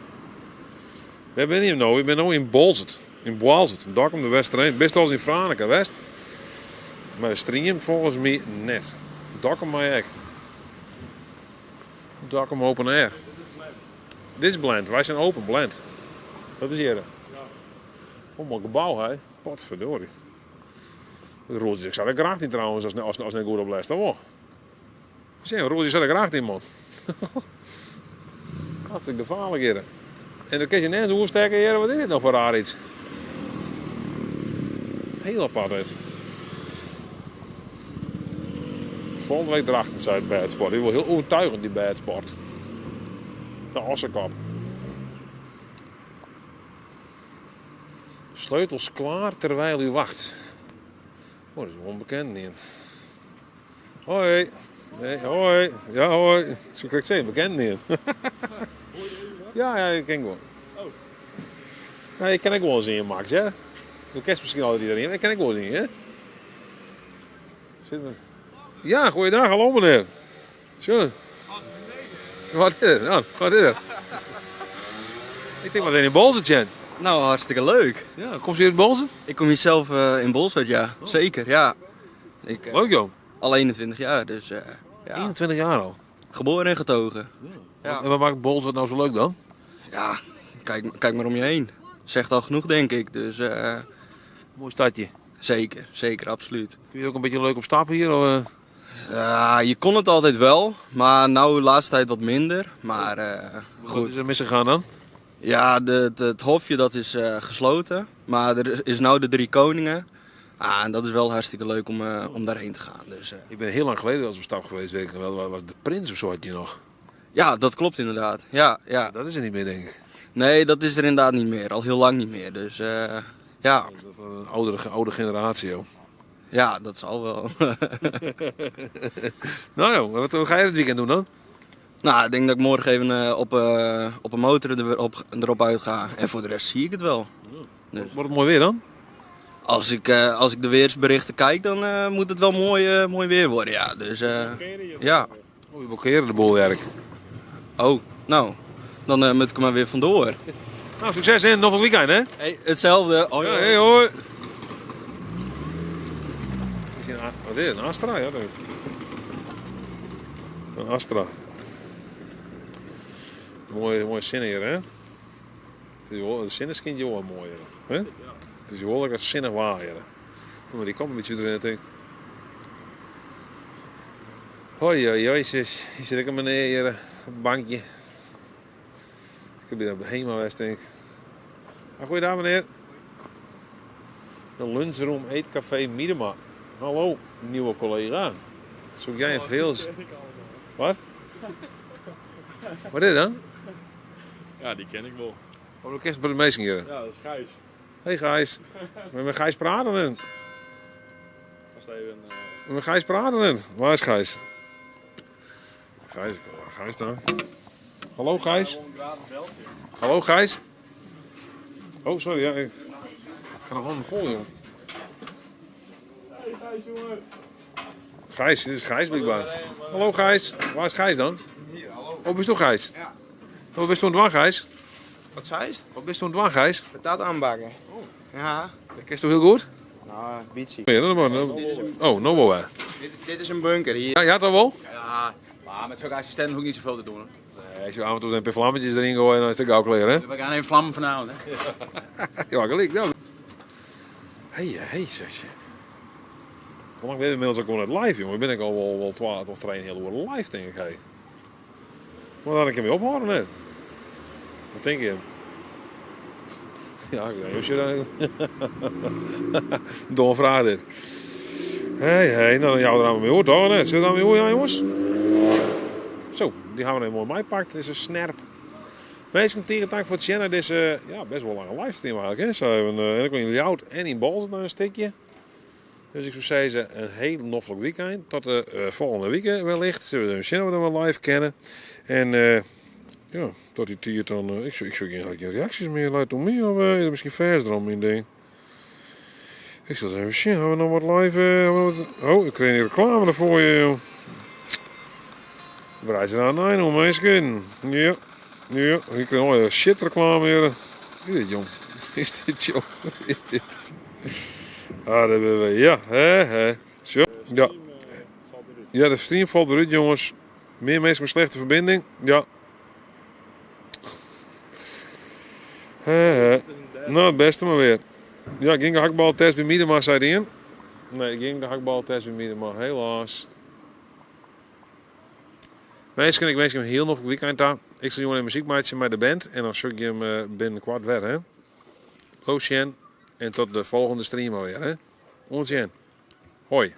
We ben hier nou. Ik ben nu in Bolzert. In Boalzert. Een dak om de Westerheen. Best als in Franeker, West. Maar de stream volgens mij net. Dak om mij ook. Dak om open air. Dit is blend. Wij zijn open blend. Dat is hier. Oh, mooi gebouw, hè. Potverdorie. Roosje, ik zat er graag in trouwens als het goed opleest. Hoor. Roosje zat er graag in, man. Hartstikke gevaarlijk hier. En dan kun je net zo goed sterker hier. Wat is dit nou voor raar iets? Heel apart dit. Volgende week Drachten zei het Badsport. Die wil heel overtuigend, die Badsport. De Ossekop. Sleutels klaar terwijl u wacht. Oh, dat is wel onbekend niet. Hoi. Nee, hoi. Ja, hoi. Zo kan ik zeggen, bekend niet. Ja, ik ken gewoon. Ja, ik ken ook wel zien, Max, hè? Doe kerst misschien altijd iedereen. Ik ken ook wel zien, hè? Zit er... Ja, goeiedag, hallo meneer. Zo. Wat is er? Nou, wat is er? Ik denk wat in Bolzert. Nou, hartstikke leuk. Ja, kom je in Bolzert? Ik kom hier zelf in Bolzert, ja. Oh. Zeker, ja. Leuk joh. Al 21 jaar, dus ja. 21 jaar al? Geboren en getogen. Ja. En wat maakt Bolzert nou zo leuk dan? Ja, kijk maar om je heen. Zegt al genoeg, denk ik. Dus, mooi stadje. Zeker, zeker, absoluut. Kun je ook een beetje leuk op stappen hier? Of, Ja, je kon het altijd wel, maar nou de laatste tijd wat minder. Maar goed. Wat is er misgegaan dan? Ja, het hofje dat is gesloten, maar er is nou de Drie Koningen. En dat is wel hartstikke leuk om daarheen te gaan. Dus, Ik ben heel lang geleden als op stap geweest, weet ik wel. Was de Prins of zo had je nog? Ja, dat klopt inderdaad. Ja. Dat is er niet meer, denk ik. Nee, dat is er inderdaad niet meer. Al heel lang niet meer. Dus ja. Een oude generatie, joh. Ja, dat zal wel. Nou joh, wat ga je dit weekend doen dan? Nou, ik denk dat ik morgen even op een motor erop uit ga. En voor de rest zie ik het wel. Dus. Wordt het mooi weer dan? Als ik de weersberichten kijk, dan moet het wel mooi weer worden, ja. Dus ja. Oh, je blokkeren de boel werk. Oh, nou. Dan moet ik er maar weer vandoor. Nou, succes in. Nog een weekend, hè? Hey, hetzelfde. Oh, ja. Hey, hoi. Wat is het? Een Astra, ja. Een Astra. Mooie zin hier, hè? De zin is kind wel mooier, hè? Het is wel lekker zinnig waaien. Maar die komt een beetje erin, denk ik. Hoi, jezus. Hier zit ik een meneer hier op het bankje. Ik heb hier op de Hema-west, denk ik. Goeiedag, meneer. De lunchroom eetcafé Miedema. Hallo, nieuwe collega. Zoek jij een veel... Wat? Wat is dat dan? Ja, die ken ik wel. Oh, de kerst bij de meesten hier. Ja, dat is Gijs. Hey Gijs. We met Gijs praten in. Vast even... We met Gijs praten in. Waar is Gijs? Gijs daar. Hallo Gijs. Hallo Gijs. Oh, sorry. Ja, ik ga nog handen vol, jongen. Hey, Gijs, jongen. Gijs, dit is Gijs blijkbaar. Hallo Gijs. Waar is Gijs dan? Hier, hallo. Oh, bist du Gijs? Ja. Wat bist du aan het doen, Gijs? Wat zei je? Wat bist du aan het doen, Gijs? Patat aanbakken. Oh. Ja. Dat kent je heel goed? Nou, beetje. Ja, dat maar. Oh, nou wel. Dit is een bunker hier. Ja, dat wel? Ja, maar met zo'n assistenten hoef ik niet zoveel te doen. Nee, zo af en toe een paar vlammetjes erin gooien, dan is het gauw klaar, hè? We gaan even vlammen vanavond, hè? Ja, gelijk, nou. Hey, zusje. Hoe lang ben je inmiddels ook al net live, jongen? Ben ik al wel 12 of 3 heel uur live, denk ik. Hey. Maar dan kan ik mee ophouden, net. Wat denk je? Ja, ik denk, Josje, domme vraag dit. Hey, nou dan jou er aan mee hoor, toch? Net. Zit er aan mee hoor, ja, jongens? Zo, die gaan we even mooi meepakt. Dit is een snerp. Meestal tegen dank voor het zien. Dit is ja, best wel een lange livestream eigenlijk. Hè? Zo, en ik ben jullie oud en in bal zit nog een stukje. Dus ik zou zeggen, een heel noffelijk weekend. Tot de volgende week wellicht. Zullen we misschien wel live kennen. En ja, tot die tijd dan. Ik zou geen reacties meer laten doen. Meer, of is er misschien vers erom in ding. Ik zal even zien. Hebben we nog wat live? Oh, ik kreeg een reclame ervoor je, joh. Bereid ze aan een om mensen. Ja. Ja, ik krijg al een shit reclame hier. Is dit, jong? Is dit, jong? Is dit? Ah, dat hebben we. Ja, hè. Zo. Ja. Ja, de stream valt eruit, jongens. Meer mensen met slechte verbinding. Ja. Hè. Nou, het beste maar weer. Ja, ging de hakbaltest bij Miedema, zei die in? Nee, ging de hakbaltest bij Miedema, helaas. Mensen, ik wens je een heel nog weekend aan. Ik zal jongen een muziekmaatje met de band en dan zoek je hem binnenkort weer, hè. Ocean en tot de volgende stream alweer, hè. Ocean. Hoi.